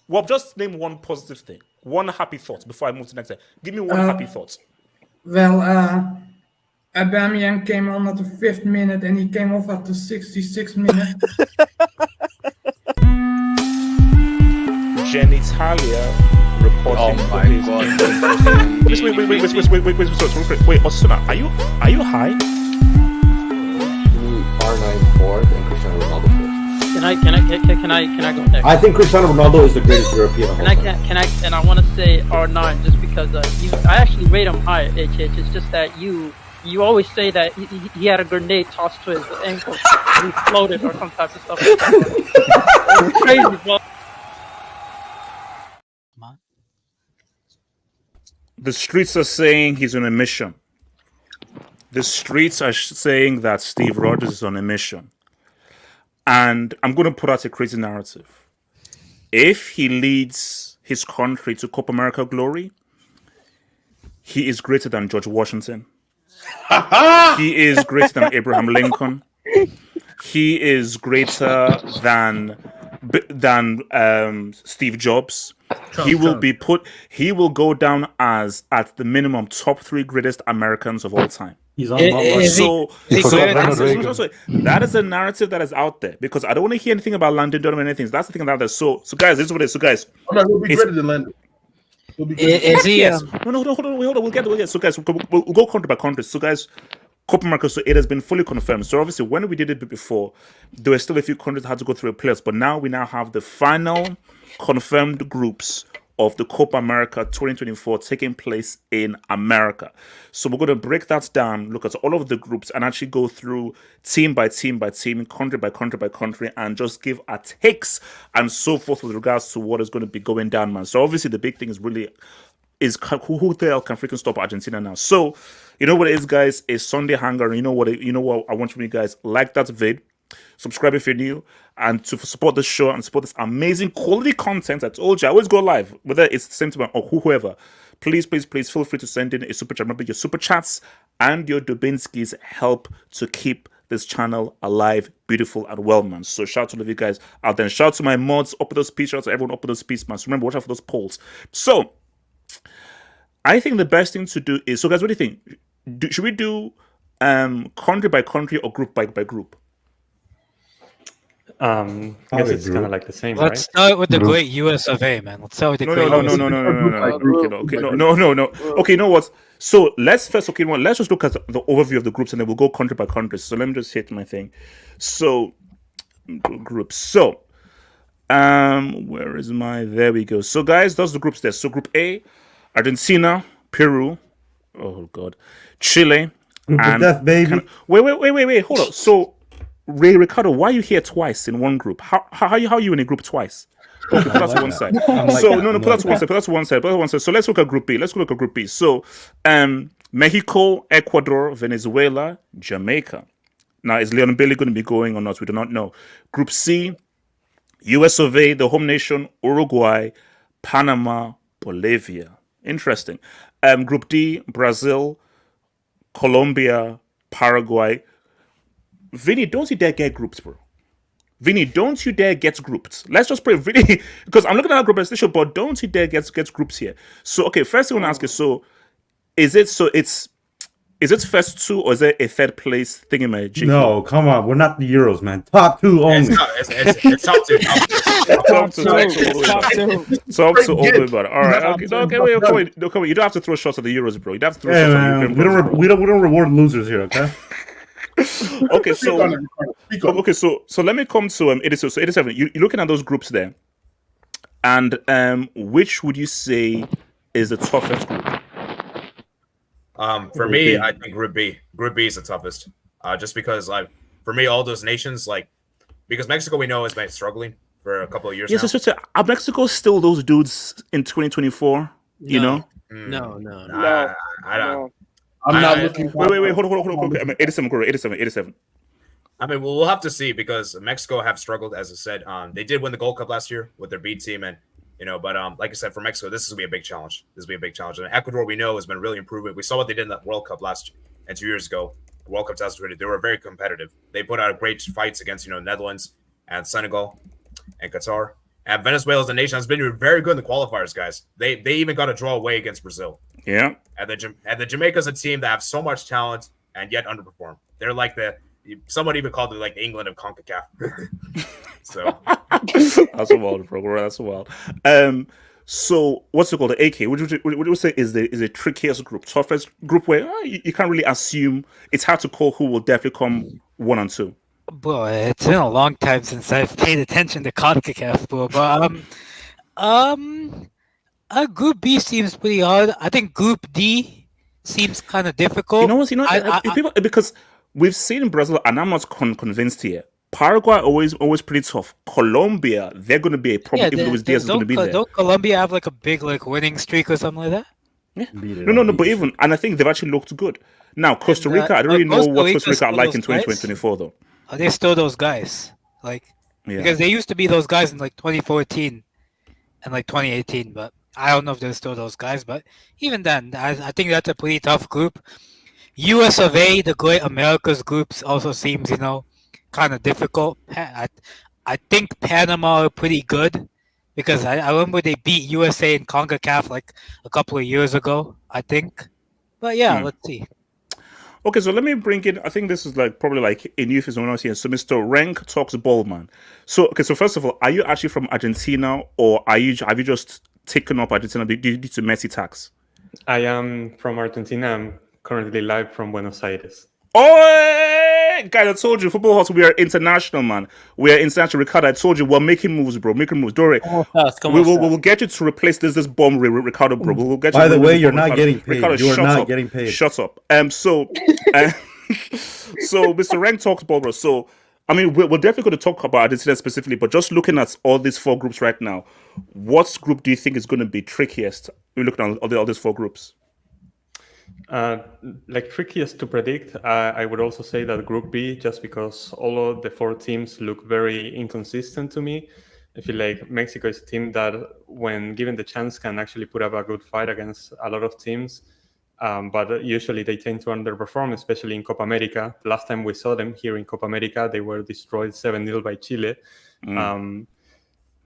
Well, just name one positive thing, one happy thought before I move to the next thing. Give me one happy thought. Well, Aubameyang came on at the 5th minute and he came off at the 66th minute. Genitalia reporting. Oh my god. Wait, Osuna, are you high? R9 4th and Cristiano Ronaldo 5th. Can I go next? I think Cristiano Ronaldo is the greatest European of all time. And I want to say R9 just because I actually rate him high. HH. It's just that you always say that he had a grenade tossed to his ankle, and he floated or some type of stuff. It's crazy, bro. The streets are saying he's on a mission. The streets are saying that Steve Rogers is on a mission. And I'm going to put out a crazy narrative. If he leads his country to Copa America glory, he is greater than George Washington. He is greater than Abraham Lincoln. He is greater than Steve Jobs. He will go down as, at the minimum, top 3 greatest Americans of all time. He's on that is a narrative that is out there, because I don't want to hear anything about Landon Donovan or anything. That's the thing about that. So guys, this is what it is. So guys, we'll be greater than Landon. Is he? Yes. No, hold on. We'll get. So guys, we'll go country by country. So guys, Copa America. So it has been fully confirmed. So obviously, when we did it before, there were still a few countries that had to go through a playoffs, but now we have the final confirmed groups of the Copa America 2024 taking place in America. So we're going to break that down, look at all of the groups, and actually go through team by team by team, country by country by country, and just give our takes and so forth with regards to what is going to be going down, man. So obviously the big thing is who the hell can freaking stop Argentina now? So you know what it is, guys? A Sunday hanger. And you know what I want from you guys? Like that vid. Subscribe if you're new, and to support the show and support this amazing quality content. I told you, I always go live, whether it's the same time or whoever. Please feel free to send in a super chat. Remember, your super chats and your Dubinskis help to keep this channel alive, beautiful, and well, man. So shout out to all of you guys out there. Shout out to my mods, up with those peace. Shout out to everyone up with those peace, man. So remember, watch out for those polls. So I think the best thing to do is, so guys, what do you think? Should we do country by country or group by group? I guess it's kind of like the same. Let's start with the great US of A, man. Let's start with the great. No. Okay, you know what? So let's just look at the overview of the groups, and then we'll go country by country. So let me just hit my thing. So groups. So where is my? There we go. So guys, those are the groups there. So Group A, Argentina, Peru. Oh God, Chile, and death, baby. Wait. Hold on. So. Ricardo, why are you here twice in one group? How are you in a group twice? Okay, put that to one side. Put that to one side. So let's look at Group B. So, Mexico, Ecuador, Venezuela, Jamaica. Now, is Leon Bailey going to be going or not? We do not know. Group C, US of A, the home nation, Uruguay, Panama, Bolivia. Interesting. Group D, Brazil, Colombia, Paraguay. Vini, don't you dare get groups, bro. Vini, don't you dare get grouped. Let's just pray, Vini, because I'm looking at our group station, but don't you dare get groups here. So, okay, first thing I want to ask is, so is it, so it's Is it first two or is it a third place thingamajig? No, come on. We're not the Euros, man. Top two only. It's top two. Top two all the way about it. All right. Okay, wait. You don't have to throw shots at the Euros, bro. You don't have to throw Hey, shots at the man. European We don't reward losers here, okay? Okay, so let me come to 87. So 87, you're looking at those groups there, and which would you say is the toughest group? For me, I think Group B. Group B is the toughest. Just because, like, for me, all those nations, like, because Mexico we know has been struggling for a couple of years now. Yes, are Mexico still those dudes in 2024? You know? No. I don't. I'm not looking. Wait, hold on. I mean, 87. I mean, we'll have to see because Mexico have struggled, as I said. They did win the Gold Cup last year with their B team, and but like I said, for Mexico, this is gonna be a big challenge. And Ecuador, we know, has been really improving. We saw what they did in that World Cup last year and 2 years ago, World Cup 2020. They were very competitive. They put out great fights against Netherlands and Senegal and Qatar. And Venezuela as a nation has been very good in the qualifiers, guys. They even got a draw away against Brazil. Yeah. And the Jamaica's a team that have so much talent and yet underperform. They're like someone even called it like the England of CONCACAF. So that's wild, bro. That's wild. So what's it called? The AK. What would you say is the trickiest group, toughest group where you can't really assume, it's hard to call who will definitely come 1 and 2. Bro, it's been a long time since I've paid attention to CONCACAF, bro. But Group B seems pretty hard. I think Group D seems kind of difficult. Because we've seen Brazil, and I'm not convinced here. Paraguay always pretty tough. Colombia, they're going to be a problem if Luis Diaz is going to be there. Don't Colombia have like a big winning streak or something like that? Yeah. No. But and I think they've actually looked good. Now Costa Rica, I don't really know what Costa Rica are like in 2024 though. Are they still those guys? Because they used to be those guys in 2014 and 2018, but I don't know if they're still those guys. But even then, I think that's a pretty tough group. US of A, the Great Americas groups also seems, kind of difficult. I think Panama are pretty good because I remember they beat USA in CONCACAF a couple of years ago, I think. But yeah, let's see. Okay, so let me bring in, I think this is probably a new phase when I was here. So Mr. Rank talks ball, man. So first of all, are you actually from Argentina or have you just taken up Argentina due to Messi tax? I am from Argentina. I'm currently live from Buenos Aires. Oh, guys, I told you, Football Hustle, we are international, man. We are international. Ricardo, I told you, we're making moves, bro. Making moves. Don't worry. We'll get you to replace this bomb, Ricardo, bro. We'll get you. By the way, you're not getting paid. You're not getting paid. Shut up. So Mr. Rank talked about, bro. So, I mean, we're definitely going to talk about Argentina specifically, but just looking at all these 4 groups right now, what group do you think is going to be trickiest? We're looking at all these 4 groups. Trickiest to predict, I would also say that Group B, just because all of the 4 teams look very inconsistent to me. I feel like Mexico is a team that, when given the chance, can actually put up a good fight against a lot of teams. But usually they tend to underperform, especially in Copa America. The last time we saw them here in Copa America, they were destroyed 7-0 by Chile.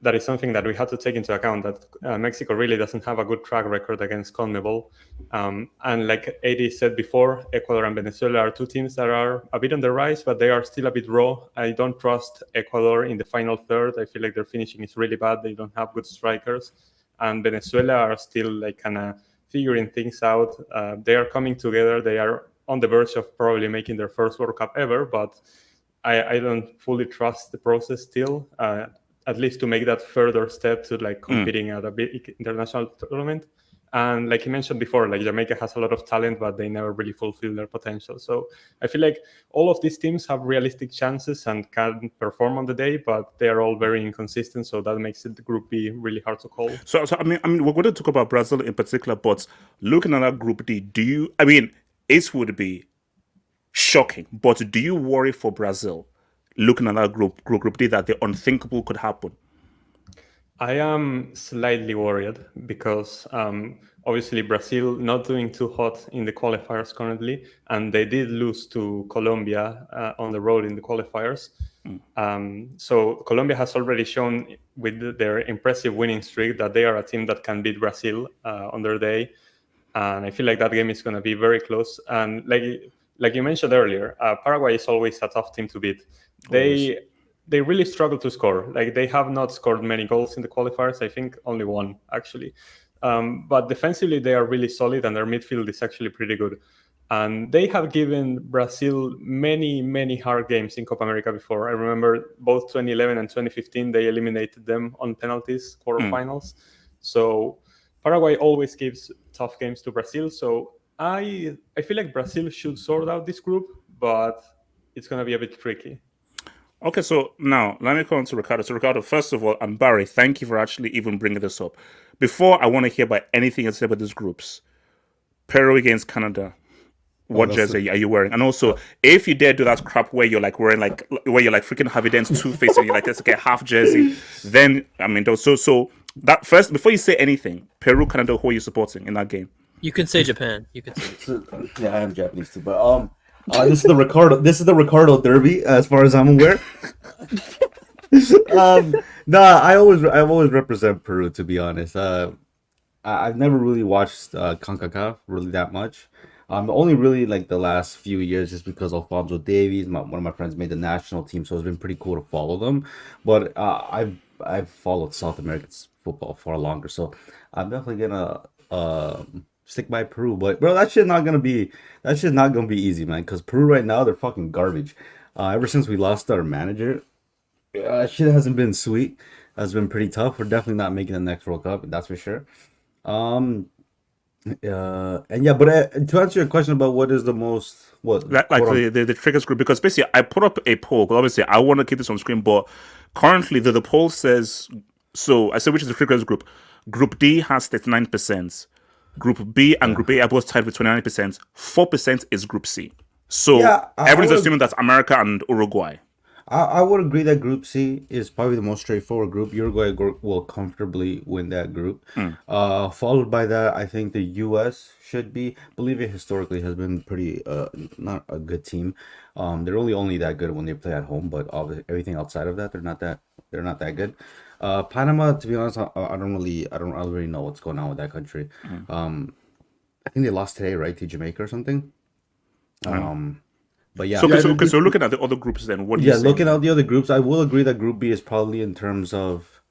That is something that we have to take into account, that Mexico really doesn't have a good track record against CONMEBOL. And like Eddie said before, Ecuador and Venezuela are 2 teams that are a bit on the rise, but they are still a bit raw. I don't trust Ecuador in the final third. I feel like their finishing is really bad. They don't have good strikers. And Venezuela are still kind of figuring things out. They are coming together. They are on the verge of probably making their first World Cup ever, but I don't fully trust the process still. At least to make that further step to competing at a big international tournament. And like you mentioned before, Jamaica has a lot of talent, but they never really fulfill their potential. So I feel like all of these teams have realistic chances and can perform on the day, but they are all very inconsistent. So that makes it the Group B really hard to call. So I mean, we're going to talk about Brazil in particular, but looking at that Group D, it would be shocking, but do you worry for Brazil? Looking at that group D, that the unthinkable could happen? I am slightly worried because obviously Brazil not doing too hot in the qualifiers currently, and they did lose to Colombia on the road in the qualifiers. So Colombia has already shown with their impressive winning streak that they are a team that can beat Brazil on their day. and I feel like that game is going to be very close. And like you mentioned earlier, Paraguay is always a tough team to beat. They really struggle to score. Like, they have not scored many goals in the qualifiers. I think only one, actually. But defensively, they are really solid, and their midfield is actually pretty good. And they have given Brazil many, many hard games in Copa America before. I remember both 2011 and 2015, they eliminated them on penalties, quarterfinals. So Paraguay always gives tough games to Brazil. So I feel like Brazil should sort out this group, but it's going to be a bit tricky. Okay, so now let me come on to Ricardo. So Ricardo, first of all, and Barry, thank you for actually even bringing this up. Before I want to hear about anything else about these groups, Peru against Canada. What jersey are you wearing? And also, if you dare do that crap where you're like wearing where you're like freaking Harvey Dent's Two-Face and you're like, let's get half jersey, then I mean, so that first, before you say anything, Peru, Canada, who are you supporting in that game? You can say Japan. You can say. Yeah, I am Japanese too, but this is the Ricardo. This is the Ricardo Derby, as far as I'm aware. I always represent Peru, to be honest. I've never really watched CONCACAF really that much. Only really like the last few years, just because Alfonso Davies, one of my friends, made the national team, so it's been pretty cool to follow them. But I've followed South American football far longer, so I'm definitely gonna stick by Peru. But bro, that shit's not gonna be easy, man. Because Peru right now, they're fucking garbage. Ever since we lost our manager, shit hasn't been sweet. Has been pretty tough. We're definitely not making the next World Cup, that's for sure. But to answer your question about what is the most the triggers group, because basically I put up a poll, but obviously I want to keep this on screen, but currently the poll says, so I said which is the triggers group. Group D has 39%. Group B and Group A are both tied with 29%. 4% is Group C. So everyone's assuming that's America and Uruguay. I would agree that Group C is probably the most straightforward group. Uruguay will comfortably win that group. Followed by that, I think the U.S. should be. Bolivia historically has been pretty not a good team. They're only that good when they play at home, but everything outside of that, they're not that good. Panama, to be honest, I don't really know what's going on with that country. I think they lost today, right, to Jamaica or something. But yeah. So looking at the other groups, then what? Looking at the other groups, I will agree that Group B is probably in terms of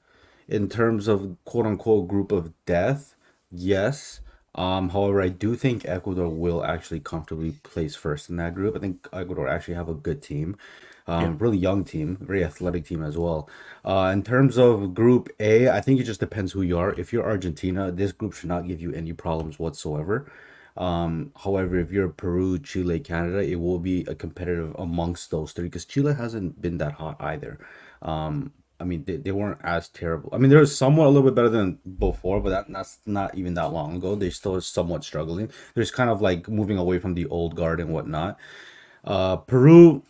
quote unquote group of death. Yes. However, I do think Ecuador will actually comfortably place first in that group. I think Ecuador actually have a good team, really young team, very athletic team as well. In terms of Group A, I think it just depends who you are. If you're Argentina, this group should not give you any problems whatsoever. However, if you're Peru, Chile, Canada, it will be a competitive amongst those three, because Chile hasn't been that hot either. I mean, they weren't as terrible. I mean, they're somewhat a little bit better than before, but that's not even that long ago. They're still somewhat struggling. They're just kind of like moving away from the old guard and whatnot. Peru's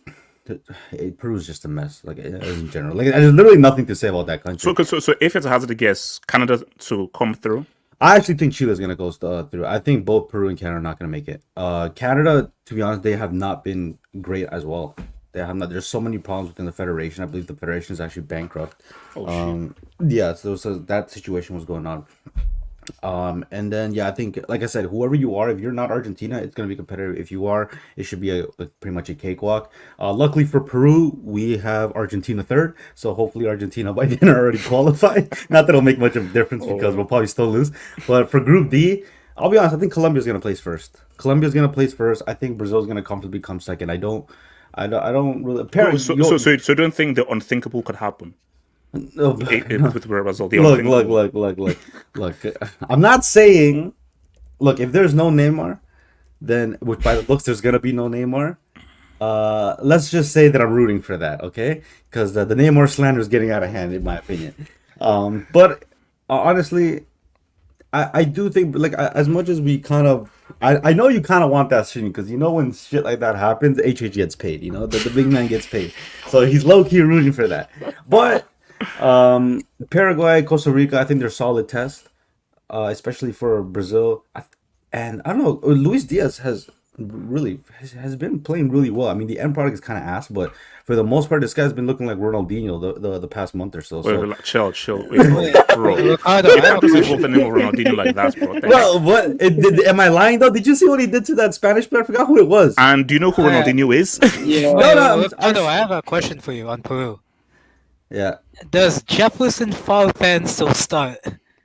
just a mess, like in general. Like, there's literally nothing to say about that country. So if it's a hazard to guess, Canada to come through. I actually think Chile's going to go through. I think both Peru and Canada are not going to make it. Canada, to be honest, they have not been great as well. They have not. There's so many problems within the federation. I believe the federation is actually bankrupt. Yeah, so that situation was going on. And then I think, like I said, whoever you are, if you're not Argentina, it's going to be competitive. If you are, it should be pretty much a cakewalk. Luckily for Peru, we have Argentina third, so hopefully Argentina by then are already qualified. Not that it'll make much of a difference because we'll probably still lose. But for Group D, I'll be honest, I think Colombia's going to place first. I think Brazil's going to comfortably come second. I don't really. So you don't think the unthinkable could happen? No. With Brazil, look. I'm not saying. Look, if there's no Neymar, then which by the looks there's gonna be no Neymar. Let's just say that I'm rooting for that, okay? Because the Neymar slander is getting out of hand, in my opinion. But honestly, I do think, like, as much as we kind of, I know you kind of want that shit, because you know when shit like that happens, HH gets paid. You know, the big man gets paid, so he's low key rooting for that. But Paraguay, Costa Rica, I think they're solid tests, especially for Brazil. And I don't know, Luis Diaz has really has been playing really well. I mean, the end product is kind of ass, but for the most part, this guy's been looking like Ronaldinho the past month or so. Wait, So relax, chill. Wait, bro. Ricardo, You I have can't a just question. invoke the name of Ronaldinho like that, bro. well, what am I lying though? Did you see what he did to that Spanish player? I forgot who it was. And do you know who Ronaldinho is? Yeah. Ricardo, I have a question for you on Peru. Yeah. Does Jefferson Farfan still start?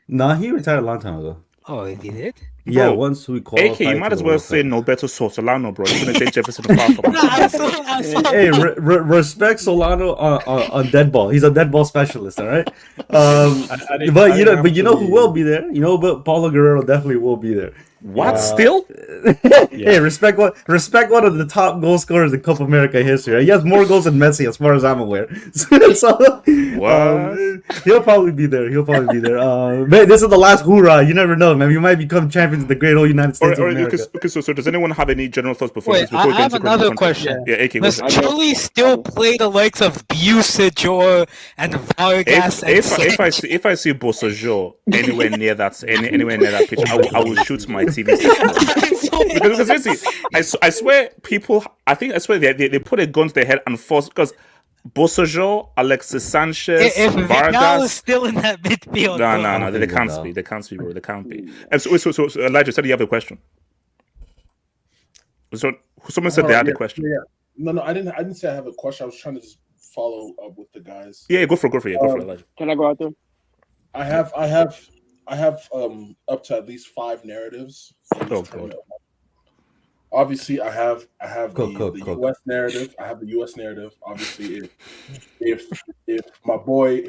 Nah, he retired a long time ago. Oh, he did? Yeah, Bro, once we qualified. AK, you might to as the well World say Cup. Norberto Solano, bro. You're gonna say Jefferson Farfan. I saw Hey, respect Solano on dead ball. He's a dead ball specialist, all right. But you know who will be there? You know, but Paulo Guerrero definitely will be there. What? Still? Hey, respect one of the top goal scorers in Copa America history. He has more goals than Messi, as far as I'm aware. So, he'll probably be there. Man, this is the last hoorah. You never know, man. You might become champions of the great old United States of America. Okay, so does anyone have any general thoughts before Wait, before we I get have into another content? question. Yeah, AK, Does go. Chile still play the likes of Busajor and Vargas? If I see Bosojo anywhere near that pitch, I will shoot my TV station. because seriously, I swear people. I swear they put a gun to their head and force because Bosojo, Alexis Sanchez, If Vidal is Vargas. still in that midfield, No, they can't be. They can't be, bro. They can't be. And so Elijah said you have a question. So someone said they had a question. Yeah. No, I didn't say I have a question. I was trying to just follow up with the guys. Yeah, go for it, Elijah. Can I go out there? I have up to at least 5 narratives. Oh god. Obviously, I have the Cook. US narrative. I have the US narrative. Obviously, if my boy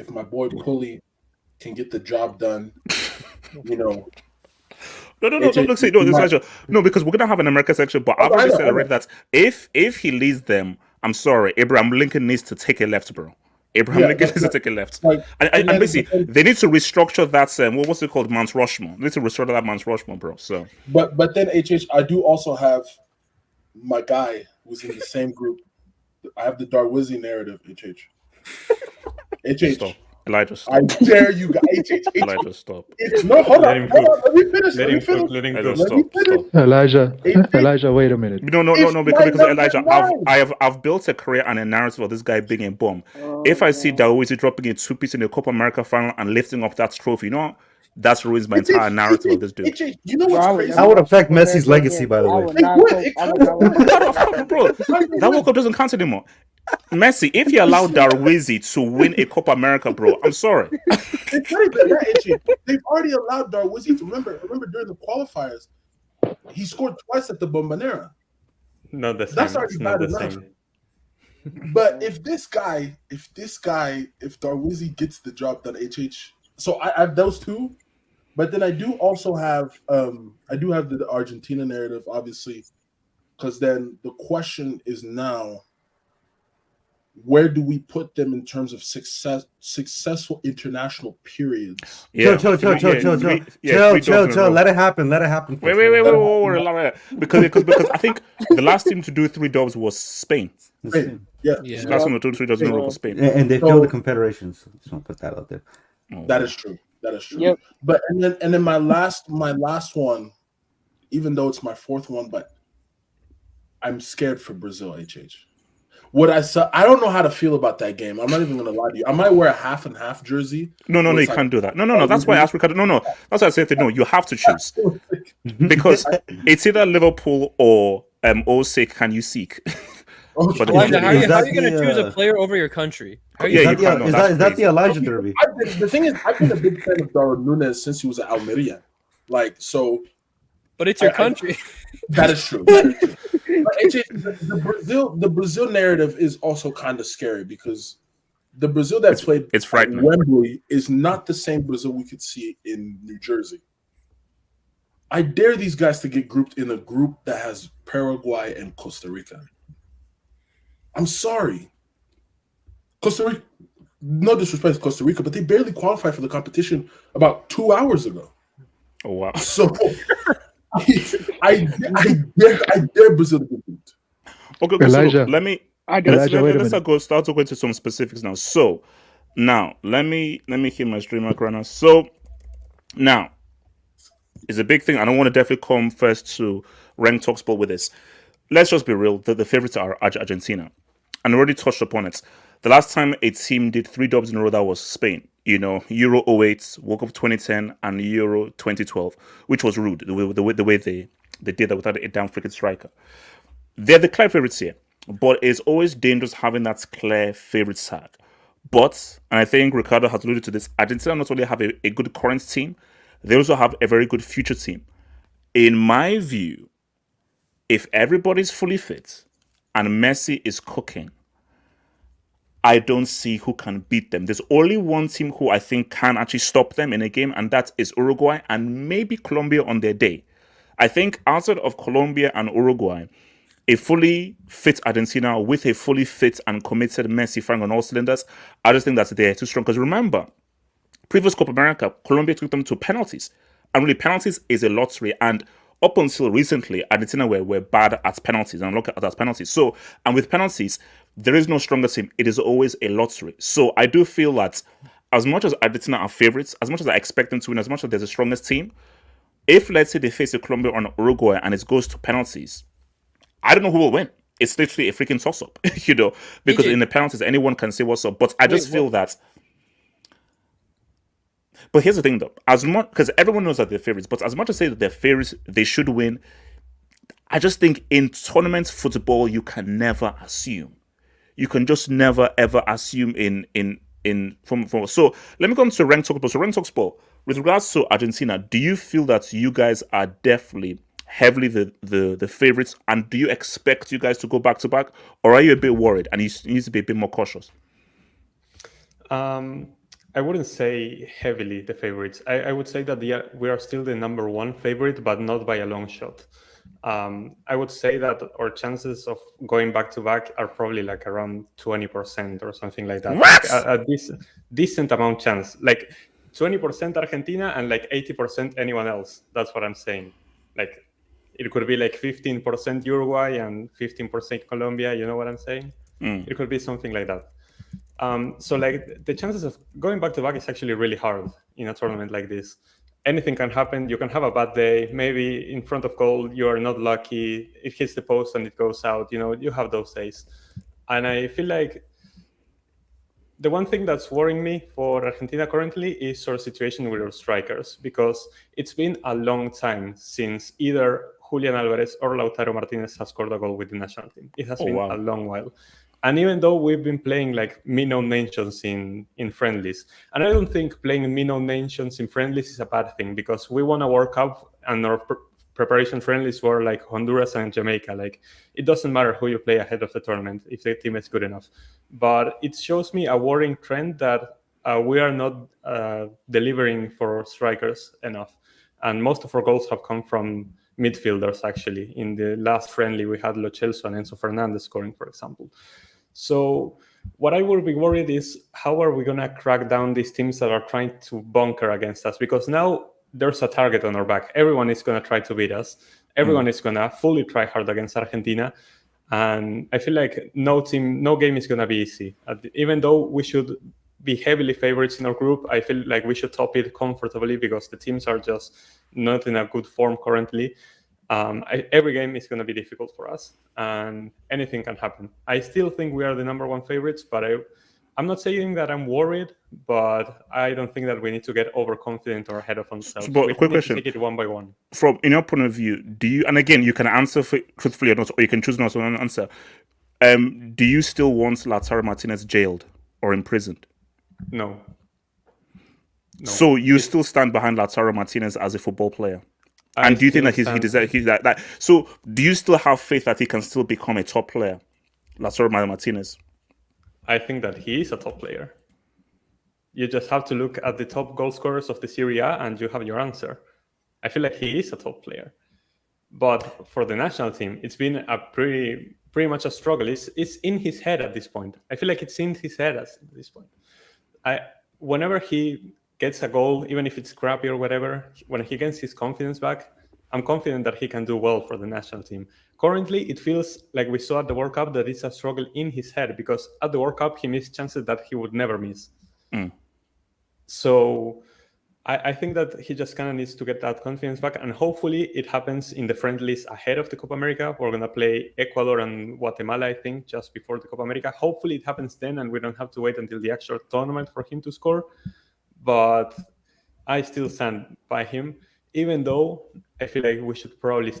Pulley can get the job done, you know. No, because we're gonna have an America section, but I've already said already that if he leads them, I'm sorry, Abraham Lincoln needs to take a left, bro. Abraham Lincoln needs to take a left. And basically, they need to restructure that. What's it called? Mount Rushmore. They need to restructure that Mount Rushmore, bro. So, but then HH, I do also have my guy who's in the same group. I have the Darwizi narrative, HH. Stop. Elijah, stop. I dare you guys. Elijah, stop. No, hold on. Let me finish. Stop. Elijah, wait a minute. No, because Elijah, I've built a career and a narrative of this guy being a bomb. If I see Darwizi dropping a 2-piece in the Copa America final and lifting up that trophy, that ruins my entire narrative of this dude. You know what's crazy? That would affect Messi's legacy, by the way. Bro, that World Cup doesn't count anymore. Messi, if you allow Darwizi to win a Copa America, bro, I'm sorry. It's not even that, they've already allowed Darwizi to remember during the qualifiers, he scored twice at the Bombonera. Not the same. That's already bad enough. But if Darwizi gets the job done, so I have those two, but then I do also have the Argentina narrative, obviously, because then the question is now, where do we put them in terms of successful international periods? Chill. Let it happen. Wait. Because I think the last team to do 3 dubs was Spain. Yeah. The last team to do 3 dubs was Spain. And they failed the Confederations. Just want to put that out there. That is true. Yep. But and then my last one, even though it's my 4th one, but I'm scared for Brazil, HH. What I saw, I don't know how to feel about that game. I'm not even going to lie to you. I might wear a half and half jersey. No, you can't do that. No. That's why I asked Ricardo. No. That's why I said no. You have to choose because it's either Liverpool or OSIC. Can you seek? Elijah, how are you going to choose a player over your country? Is that the Elijah Derby? The thing is, I've been a big fan of Darwin Núñez since he was at Almeria. But it's your country. That is true. The Brazil narrative is also kind of scary because the Brazil that played at Wembley is not the same Brazil we could see in New Jersey. I dare these guys to get grouped in a group that has Paraguay and Costa Rica. I'm sorry. Costa Rica, no disrespect to Costa Rica, but they barely qualified for the competition about 2 hours ago. Oh, wow. So I dare Brazil to get beat. Okay, Elijah, so let's start to go into some specifics now. So now let me hit my stream mic right now. So now it's a big thing. I don't want to definitely come first to rank talk sport with this. let's just be real. The favorites are Argentina. And already touched upon it. The last time a team did 3 dubs in a row, that was Spain. Euro 08, World Cup 2010, and Euro 2012, which was rude, the way they did that without a damn freaking striker. They're the clear favorites here, but it's always dangerous having that clear favorite tag. But, and I think Ricardo has alluded to this, Argentina not only have a good current team, they also have a very good future team. In my view, if everybody's fully fit and Messi is cooking, I don't see who can beat them. There's only one team who I think can actually stop them in a game, and that is Uruguay and maybe Colombia on their day. I think outside of Colombia and Uruguay, a fully fit Argentina with a fully fit and committed Messi firing on all cylinders, I just think that they're too strong. Because remember, previous Copa America, Colombia took them to penalties. And really, penalties is a lottery. And up until recently, Argentina were bad at penalties and look at penalties. So, and with penalties, there is no stronger team. It is always a lottery. So I do feel that as much as Argentina are favorites, as much as I expect them to win, as much as they're the strongest team, if let's say they face a Colombia or an Uruguay and it goes to penalties, I don't know who will win. It's literally a freaking toss-up, because in the penalties, anyone can say what's up. But I just feel that. But here's the thing, though. As much because everyone knows that they're favorites, but as much as say that they're favorites, they should win. I just think in tournament football, you can never assume. You can just never ever assume from. So let me come to Rank Talk Sport. So Rank Talk Sport, with regards to Argentina, do you feel that you guys are definitely heavily the favorites, and do you expect you guys to go back to back, or are you a bit worried and you need to be a bit more cautious? I wouldn't say heavily the favorites. I would say that we are still the number one favorite, but not by a long shot. I would say that our chances of going back to back are probably like around 20% or something like that. What? Like a decent amount chance, like 20% Argentina and like 80% anyone else. That's what I'm saying. Like it could be like 15% Uruguay and 15% Colombia. You know what I'm saying? It could be something like that. So like the chances of going back to back is actually really hard in a tournament like this. Anything can happen. You can have a bad day. Maybe in front of goal, you are not lucky. It hits the post and it goes out. You have those days. And I feel like the one thing that's worrying me for Argentina currently is our situation with our strikers, because it's been a long time since either Julian Alvarez or Lautaro Martinez has scored a goal with the national team. It has been a long while. And even though we've been playing like me-known nations in friendlies, and I don't think playing me-known nations in friendlies is a bad thing, because we won a World Cup and our preparation friendlies were like Honduras and Jamaica. Like it doesn't matter who you play ahead of the tournament if the team is good enough. But it shows me a worrying trend that we are not delivering for strikers enough. And most of our goals have come from midfielders, actually. In the last friendly, we had Lo Celso and Enzo Fernandez scoring, for example. So what I would be worried is how are we going to crack down these teams that are trying to bunker against us? Because now there's a target on our back. Everyone is going to try to beat us. Everyone is going to fully try hard against Argentina. And I feel like no game is going to be easy. Even though we should be heavily favorites in our group, I feel like we should top it comfortably because the teams are just not in a good form currently. Every game is going to be difficult for us, and anything can happen. I still think we are the number one favorites, but I'm not saying that I'm worried, but I don't think that we need to get overconfident or ahead of ourselves. But a quick question. Take it one by one. From in your point of view, do you, and again, you can answer truthfully or not, or you can choose not to answer. Do you still want Lautaro Martinez jailed or imprisoned? No. So you still stand behind Lautaro Martinez as a football player? And do you think that he deserves that? So do you still have faith that he can still become a top player, Lautaro Martinez? I think that he is a top player. You just have to look at the top goal scorers of the Serie A and you have your answer. I feel like he is a top player. But for the national team, it's been a pretty much a struggle. It's in his head at this point. I feel like it's in his head at this point. Whenever he gets a goal, even if it's crappy or whatever, when he gets his confidence back, I'm confident that he can do well for the national team. Currently, it feels like we saw at the World Cup that it's a struggle in his head, because at the World Cup, he missed chances that he would never miss. So I think that he just kind of needs to get that confidence back, and hopefully it happens in the friendlies ahead of the Copa America. We're going to play Ecuador and Guatemala, I think, just before the Copa America. Hopefully it happens then, and we don't have to wait until the actual tournament for him to score. But I still stand by him, even though I feel like we should probably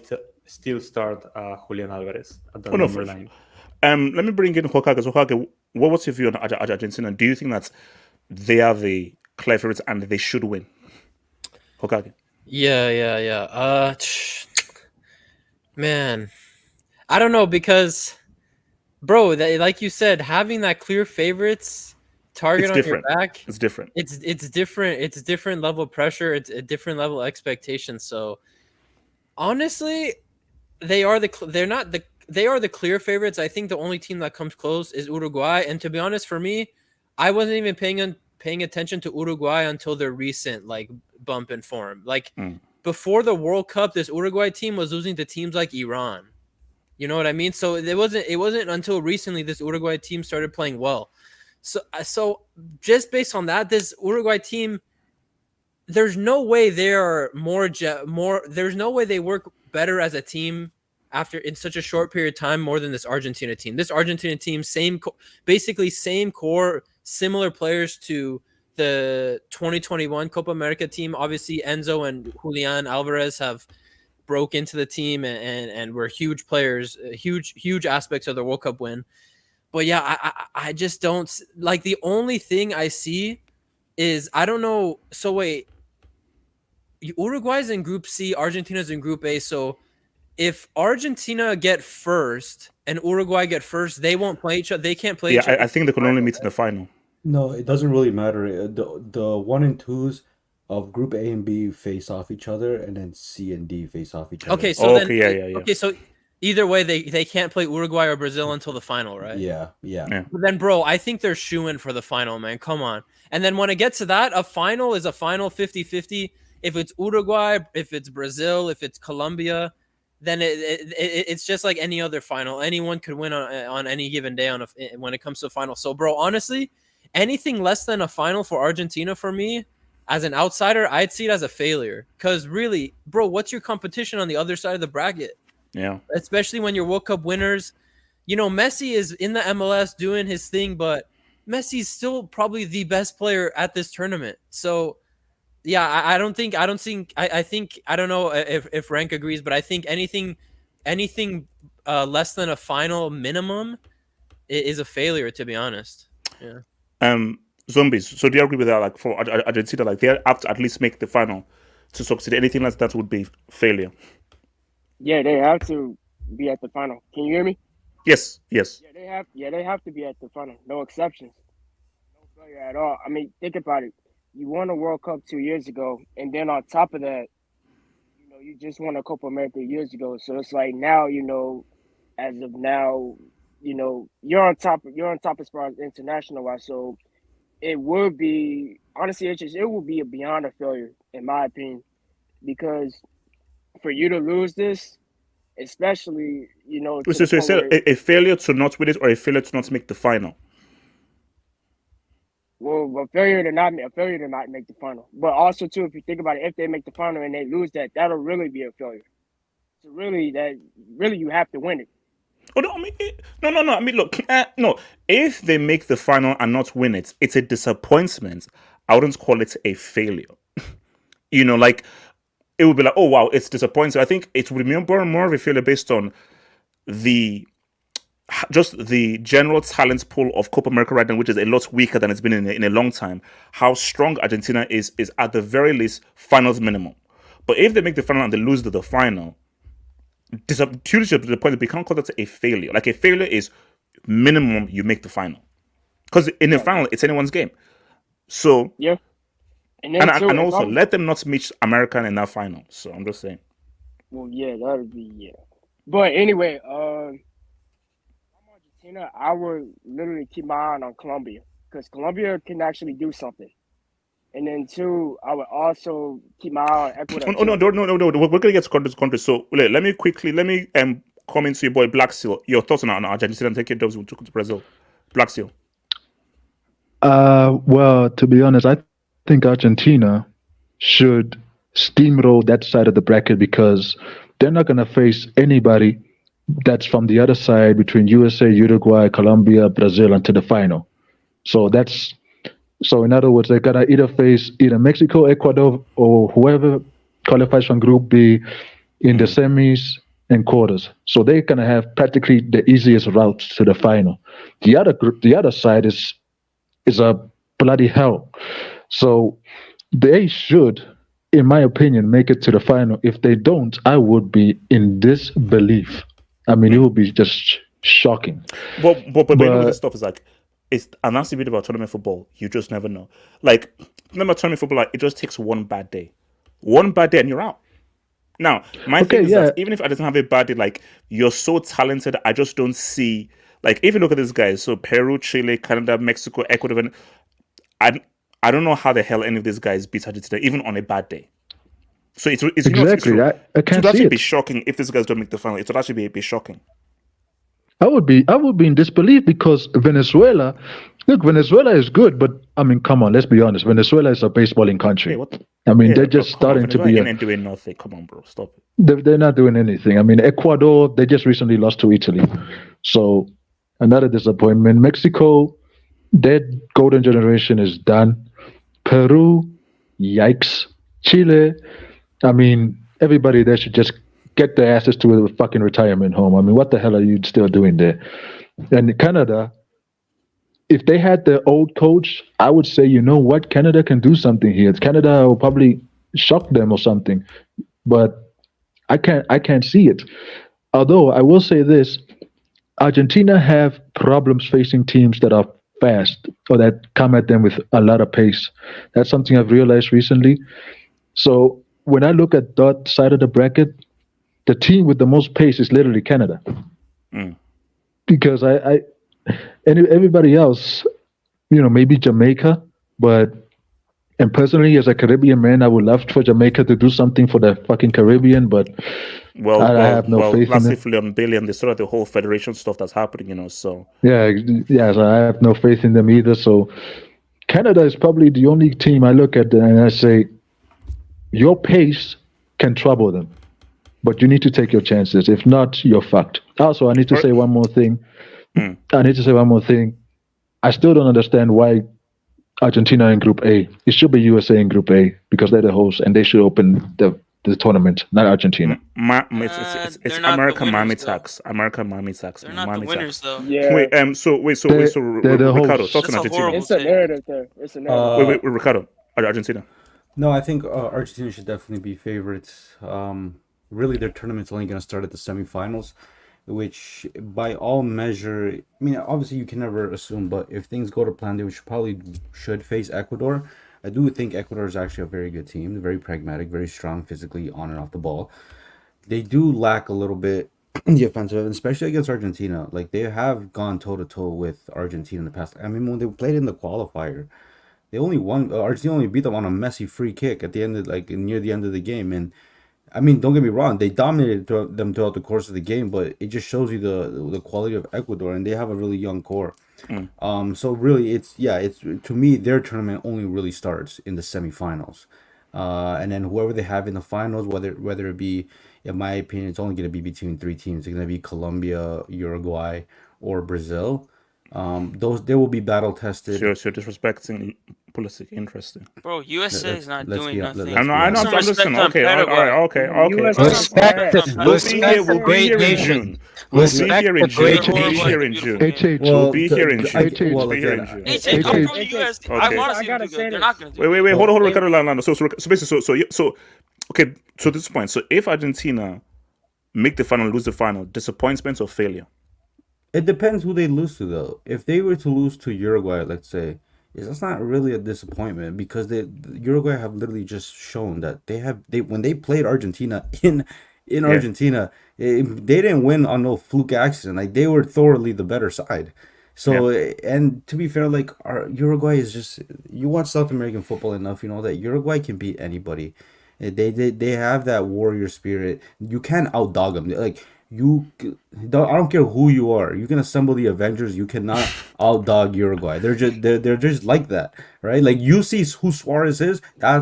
still start Julian Alvarez at the number 9. Let me bring in Hokage. So Hokage, what's your view on Argentina? Do you think that they are the clear favorites and they should win? Hokage. Yeah. Man, I don't know, because, bro, like you said, having that clear favorites target on your back, it's different. It's different. It's a different level of pressure. It's a different level of expectation. So honestly, they are the clear favorites. I think the only team that comes close is Uruguay. And to be honest, for me, I wasn't even paying attention to Uruguay until their recent bump in form. Before the World Cup, this Uruguay team was losing to teams like Iran. You know what I mean? So it wasn't until recently this Uruguay team started playing well. So just based on that, this Uruguay team, there's no way they are more. There's no way they work better as a team in such a short period of time more than this Argentina team. This Argentina team, basically same core, similar players to the 2021 Copa America team. Obviously, Enzo and Julian Alvarez have broke into the team and were huge players, huge aspects of the World Cup win. But yeah, I just don't like. The only thing I see is, I don't know. So wait, Uruguay's in Group C, Argentina's in Group A. So if Argentina get first and Uruguay get first, they won't play each other. They can't play each other. I think they can only meet in the final. No, it doesn't really matter. The 1 and 2s of Group A and B face off each other, and then C and D face off each other. Okay, so Okay, so either way, they can't play Uruguay or Brazil until the final, right? Yeah. But then, bro, I think they're shoo-in for the final, man. Come on. And then when it gets to that, a final is a final 50-50. If it's Uruguay, if it's Brazil, if it's Colombia, then it's just like any other final. Anyone could win on any given day when it comes to a final. So, bro, honestly, anything less than a final for Argentina, for me, as an outsider, I'd see it as a failure. Because really, bro, what's your competition on the other side of the bracket? Yeah. Especially when you're World Cup winners. You know, Messi is in the MLS doing his thing, but Messi's still probably the best player at this tournament. So, yeah, I don't think I don't know if Rank agrees, but I think anything less than a final minimum is a failure, to be honest. Yeah. Zombies. So do you agree with that? Like, for Argentina, like, they have to at least make the final to succeed. Anything less that would be failure. Yeah, they have to be at the final. Can you hear me? Yes. Yeah, they have to be at the final. No exceptions. No failure at all. I mean, think about it. You won a World Cup 2 years ago, and then on top of that, you just won a Copa America years ago. So it's like now, as of now, you're on top as far as international wise. So it would be, honestly, it would be beyond a failure, in my opinion, because for you to lose this, especially, So you said a failure to not win it, or a failure to not make the final? Well, a failure to not make the final. But also, too, if you think about it, if they make the final and they lose that'll really be a failure. So really, you have to win it. Oh, no, I mean, no. I mean, look, no. If they make the final and not win it, it's a disappointment. I wouldn't call it a failure. Like, it would be like, oh wow, it's disappointing. I think it would be more of a failure based on just the general talent pool of Copa America right now, which is a lot weaker than it's been in a long time. How strong Argentina is at the very least finals minimum. But if they make the final and they lose the final, to the point that we can't call that a failure. Like, a failure is minimum you make the final, because in the final it's anyone's game. So yeah, and also let them not meet America in that final. So I'm just saying. Well, yeah, that would be But anyway, I'm Argentina. I would literally keep my eye on Colombia, because Colombia can actually do something. And then two, I would also keep my eye on Ecuador. No. We're gonna get to country. So let me come into your boy Black Seal. Your thoughts on Argentina and take your jobs to Brazil. Black Seal. Well, to be honest, I think Argentina should steamroll that side of the bracket because they're not going to face anybody that's from the other side between USA, Uruguay, Colombia, Brazil until the final. So in other words, they're gonna either face either Mexico, Ecuador, or whoever qualifies from Group B in the semis and quarters. So they're gonna have practically the easiest route to the final. The other side is a bloody hell. So they should, in my opinion, make it to the final. If they don't, I would be in disbelief. I mean, it would be just shocking. But you know, this stuff is like, and that's the bit about tournament football. You just never know. Like, remember tournament football, like, it just takes one bad day. One bad day and you're out. Now, my thing is that even if I didn't have a bad day, like, you're so talented, I just don't see, like, if you look at these guys, so Peru, Chile, Canada, Mexico, Ecuador, I don't know how the hell any of these guys beat Argentina, even on a bad day. So it's exactly. I can't it would see actually it. be shocking if these guys don't make the final. It would actually be shocking. I would be in disbelief because Venezuela is good, but I mean, come on, let's be honest. Venezuela is a baseballing country. I mean, they're just starting to be. Ain't doing nothing. Come on, bro, stop it. They're not doing anything. I mean, Ecuador, they just recently lost to Italy, so another disappointment. Mexico, their golden generation is done. Peru, yikes. Chile, I mean, everybody there should just get their asses to a fucking retirement home. I mean, what the hell are you still doing there? And Canada, if they had their old coach, I would say, you know what, Canada can do something here. Canada will probably shock them or something, but I can't see it. Although I will say this, Argentina have problems facing teams that are fast or that come at them with a lot of pace. That's something I've realized recently. So when I look at that side of the bracket, the team with the most pace is literally Canada. Because everybody else, you know, maybe Jamaica, and personally, as a Caribbean man, I would love for Jamaica to do something for the fucking Caribbean, but I have no faith in it. Lastly, Leon Bailey and the whole federation stuff that's happening, you know, so. So I have no faith in them either. So Canada is probably the only team I look at and I say, your pace can trouble them, but you need to take your chances. If not, you're fucked. Also, I need to say one more thing. I still don't understand why Argentina in Group A. It should be USA in Group A because they're the hosts and they should open the tournament, not Argentina. It's American Miami tax. American Miami tax. They're not the winners, though. Yeah. So Ricardo, thoughts on Argentina? It's a narrative there. It's a narrative. Wait, Ricardo, Argentina. No, I think Argentina should definitely be favorites. Really, their tournament's only going to start at the semifinals, which by all measure, I mean, obviously you can never assume, but if things go to plan, they should face Ecuador. I do think Ecuador is actually a very good team, very pragmatic, very strong physically on and off the ball. They do lack a little bit in the offensive, especially against Argentina. Like, they have gone toe-to-toe with Argentina in the past. I mean, when they played in the qualifier, they only won. Argentina only beat them on a Messi free kick at the end of, like, near the end of the game. And I mean, don't get me wrong, they dominated them throughout the course of the game, but it just shows you the quality of Ecuador, and they have a really young core. So really, it's to me, their tournament only really starts in the semifinals, and then whoever they have in the finals, whether it be, in my opinion, it's only going to be between three teams. It's going to be Colombia, Uruguay, or Brazil. They will be battle tested. Sure, disrespecting Pulisic. Interesting. Bro, USA is not doing nothing. I know. I'm listening. Okay. Respect We'll be here in June. We'll be here in June. We'll be here in June. I'm from the US. I want to see them do good. They're not going to do Wait. Hold on, Ricardo. So basically, okay. So this point. So if Argentina make the final, lose the final, disappointment or failure? It depends who they lose to, though. If they were to lose to Uruguay, let's say, that's not really a disappointment because Uruguay have literally just shown that when they played Argentina in Argentina, they didn't win on no fluke accident. Like, they were thoroughly the better side. So, and to be fair, like, Uruguay is just, you watch South American football enough, you know that Uruguay can beat anybody. They have that warrior spirit. You can't outdog them. Like, I don't care who you are. You can assemble the Avengers. You cannot outdog Uruguay. They're just like that, right? Like you see who Suarez is.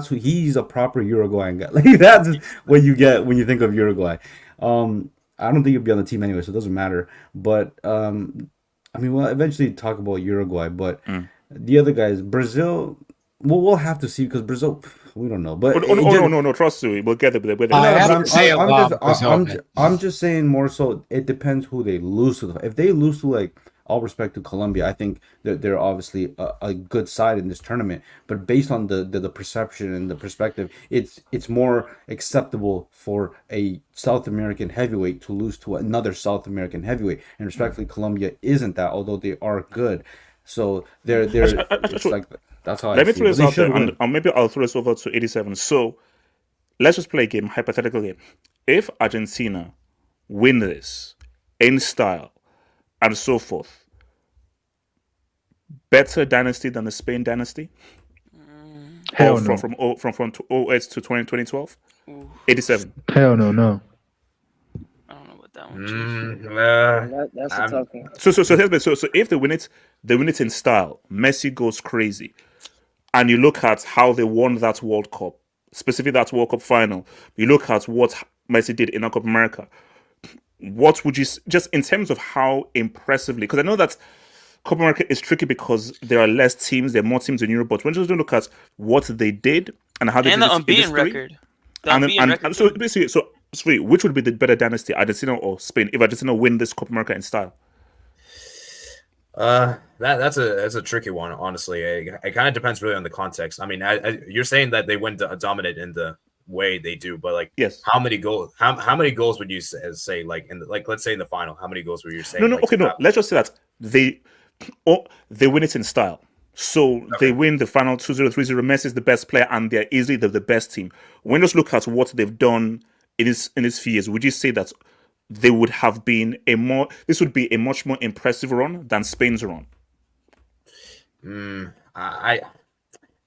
He's a proper Uruguayan guy. Like that's what you get when you think of Uruguay. I don't think you'll be on the team anyway, so it doesn't matter. But I mean, we'll eventually talk about Uruguay, but the other guys, Brazil. We'll have to see because Brazil, we don't know. But no, trust me, we'll get it. I'm just saying more so. It depends who they lose to. If they lose to, like, all respect to Colombia, I think that they're obviously a good side in this tournament. But based on the perception and the perspective, it's more acceptable for a South American heavyweight to lose to another South American heavyweight. And respectfully, Colombia isn't that, although they are good. So they're it's like. That's how Let me throw this out there, and maybe I'll throw this over to 87. So let's just play a game, hypothetical game. If Argentina win this in style and so forth, better dynasty than the Spain dynasty? Hell no. From 08 to 2012? 87. Hell no. That's a tough one. So if they win it in style. Messi goes crazy. And you look at how they won that World Cup, specifically that World Cup final. You look at what Messi did in the Copa America. What would you, just in terms of how impressively, because I know that Copa America is tricky because there are less teams, there are more teams in Europe, but when you just look at what they did and how they did the it unbeaten record. Record. So basically, so which would be the better dynasty, Argentina or Spain, if Argentina win this Copa America in style? That's a tricky one, honestly. It kind of depends really on the context. I mean, you're saying that they win dominant in the way they do, but like, yes, how many goals? How many goals would you say like in the, like, let's say in the final? How many goals were you saying? No. Let's just say that they win it in style. So they win the final 2-0, 3-0. Messi is the best player, and they're easily the best team. When you just look at what they've done in this few years, would you say that they would have been this would be a much more impressive run than Spain's run? I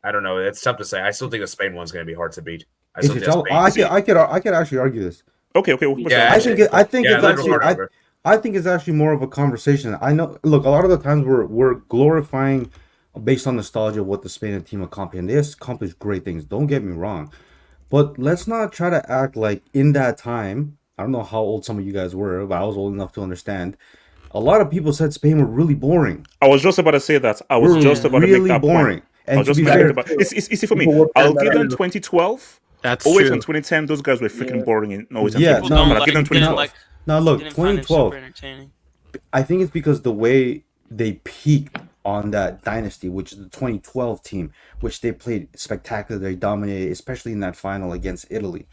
don't know. It's tough to say. I still think the Spain one's going to be hard to beat. I could actually argue this. Okay. I think it's actually more of a conversation. I know. Look, a lot of the times we're glorifying based on nostalgia what the Spain team accomplished. And they accomplished great things. Don't get me wrong, but let's not try to act like in that time. I don't know how old some of you guys were, but I was old enough to understand. A lot of people said Spain were really boring. I was just about to say that. I was just about to make that boring. Point. And to be fair, it's easy for me. I'll give them 2012. That's always true. in 2010, those guys were freaking boring. But I'll give them 2012. Now look, 2012. I think it's because the way they peaked on that dynasty, which is the 2012 team, which they played spectacular. They dominated, especially in that final against Italy.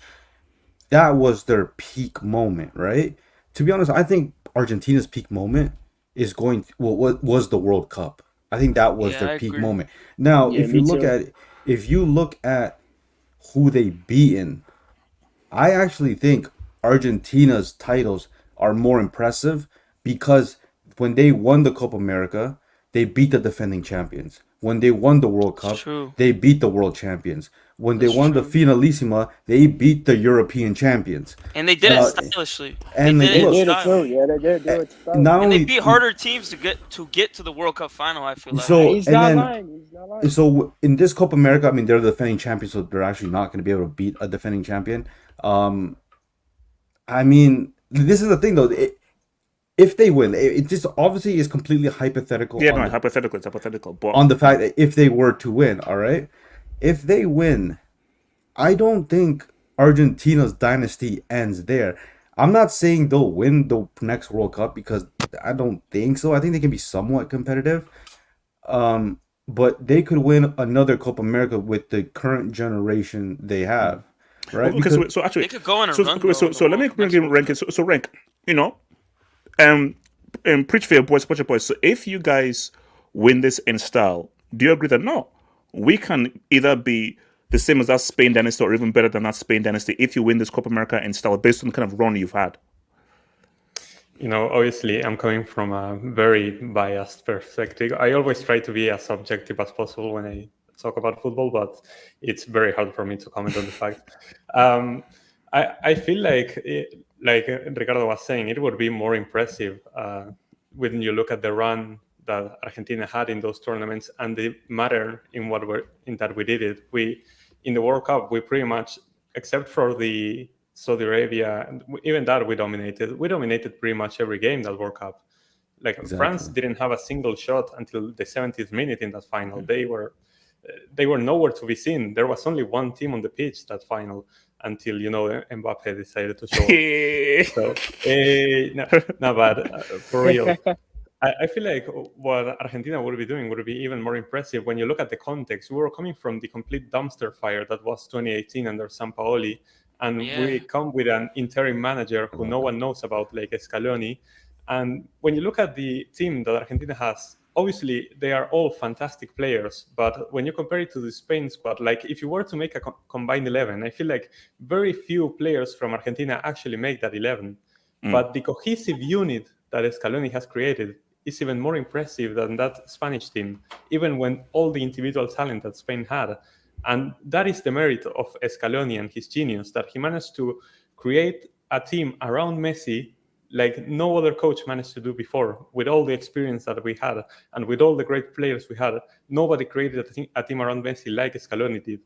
That was their peak moment, right? To be honest, I think Argentina's peak moment was the World Cup. I think that was their peak moment. Now, if you look at who they beaten, I actually think Argentina's titles are more impressive because when they won the Copa America, they beat the defending champions. When they won the World Cup, they beat the world champions. When they won the Finalissima, they beat the European champions. And they did it stylishly. And they did it too. Yeah, they did do it stylishly. And they beat harder teams to get to the World Cup final, I feel like. So, He's not lying. So in this Copa America, I mean, they're the defending champions, so they're actually not going to be able to beat a defending champion. I mean, this is the thing, though. If they win, it just obviously is completely hypothetical. Yeah, hypothetical. It's hypothetical. But on the fact that if they were to win, all right? If they win, I don't think Argentina's dynasty ends there. I'm not saying they'll win the next World Cup because I don't think so. I think they can be somewhat competitive. But they could win another Copa America with the current generation they have, right? Okay, so actually, they could go on a run. So let me bring in ranking. So rank, preach for your boys, watch your boys. So if you guys win this in style, do you agree that no, we can either be the same as that Spain dynasty or even better than that Spain dynasty if you win this Copa America in style based on the kind of run you've had? Obviously, I'm coming from a very biased perspective. I always try to be as objective as possible when I talk about football, but it's very hard for me to comment on the fact. I feel like like Ricardo was saying, it would be more impressive when you look at the run that Argentina had in those tournaments and the matter in that we did it. We in the World Cup, we pretty much, except for the Saudi Arabia, even that we dominated. We dominated pretty much every game that World Cup. Like France didn't have a single shot until the 70th minute in that final. They were nowhere to be seen. There was only one team on the pitch that final until Mbappe decided to show up. So not bad for real. I feel like what Argentina would be doing would be even more impressive when you look at the context. We were coming from the complete dumpster fire that was 2018 under Sampaoli, and we come with an interim manager who no one knows about, like Scaloni. And when you look at the team that Argentina has, obviously they are all fantastic players, but when you compare it to the Spain squad, like if you were to make a combined 11, I feel like very few players from Argentina actually make that 11. But the cohesive unit that Scaloni has created is even more impressive than that Spanish team, even when all the individual talent that Spain had. And that is the merit of Scaloni and his genius, that he managed to create a team around Messi like no other coach managed to do before. With all the experience that we had and with all the great players we had, nobody created a team around Messi like Scaloni did.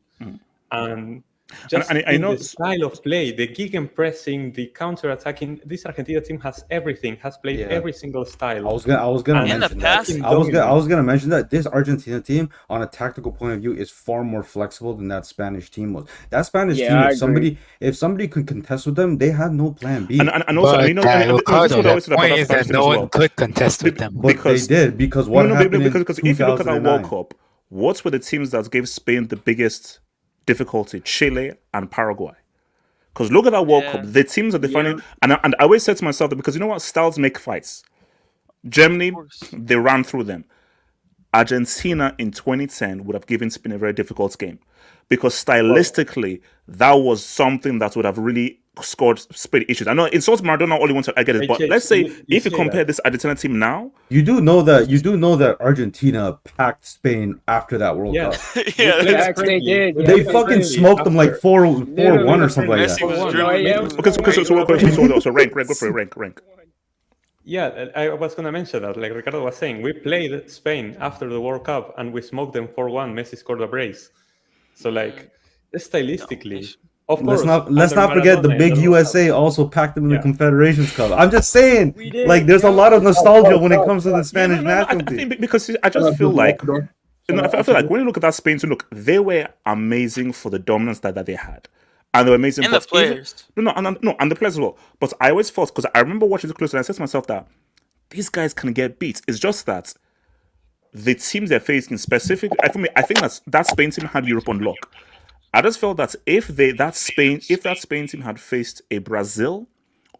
And just I know the style of play, the gegenpressing, the counter-attacking, this Argentina team has everything, has played every single style. I was gonna mention that. I was gonna mention that this Argentina team, on a tactical point of view, is far more flexible than that Spanish team was. That Spanish team, if somebody could contest with them, they had no plan B. And also, the point is that no one could contest with them. But they did, because what happened because if you look at that World Cup, what were the teams that gave Spain the biggest difficulty? Chile and Paraguay. Because look at that World Cup, the teams are defining, and I always said to myself that, because you know what, styles make fights. Germany, they ran through them. Argentina in 2010 would have given Spain a very difficult game, because stylistically that was something that would have really scored Spain issues. I know insults Maradona only once I get it, but let's say if you compare this Argentina team now, you do know that Argentina packed Spain after that World Cup. They did. They fucking smoked them like 4-1 or something like that. So rank, go for it, rank. Yeah, I was going to mention that. Like Ricardo was saying, we played Spain after the World Cup and we smoked them 4-1. Messi scored a brace. So like, stylistically, of course. Let's not forget the big USA also packed them in the Confederations Cup. I'm just saying, like, there's a lot of nostalgia when it comes to the Spanish national team. I think because I just feel like, I feel like when you look at that Spain team, look, they were amazing for the dominance that they had. And they were amazing. And the players. And the players as well. But I always thought, because I remember watching it closely, and I said to myself that these guys can get beat. It's just that the teams they're facing specifically, I think that Spain team had Europe on lock. I just felt that if that Spain team had faced a Brazil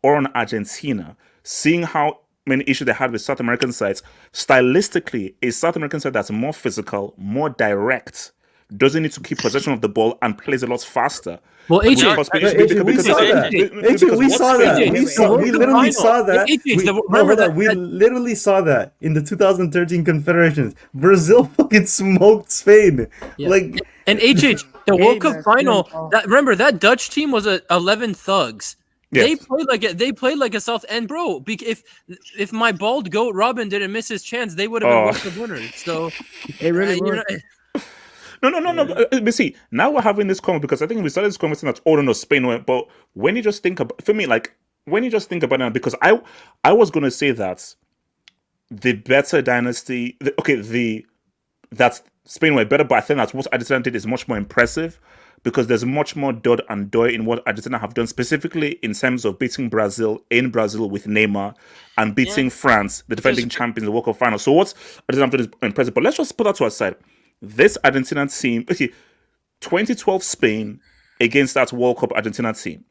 or an Argentina, seeing how many issues they had with South American sides, stylistically, a South American side that's more physical, more direct, doesn't need to keep possession of the ball and plays a lot faster. Well, we saw that. We literally saw that. We literally saw that in the 2013 Confederations. Brazil fucking smoked Spain. Like, and the World Cup final. Remember that Dutch team was 11 thugs. Yes. They played like a South End, bro. If my bald goat Robin didn't miss his chance, they would have been World Cup winners. So it really was. No. But see, now we're having this comment because I think we started this conversation that no, Spain went. But when you just think about, for me, like when you just think about it, because I was gonna say that the better dynasty, that Spain were better, but I think that what Argentina did is much more impressive because there's much more dud and doy in what Argentina have done, specifically in terms of beating Brazil in Brazil with Neymar and beating France, the defending champions, in the World Cup final. So what Argentina did is impressive. But let's just put that to our side. This Argentina team, 2012 Spain against that World Cup Argentina team,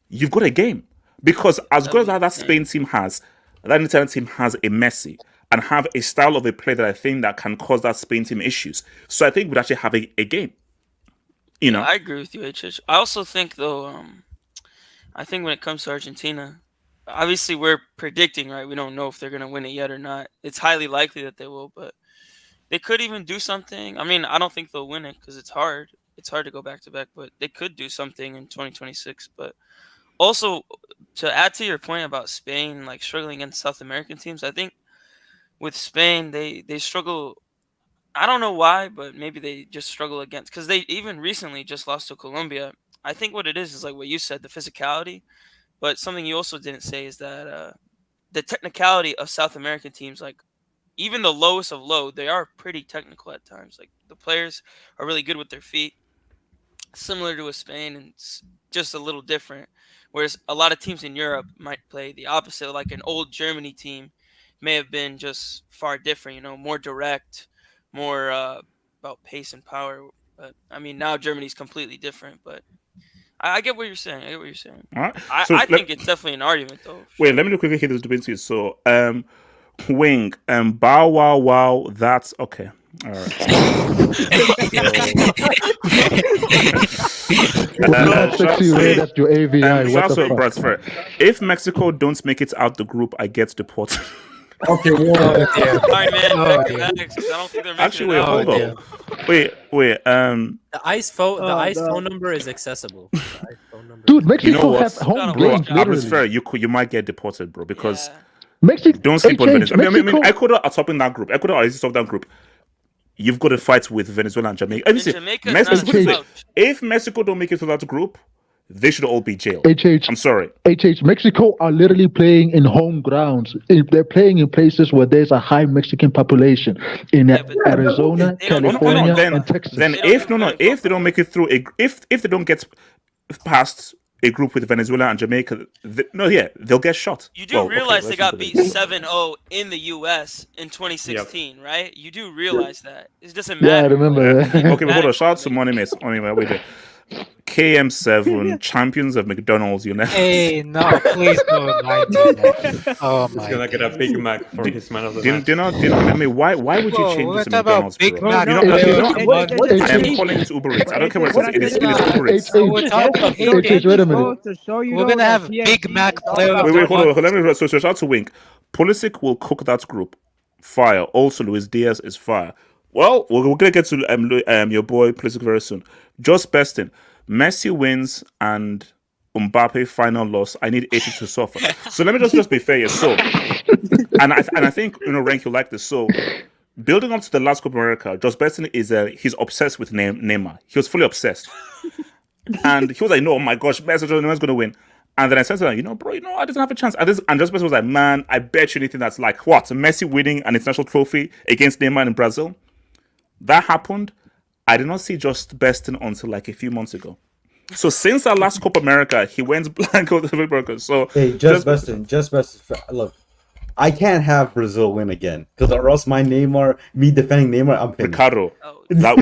you've got a game. Because as good as that Spain team has, that Argentina team has a Messi and have a style of a play that I think that can cause that Spain team issues. So I think we'd actually have a game. You know? I agree with you, HH. I also think, though, I think when it comes to Argentina, obviously we're predicting, right? We don't know if they're going to win it yet or not. It's highly likely that they will, but they could even do something. I mean, I don't think they'll win it because it's hard. It's hard to go back to back, but they could do something in 2026. But Also, to add to your point about Spain like struggling against South American teams, I think with Spain they struggle. I don't know why, but maybe they just struggle against because they even recently just lost to Colombia. I think what it is like what you said, the physicality. But something you also didn't say is that the technicality of South American teams, like even the lowest of low, they are pretty technical at times. Like the players are really good with their feet, similar to a Spain, and it's just a little different. Whereas a lot of teams in Europe might play the opposite. Like an old Germany team may have been just far different. More direct, more about pace and power. But I mean, now Germany's completely different. But I get what you're saying. I get what you're saying. All right. I think it's definitely an argument, though. Wait, let me quickly hit this debate. So, Wing, bow wow wow. That's okay. All right. That's your AVI. What the fuck? Bradford. If Mexico don't make it out the group, I get deported. Okay, whoa. Sorry, man. I don't think they're making Actually, it wait, out. hold on. Wait. The ice phone number is accessible. The ice phone number. Dude, Mexico You know what? has home Bro, games. I was Literally. fair. You might get deported, bro, because Mexico. don't sleep on HH, Venezuela. I mean, Mexico. Ecuador are topping that group. Ecuador is top that group. You've got to fight with Venezuela and Jamaica. If Mexico don't make it to that group, they should all be jailed. I'm sorry. Mexico are literally playing in home grounds. They're playing in places where there's a high Mexican population in Arizona, California, and Texas. Then if they don't make it through, if they don't get past a group with Venezuela and Jamaica, they'll get shot. You do realize they got beat 7-0 in the U.S. in 2016, right? You do realize that. It doesn't matter. Yeah, I remember that. Okay, but hold on. Shout out to Money Mates. Wait there. KM7, champions of McDonald's, Hey, no, please don't remind me of that. Oh my. He's gonna get a Big Mac for his man of the match. I mean, why would you change this to McDonald's, bro? I am calling it Uber Eats. I don't care what it is. It is Uber Eats. Wait a minute. We're gonna have Big Mac player. Wait, hold on. Let me. So shout out to Wink. Pulisic will cook that group. Fire. Also, Luis Diaz is fire. Well, we're gonna get to your boy Pulisic very soon. Just besting. Messi wins and Mbappe final loss. I need 80 to suffer. So let me just be fair here. So, and I think Rank, you like this. So, building up to the last Copa America, Just besting is he's obsessed with Neymar. He was fully obsessed, and he was like, "No, oh my gosh, Neymar's gonna win." And then I said to him, bro, I didn't have a chance. And Just besting was like, "Man, I bet you anything that's like what Messi winning an international trophy against Neymar in Brazil." That happened. I did not see Just besting until like a few months ago. So since our last Copa America, he went blank with the America. So hey, Just besting. Look, I can't have Brazil win again because or else me defending Neymar, I'm finished. Ricardo, hold that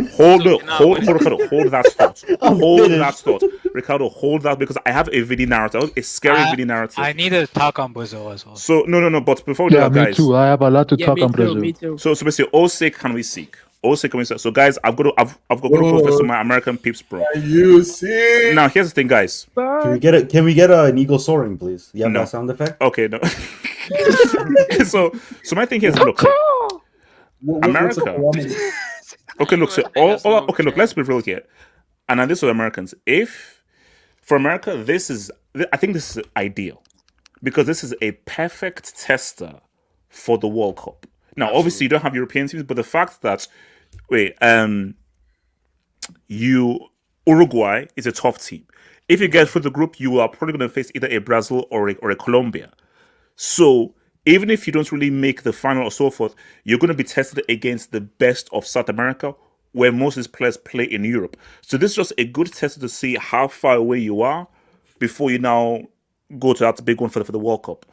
thought. Ricardo, hold that because I have a Vini narrative, a scary Vini narrative. I need to talk on Brazil as well. So no. But before we do that, me guys, too. I have a lot to talk on Brazil. Me too. So basically, all sick can we seek? So guys, I've got to go to my American peeps, bro. You see? Now here's the thing, guys. Can we get an eagle soaring, please? You have that sound effect? Okay, no. so my thing here is look, America. Okay, look. So okay, look. Let's be real here. And this is Americans. If for America, I think this is ideal because this is a perfect tester for the World Cup. Now, obviously, you don't have European teams, but the fact that Uruguay is a tough team. If you get through the group, you are probably going to face either a Brazil or a Colombia. So even if you don't really make the final or so forth, you're going to be tested against the best of South America, where most of these players play in Europe. So this is just a good test to see how far away you are before you now go to that big one for the World Cup.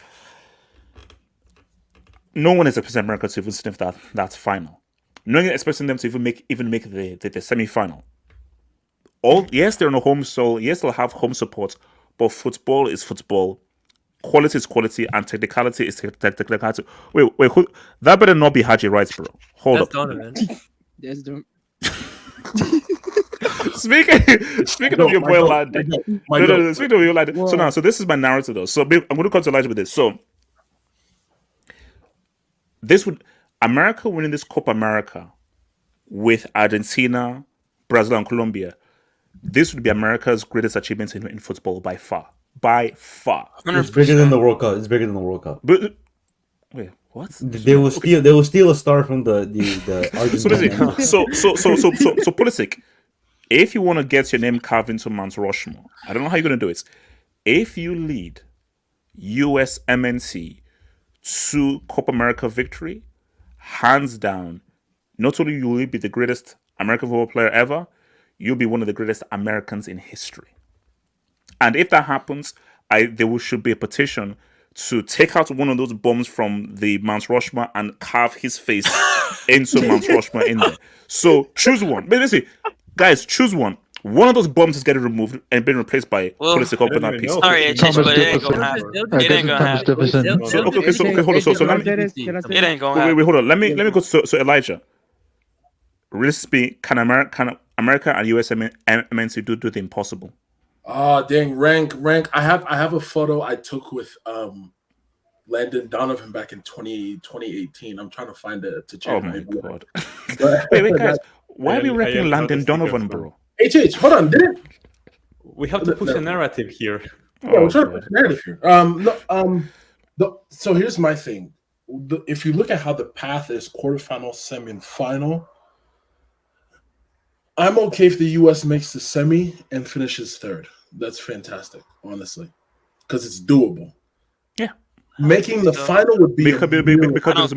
No one is expecting America to even sniff that final. No one is expecting them to even make the semi-final. Yes, they're on a home soil. Yes, they'll have home support. But football is football. Quality is quality, and technicality is technicality. Wait, who? That better not be Haji Rights, bro. Hold up. Donovan. That's Donovan. Speaking of your boy lad. No, speaking of your lad. So this is my narrative though. So I'm going to come to Elijah with this. So America winning this Copa America with Argentina, Brazil, and Colombia. This would be America's greatest achievement in football by far. by far. It's bigger than the World Cup. It's bigger than the World Cup. But wait, what? They will steal. They will steal a star from the Argentina. So Pulisic, if you want to get your name carved into Mount Rushmore, I don't know how you're going to do it. If you lead USMNT to Copa America victory, hands down, not only will you be the greatest American football player ever, you'll be one of the greatest Americans in history. And if that happens, should be a petition to take out one of those bombs from the Mount Rushmore and carve his face into Mount Rushmore in there. So choose one. Basically, guys, choose one. One of those bombs is getting removed and being replaced by Pulisic up in that piece. Sorry, but it ain't gonna happen. It ain't gonna happen. Okay, hold on. So let me. It ain't gonna happen. Wait, hold on. Let me go to Elijah. Really speak, can America and USMNT do the impossible? Dang, rank. I have a photo I took with Landon Donovan back in 2018. I'm trying to find it to check. Oh my god! wait, guys, why are we ranking Landon Donovan, bro? Hold on, did it? We have to push a narrative here. Yeah, we're trying to push a narrative here. So here's my thing. If you look at how the path is quarterfinal, semi, and final, I'm okay if the U.S. makes the semi and finishes third. That's fantastic, honestly, because it's doable. Yeah. Making the final would be because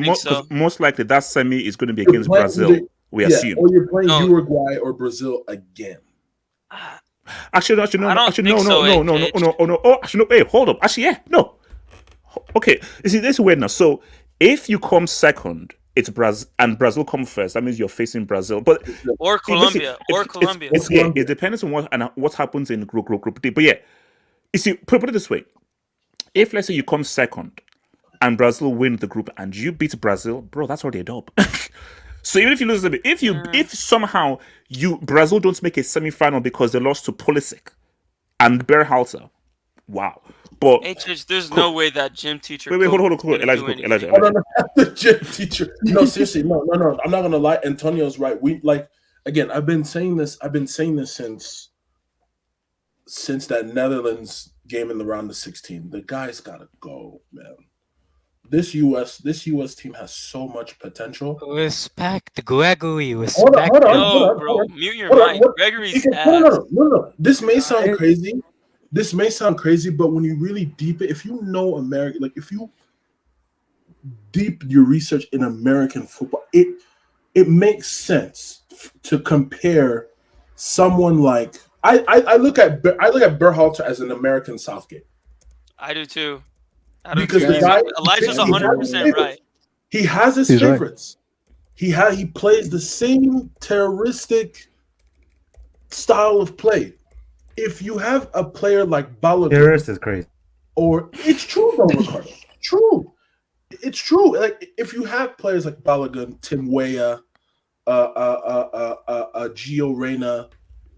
most likely that semi is going to be against Brazil. We assume. Or you're playing Uruguay or Brazil again. Actually, no. Oh, actually, no. Wait, hold up. Actually, yeah, no. Okay, you see, this is weird now. So, if you come second, it's Brazil, and Brazil come first. That means you're facing Brazil, or Colombia, It depends on what happens in group D. But yeah, you see, put it this way: if let's say you come second, and Brazil win the group, and you beat Brazil, bro, that's already a dub. So even if you lose a bit, if somehow Brazil don't make a semi-final because they lost to Pulisic and Berhalter, wow. But there's no way that gym teacher. Wait, hold on. Elijah. The gym teacher. No, seriously, no. I'm not gonna lie. Antonio's right. I've been saying this since that Netherlands game in the round of 16. The guy's gotta go, man. This US team has so much potential. Respect Gregory. Hold on, bro. Mute your mic. Gregory's ass. No. This may sound crazy. But when you really deep it, if you know America, like if you deep your research in American football, it makes sense to compare someone like I look at Berhalter as an American Southgate. I do too. Because the guy, Elijah's 100% right. He has his favorites. Right. He plays the same terroristic style of play. If you have a player like Balogun, terrorist is crazy. Or it's true though, Ricardo. True. It's true. Like if you have players like Balogun, Tim Weah, Gio Reyna,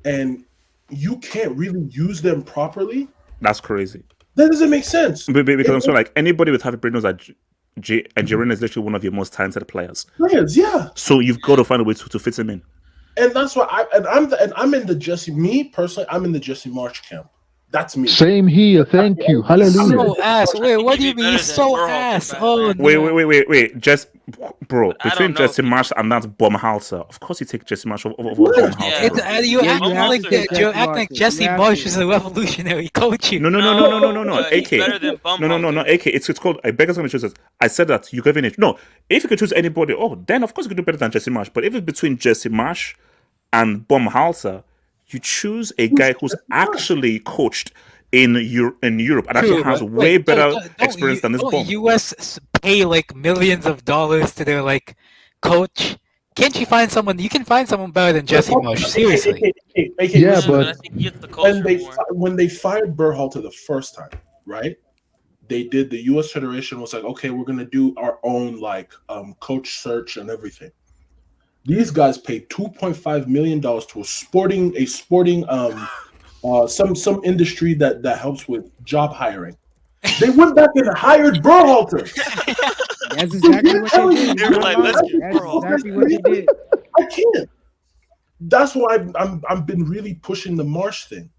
and you can't really use them properly, that's crazy. That doesn't make sense. Because I'm sorry, like anybody with half a brain knows that Jirena is literally one of your most talented players. Yeah. So you've got to find a way to fit him in. And that's why I'm in the Jesse. Me personally, I'm in the Jesse Marsh camp. That's me. Same here. Thank you. Hallelujah. So ass. Wait, what do you mean? He's so ass. Oh, no. Wait. Just, bro, between Jesse Marsh and that Baumhalter, of course you take Jesse Marsh over Baumhalter. You're acting like Jesse Marsh is a revolutionary coach. No. AK. No. AK. It's called. I beg going to choose this. I said that you gave it. No, if you could choose anybody, then of course you could do better than Jesse Marsh. But if it's between Jesse Marsh and Baumhalter, you choose a guy who's actually coached in Europe and actually has way better experience than this bomb. US pay like millions of dollars to their like coach. Can't you find someone? You can find someone better than Jesse Marsh. Seriously. Yeah, but when they fired Berhalter the first time, right? They did. The U.S. Federation was like, okay, we're gonna do our own like coach search and everything. These guys paid $2.5 million to a sporting some industry that helps with job hiring. They went back and hired Berhalter. That's exactly what they did. They were like, let's get Berhalter. That's exactly what they did. I can't. That's why I've been really pushing the Marsh thing.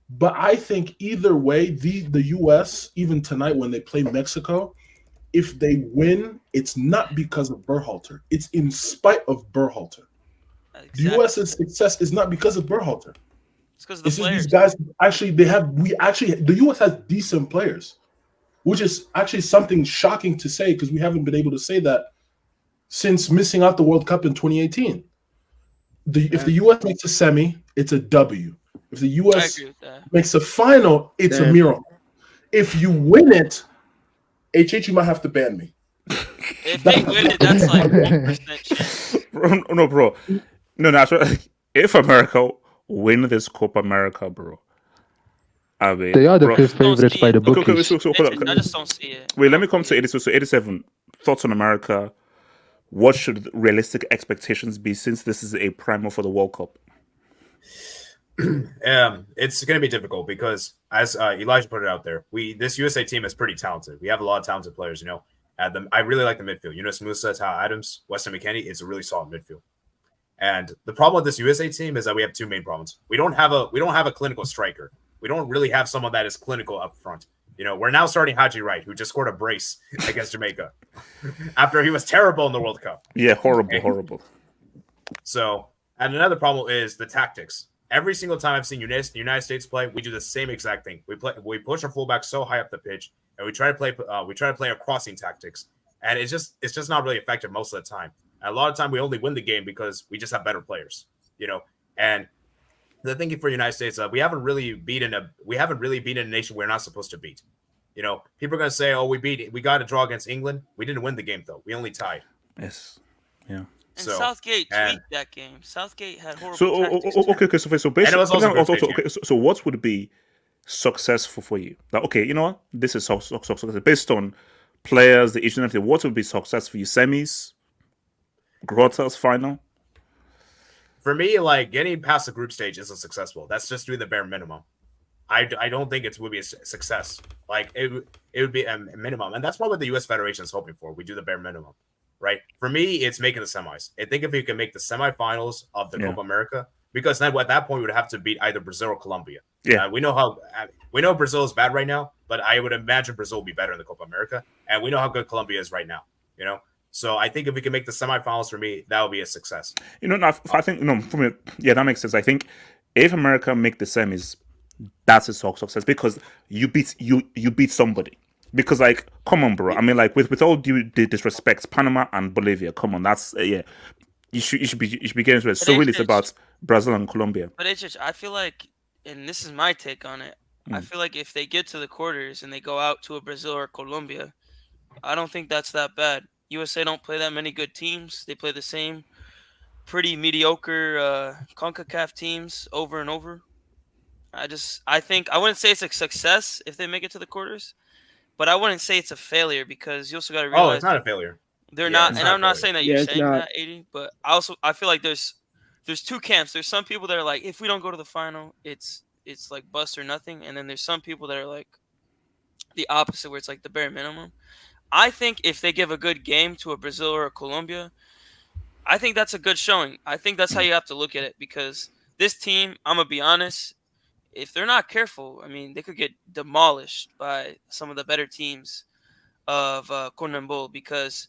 But I think either way, the US, even tonight when they play Mexico, if they win, it's not because of Berhalter. It's in spite of Berhalter. Exactly. The US's success is not because of Berhalter. It's because of the players. These guys actually the US has decent players, which is actually something shocking to say because we haven't been able to say that since missing out the World Cup in 2018. If the US makes a semi, it's a W. If the US makes a final, it's a miracle. If you win it, HH, you might have to ban me. If they win it, that's like 1% chance. No, bro. No, that's right. If America win this Copa America, bro, I mean, they are the fifth favorites by the bookies. I just don't see it. Wait, let me come to 87. So 87, thoughts on America. What should realistic expectations be since this is a primer for the World Cup? It's going to be difficult because, as Elijah put it out there, this USA team is pretty talented. We have a lot of talented players, you know. I really like the midfield. Yunus Musa, Tao Adams, Weston McKennie. It's a really solid midfield. And the problem with this USA team is that we have two main problems. We don't have a clinical striker. We don't really have someone that is clinical up front. You know, we're now starting Haji Wright, who just scored a brace against Jamaica after he was terrible in the World Cup. Yeah, horrible. So, and another problem is the tactics. Every single time I've seen United States play, we do the same exact thing. We push our fullback so high up the pitch, and we try to play our crossing tactics, and it's just not really effective most of the time. And a lot of time we only win the game because we just have better players, you know. And the thing for United States, we haven't really beaten a nation we're not supposed to beat. You know, people are gonna say, "Oh, we got a draw against England. We didn't win the game though. We only tied." Yes, yeah. And Southgate tweaked that game. Southgate had horrible tactics. So basically, so what would be successful for you? Like, okay, you know what? This is success based on players, the issue and everything. What would be success for you? Semis, quarters, final? For me, like getting past the group stage isn't successful. That's just doing the bare minimum. I don't think it would be a success. Like it would be a minimum, and that's what the U.S. Federation is hoping for. We do the bare minimum, right? For me, it's making the semis. I think if we can make the semifinals of the Copa America, because then at that point we would have to beat either Brazil or Colombia. Yeah, we know Brazil is bad right now, but I would imagine Brazil will be better in the Copa America, and we know how good Colombia is right now. You know. So I think if we can make the semifinals, for me, that would be a success. You know, I think for me, yeah, that makes sense. I think if America make the semis, that's a success because you beat somebody. Because like, come on, bro. I mean, like with all due disrespect, Panama and Bolivia. Come on, that's yeah. You should be getting to it. So really, it's about Brazil and Colombia. But it's just, I feel like, and this is my take on it. I feel like if they get to the quarters and they go out to a Brazil or Colombia, I don't think that's that bad. USA don't play that many good teams. They play the same pretty mediocre CONCACAF teams over and over. I think I wouldn't say it's a success if they make it to the quarters, but I wouldn't say it's a failure because you also got to realize it's not a failure. They're not, and I'm not saying that you're saying that, 80, but I feel like there's two camps. There's some people that are like, if we don't go to the final, it's like bust or nothing, and then there's some people that are like the opposite, where it's like the bare minimum. I think if they give a good game to a Brazil or a Colombia, I think that's a good showing. I think that's how you have to look at it because this team, I'm going to be honest, if they're not careful, I mean, they could get demolished by some of the better teams of CONMEBOL because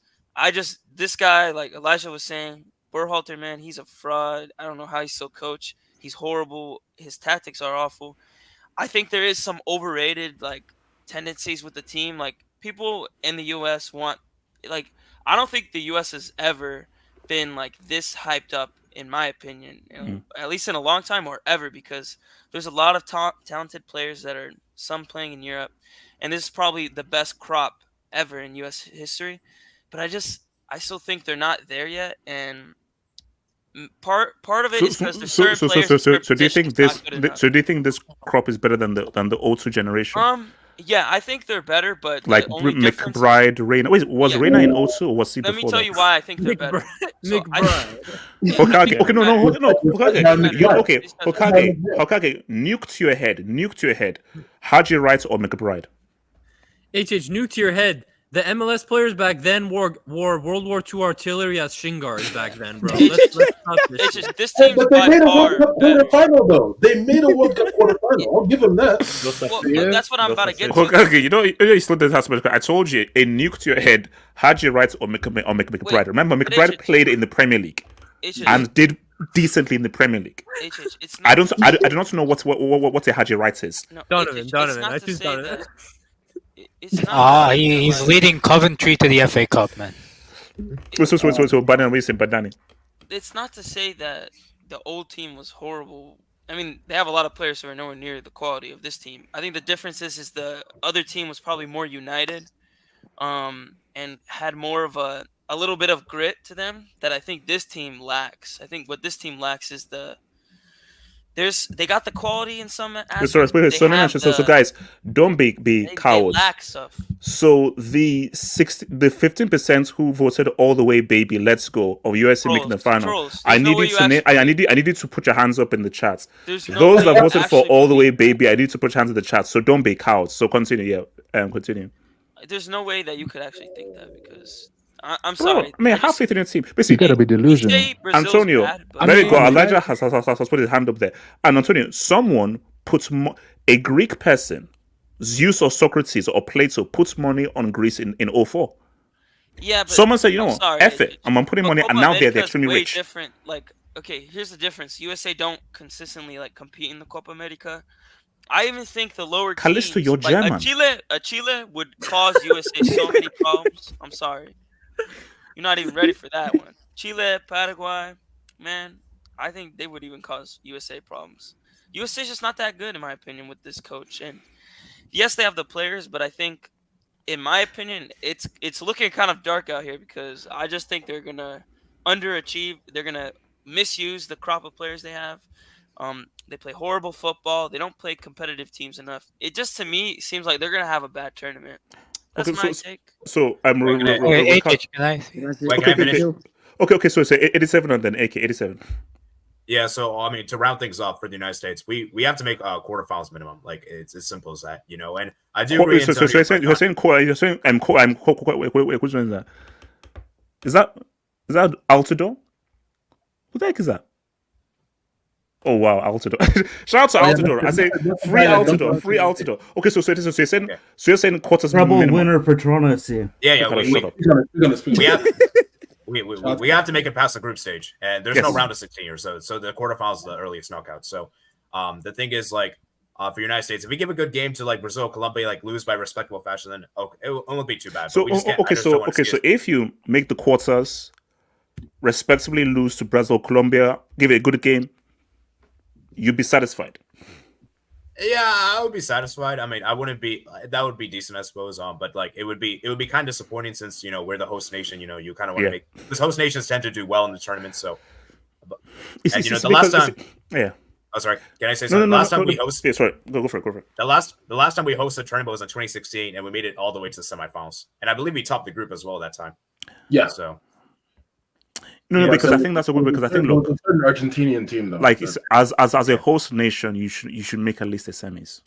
this guy, like Elijah was saying, Berhalter, man, he's a fraud. I don't know how he's still coach. He's horrible. His tactics are awful. I think there is some overrated, like, tendencies with the team, like, people in the U.S. want, like, I don't think the U.S. has ever been, like, this hyped up, in my opinion, at least in a long time or ever, because there's a lot of talented players that are some playing in Europe, and this is probably the best crop ever in U.S. history. But I still think they're not there yet, and part of it is because there's certain players. So do you think this crop is better than the O2 generation? Yeah, I think they're better, but like McBride, Reina. Wait, was Reina in O2 or was he before? Let me tell you why I think they're better. McBride. Okay, no. Hokage, nuke to your head. Haji Wright or McBride? Nuke to your head. The MLS players back then wore World War II artillery as shin guards back then, bro. Let's stop this. It's just this team's But they by made a far World Cup better. quarterfinal, though. They made a World Cup quarterfinal. I'll give them that. Well, but that's what I'm about to get to. Okay, you still did have I told you, a nuke to your head, Haji Wright or McBride. Remember, McBride played in the Premier League and did decently in the Premier League. It's I do not know what a Haji Wright is. No, Donovan. I choose say Donovan. He's leading Coventry to the FA Cup, man. So Badani. It's not to say that the old team was horrible. I mean, they have a lot of players who are nowhere near the quality of this team. I think the difference is the other team was probably more united, and had more of a little bit of grit to them that I think this team lacks. I think what this team lacks is they got the quality in some aspects. So guys, don't be cowards. They lack stuff. So the 15% who voted all the way baby let's go of USA making the final. I need you to put your hands up in the chat. Those that voted for all the way baby, I need to put your hands in the chat. So don't be cowards. So continue, continue. There's no way that you could actually think that because I'm sorry. I mean, have faith in your team. You gotta be delusional. Antonio, there you go. Elijah has put his hand up there. And Antonio, someone puts a Greek person, Zeus or Socrates or Plato, puts money on Greece in 04. Yeah, but someone said, F it. I'm putting money, and now they're extremely rich. Different. Like, okay, here's the difference. USA don't consistently compete in the Copa America. I even think the lower teams, you're German. A Chile would cause USA so many problems. I'm sorry. You're not even ready for that one. Chile, Paraguay, man, I think they would even cause USA problems. USA's just not that good, in my opinion, with this coach. And yes, they have the players, but I think, in my opinion, it's looking kind of dark out here because I just think they're gonna underachieve. They're gonna misuse the crop of players they have. They play horrible football. They don't play competitive teams enough. It just, to me, seems like they're gonna have a bad tournament. That's my take. So I'm can I finish? Okay. So 87 and then AK 87. Yeah. So I mean, to round things off for the United States, we have to make quarterfinals minimum. Like it's as simple as that, And I do agree. So you're saying which one is that? Is that Altidore? Who the heck is that? Oh wow, Altidore! Shout out to Altidore. I say free Altidore. Okay, so you're saying quarters Treble minimum. winner Patrona FC. Yeah. We have to make it past the group stage, and there's no round of 16 or so. So the quarterfinals is the earliest knockout. So the thing is, for United States, if we give a good game to Brazil, Colombia, lose by respectable fashion, then it won't be too bad. So so if you make the quarters, respectively lose to Brazil, Colombia, give it a good game, you'd be satisfied. Yeah, I would be satisfied. I mean, I wouldn't be. That would be decent, I suppose. But it would be kind of disappointing since we're the host nation. You kind of want to make because host nations tend to do well in the tournament. So, the last time. Yeah. Oh, sorry. Can I say something? Last time we hosted. Yeah, sorry. Go for it. The last time we hosted a tournament was in 2016, and we made it all the way to the semifinals. And I believe we topped the group as well that time. Yeah. So. No, because I think that's a good. Because I think look, it's an Argentinian team though. As a host nation, you should make at least a semis.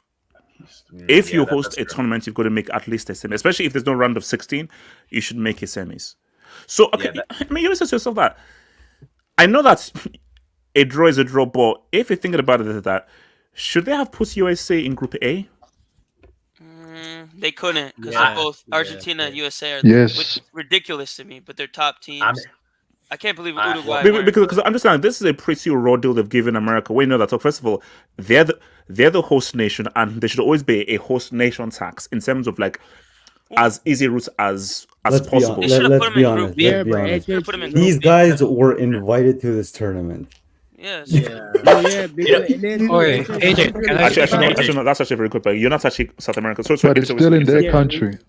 If you host a tournament, you've got to make at least a semi. Especially if there's no round of 16, you should make a semis. So okay, you always say to yourself that I know that a draw is a draw, but if you're thinking about it, that should they have put USA in Group A? They couldn't because both Argentina and USA are ridiculous to me, but they're top teams. I can't believe Uruguay. Because I'm just saying, this is a pretty raw deal they've given America. We know that. So first of all, they're the host nation, and there should always be a host nation tax in terms of as easy routes as possible. Let's be honest. These guys were invited to this tournament. Yes. Actually, no, that's actually very good. But you're not actually South America, but it's still in their country.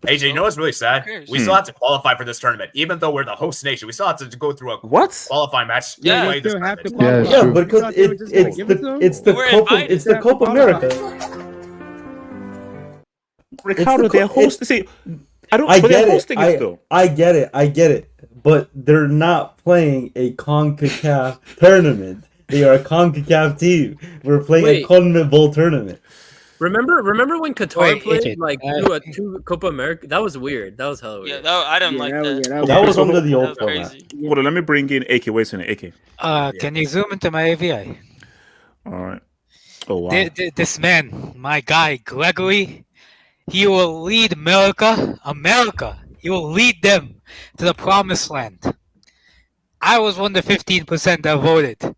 AJ, you know what's really sad? We still have to qualify for this tournament, even though we're the host nation. We still have to go through a qualifying match. Yeah, because it's the Copa America. Ricardo, they're hosting. See, I get it. But they're not playing a CONCACAF tournament. They are a CONCACAF team. We're playing a CONMEBOL tournament. Remember when Qatar Wait, played AJ, like two Copa America? That was weird. That was hella weird. I didn't like that. That was under the That old was format. crazy. Hold on, let me bring in AK. Wait a minute, AK. Can you zoom into my AVI? All right. Oh wow. This man, my guy Gregory, he will lead America. He will lead them to the promised land. I was one of the 15% that voted.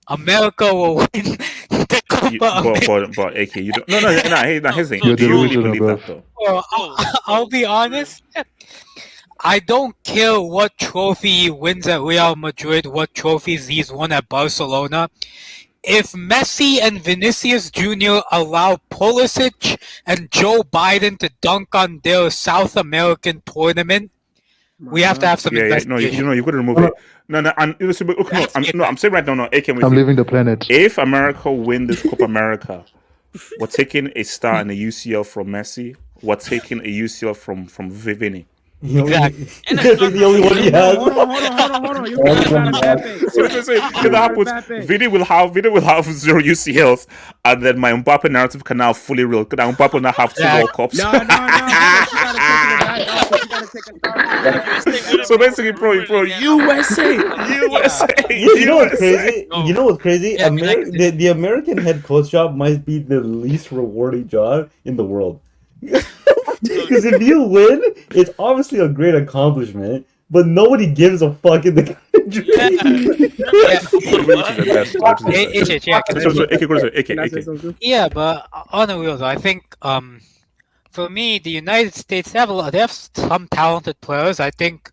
America will win the Copa America. But AK, you don't. No. Hesitate. You're Do you really delusional, believe bro. that though? Well, I'll be honest. I don't care what trophy he wins at Real Madrid, what trophies he's won at Barcelona. If Messi and Vinicius Jr. allow Pulisic and Joe Biden to dunk on their South American tournament, we have to have some investigation. No, you've got to remove it. No, I'm saying right now, no, AK, I'm leaving the planet. if America win this Copa America, we're taking a star in the UCL from Messi. We're taking a UCL from Vini. Exactly. The only one he has. Hold on. You got So that happens. Vini will have 0 UCLs, and then my Mbappe narrative can now fully real. Now Mbappe will now have 2 World Cups. No. You gotta take a So basically, bro, USA. You know what's crazy? You know what's crazy? The American head coach job might be the least rewarding job in the world. Because if you win, it's obviously a great accomplishment, but nobody gives a fuck in the country. Yeah, but on a real though, I think for me, the United States they have some talented players. I think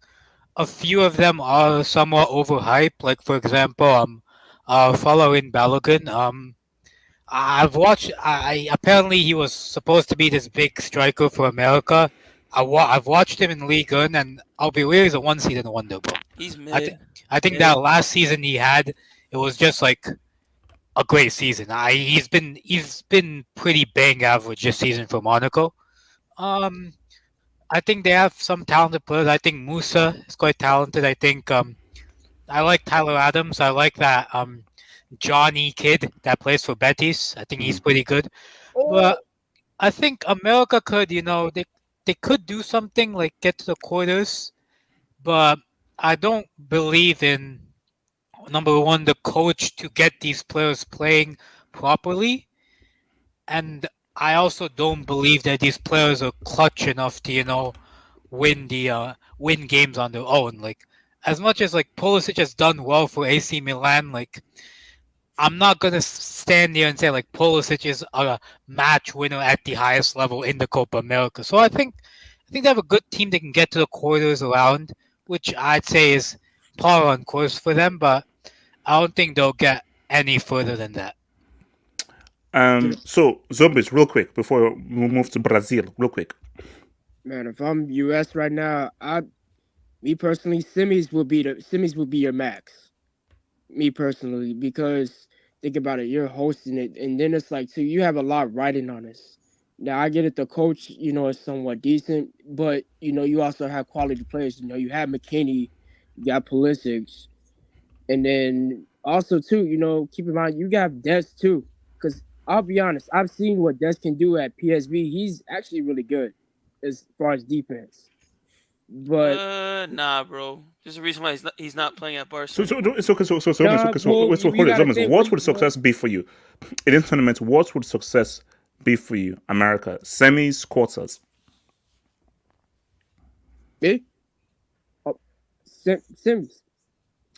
a few of them are somewhat overhyped. Like for example, following Balogun. I've watched. Apparently he was supposed to be this big striker for America. I've watched him in Liga, and I'll be real, he's a one-season wonder, bro. He's mid. I think that last season he had, it was just like a great season. He's been pretty bang average this season for Monaco. I think they have some talented players. I think Musa is quite talented. I think I like Tyler Adams. I like that Johnny kid that plays for Betis. I think he's pretty good. But I think America could, they could do something like get to the quarters. But I don't believe in, number one, the coach to get these players playing properly. And I also don't believe that these players are clutch enough to, win games on their own. Like, as much as like Pulisic has done well for AC Milan, like I'm not gonna stand there and say like Pulisic is a match winner at the highest level in the Copa America. So I think they have a good team that can get to the quarters around, which I'd say is par on course for them. But I don't think they'll get any further than that. So Zombies, real quick before we move to Brazil, real quick. Man, if I'm US right now, me personally, semis will be your max. Me personally, because think about it, you're hosting it, and then it's like, so you have a lot riding on this. Now I get it, the coach, is somewhat decent, but you also have quality players. You have McKinney, you got Pulisic, and then also too, keep in mind you got Des too. Because I'll be honest, I've seen what Des can do at PSV. He's actually really good as far as defense. But nah, bro. There's a reason why he's not playing at Barcelona. What would success be for you in this tournament? What would success be for you, America? Semis, quarters. Me? Semis.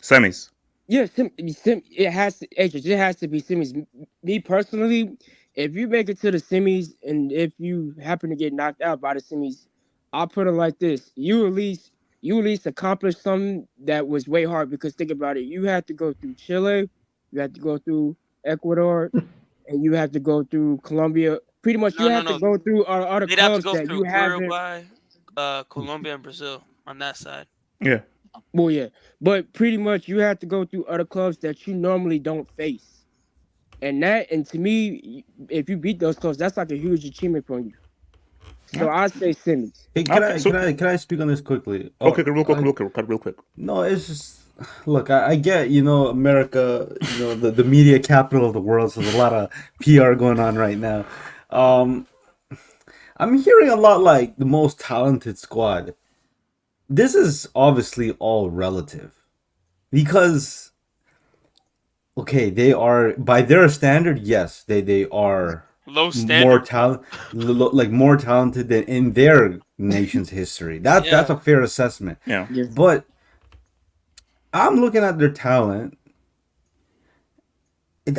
Semis. Yeah, it has to be semis. Me personally, if you make it to the semis, and if you happen to get knocked out by the semis, I'll put it like this: you at least accomplished something that was way hard. Because think about it, you had to go through Chile, you had to go through Ecuador, and you have to go through Colombia. Pretty much, you have to go through other clubs that you haven't. Uruguay, Colombia, and Brazil on that side. Yeah. Well, yeah, but pretty much you have to go through other clubs that you normally don't face, and to me, if you beat those clubs, that's like a huge achievement for you. So I'd say semis. Hey, can I speak on this quickly? Okay, real quick. No, it's just look. I get America, the media capital of the world. So there's a lot of PR going on right now. I'm hearing a lot like the most talented squad. This is obviously all relative because okay, they are by their standard, yes, they are Low more standard. more talented than in their nation's history. That's a fair assessment. Yeah. But I'm looking at their talent.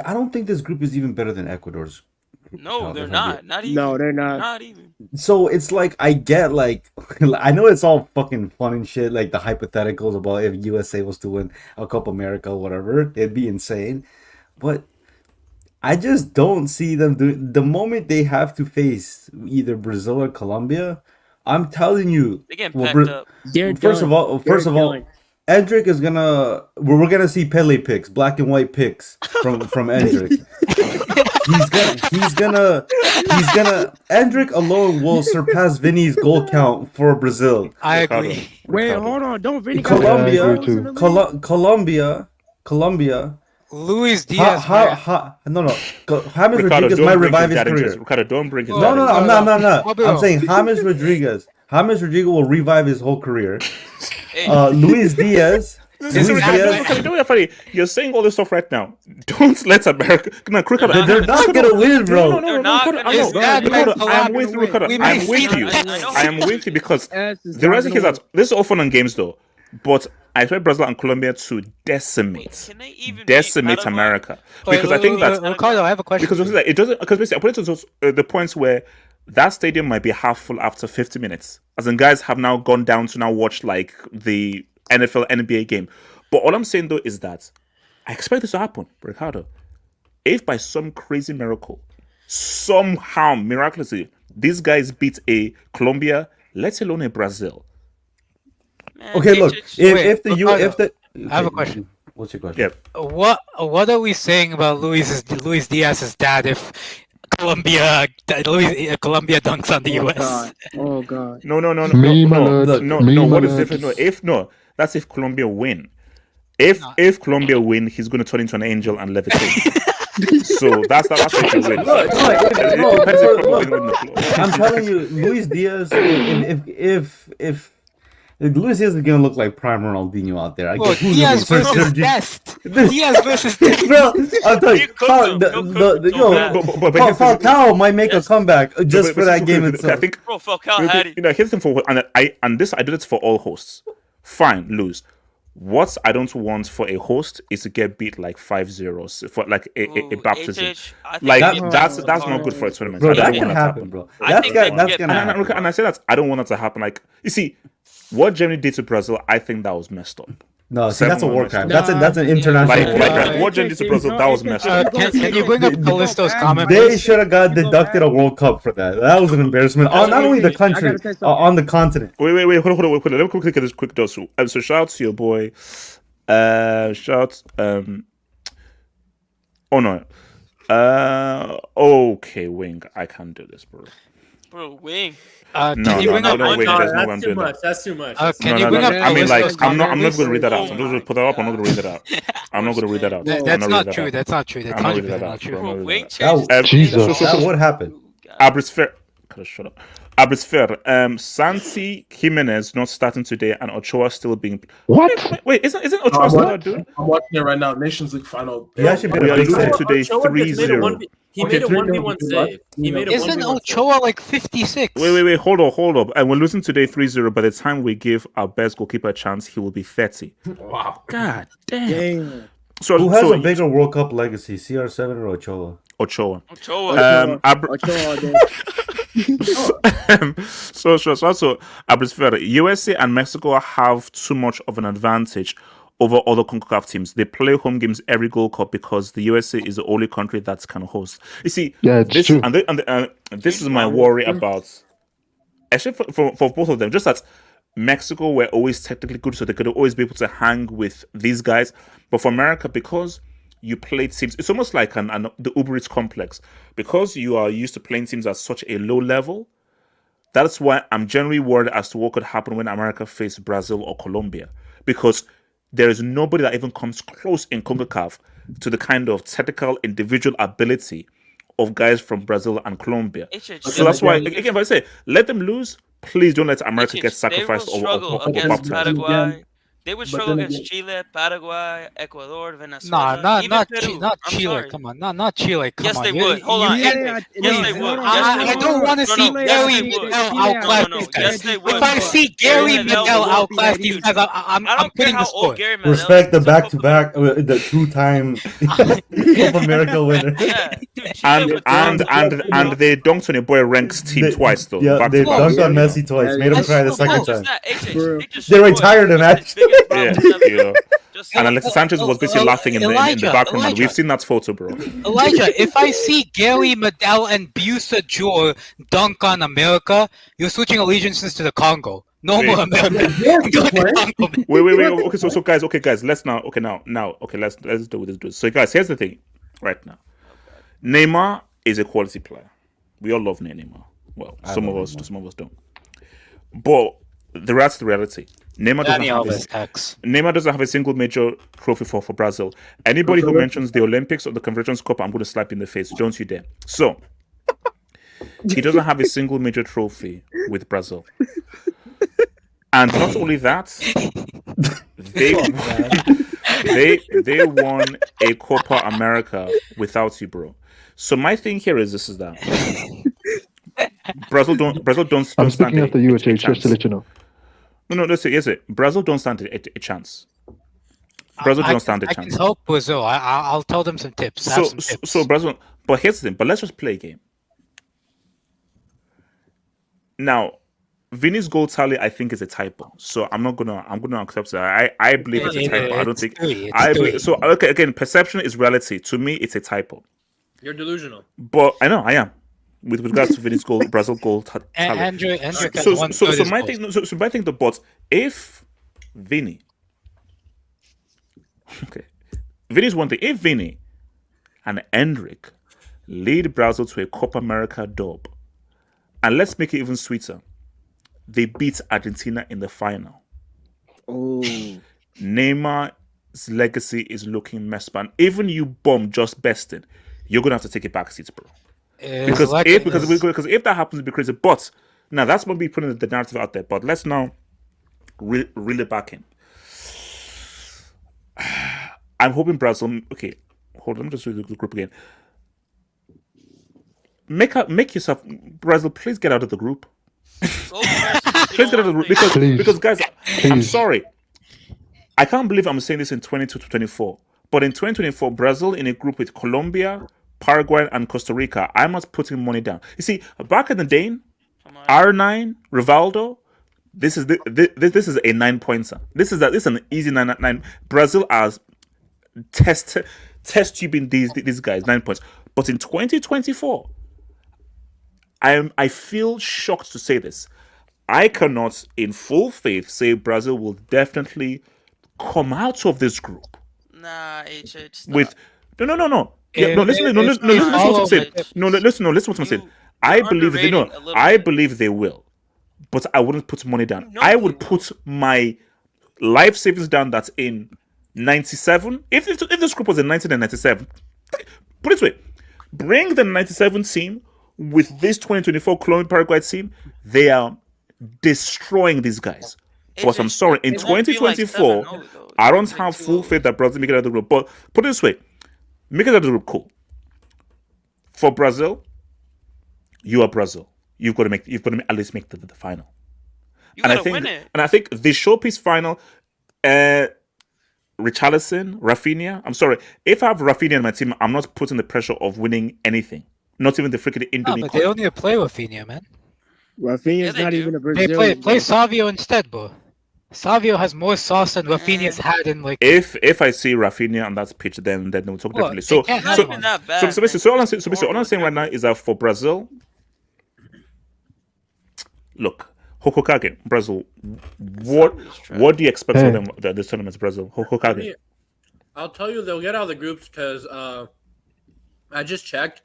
I don't think this group is even better than Ecuador's group. No, they're not. Not even. No, they're not. Not even. So it's like I get like I know it's all fucking fun and shit, like the hypotheticals about if USA was to win a Copa America or whatever, it'd be insane. But I just don't see them doing the moment they have to face either Brazil or Colombia. I'm telling you, They getting packed up. First of all, Endrick is gonna we're gonna see Pele picks, black and white picks from Endrick. he's gonna Endrick alone will surpass Vini's goal count for Brazil. I agree. Wait, hold on. Don't Vini. Colombia. Luis Diaz. No. James Rodriguez might revive his career. Ricardo, don't bring his No, I'm not. I'll I'm saying James Rodriguez will revive his whole career. Luis Diaz. You're saying all this stuff right now. Don't let America. No, Ricardo, they're not gonna win, bro. I am with you, Ricardo. I am with you because the rest is that this is all fun and games, though. But I expect Brazil and Colombia to decimate America because I think that Ricardo, I have a question. Because it doesn't. Because basically, I put it to the points where that stadium might be half full after 50 minutes. As in, guys have now gone down to now watch like the NFL, NBA game. But all I'm saying though is that I expect this to happen, Ricardo. If by some crazy miracle, somehow miraculously, these guys beat a Colombia, let alone a Brazil. Man, Okay, look. If the I have a question. What's your question? Yeah. What are we saying about Luis Diaz's dad if Colombia dunks on the US? Oh god. No. Meme alert. No. What is different? That's if Colombia win. If Colombia win, he's going to turn into an angel and levitate. So that's if he wins. I'm telling you, Luis Diaz. If Luis Diaz is gonna look like prime Ronaldinho out there. Diaz versus Dest. Diaz versus Dest. Bro, I'm telling you, Falcao might make a comeback just for that game itself. I think, bro, Falcao had it. Here's the thing for I did it for all hosts. Fine, lose. What I don't want for a host is to get beat like 5-0 for like a baptism. Like that's not good for a tournament. Bro, that can happen, bro. That's gonna happen. And I say that I don't want that to happen. Like you see, what Germany did to Brazil, I think that was messed up. No, see, that's a war crime. That's an international. What Germany did to Brazil, that was messed up. Can you bring up Callisto's comment? They should have got deducted a World Cup for that. That was an embarrassment on not only the country, on the continent. Wait, hold on. Let me quickly get this quick dose. So shout out to your boy. Okay, Wing. I can't do this, bro. Bro, Wing. No, Wing. That's too much. That's too much. Can you bring up? I mean, like, I'm not going to read that out. I'm just going to put that up. I'm not going to read that out. I'm not going to read that out. That's not true. That's not true. That's 100% not true. Jesus, what happened? Abrisfer, shut up. Abrisfer, Santi Jimenez not starting today, and Ochoa still being. What? Wait, isn't Ochoa still not doing? I'm watching it right now. Nations League final. He actually We are losing today 3-0. He made a 1v1 save. Isn't Ochoa like 56? Wait, hold up. And we're losing today 3-0. By the time we give our best goalkeeper a chance, he will be 30. Wow. God damn. Damn. So, who has a bigger World Cup legacy, CR7 or Ochoa? Ochoa. So Abrisfer, USA and Mexico have too much of an advantage over other CONCACAF teams. They play home games every Gold Cup because the USA is the only country that can host. You see, this is my worry about, actually for both of them, just that Mexico were always technically good, so they could always be able to hang with these guys. But for America, because you play teams, it's almost like the Uber Eats complex. Because you are used to playing teams at such a low level, that's why I'm generally worried as to what could happen when America faces Brazil or Colombia. Because there is nobody that even comes close in CONCACAF to the kind of technical individual ability of guys from Brazil and Colombia. HH, So that's why, again, if I say let them lose, please don't let America get they will sacrificed struggle over against baptized. Paraguay. They would But struggle then against again- Chile, Paraguay, Ecuador, Nah, Venezuela, not even not Peru. not I'm Chile. sorry. Come on, not Chile. Come Yes, on. they would. Hold on. Yeah, Yes, yeah, they hold would. on, Yes, hold they on. I would. don't want to No, see no. Yes, Gary they would. Medel Chile outclass No. these Yes, guys. they If would. I but see Gary Gary Medel Medel won't be outclass that these huge. guys, I I'm don't care putting the how old score. Gary Medel Respect the is. It's a Copa back-to-back, the two-time Copa America winner. Yeah, dude, Chile would And they dunked on your boy Rank's team twice though. Yeah, back they to back. dunked on Messi twice. Made him yeah. cry the Oh, second oh. time. That HH, they just They destroyed retired him, Mexi's actually. biggest Yeah, problem you know. Just And Alexis Sanchez was basically laughing in the background. Man. We've seen that photo, bro. Elijah, if I see Gary Medel and Busa Jor dunk on America, you're switching allegiances to the Congo. No Wait. more America. Wait. Okay, so guys, let's now. Let's do this. So guys, here's the thing. Right now, Neymar is a quality player. We all love Neymar. Well, some of us don't. But that's the reality. Neymar doesn't have a single major trophy for Brazil. Anybody who mentions the Olympics or the Confederations Cup, I'm going to slap you in the face. Don't you dare. So he doesn't have a single major trophy with Brazil. And not only that, they won a Copa America without you, bro. So my thing here is that Brazil don't I'm stand speaking after you, HH, just to let you know. No, let's say Brazil don't stand a chance. Brazil don't stand a I chance. can help Brazil. I'll tell them some tips. I have some tips. So Brazil, but here's the thing. But let's just play a game. Now, Vini's goal tally, I think, is a typo. So I'm gonna accept that. I believe it's a typo. I don't think. So okay, again, perception is reality. To me, it's a typo. You're delusional. But I know I am. With regards to Vini's goal, Brazil goal tally. Andrew So my thing, the but if Vini, okay, Vini's one thing. If Vini and Endrick lead Brazil to a Copa America dub, and let's make it even sweeter, they beat Argentina in the final. Oh, Neymar's legacy is looking messed up. And even you bomb just bested, you're gonna have to take a back seat, bro. Because if that happens, it'd be crazy. But now that's what we putting the narrative out there. But let's now reel it back in. I'm hoping Brazil. Okay, hold on. Let me just read the group again. Make yourself, Brazil. Please get out of the group. Please get out of the group because guys, I'm sorry. I can't believe I'm saying this in 2024. But in 2024, Brazil in a group with Colombia, Paraguay, and Costa Rica, I'm not putting money down. You see, back in the day, R9, Rivaldo, this is a 9-pointer. This is an easy 9. Brazil has test tubing these guys 9 points. But in 2024, I feel shocked to say this. I cannot, in full faith, say Brazil will definitely come out of this group. Nah, HH. With no. Yeah, listen what I'm saying. Listen what I'm saying. I believe they will, but I wouldn't put money down. I would put my life savings down. That's in 97. If this group was in 1997, put it this way: bring the 97 team with this 2024 Colombia Paraguay team. They are destroying these guys. But I'm sorry, in 2024, I don't have full faith that Brazil make it out of the group. But put it this way: make it out of the group, cool. For Brazil, you are Brazil. You've got to at least make the final. And I think the showpiece final, Richarlison, Rafinha. I'm sorry, if I have Rafinha in my team, I'm not putting the pressure of winning anything. Not even the freaking Indomie. But they only play Rafinha, man. Rafinha's not even a Brazilian. Play Savio instead, bro. Savio has more sauce than Rafinha's had in like. If I see Rafinha on that pitch, then we'll talk differently. So all I'm saying right now is that for Brazil, look, Hokokage, Brazil, what do you expect from them this tournament, Brazil? Hokokage. I'll tell you, they'll get out of the groups because I just checked.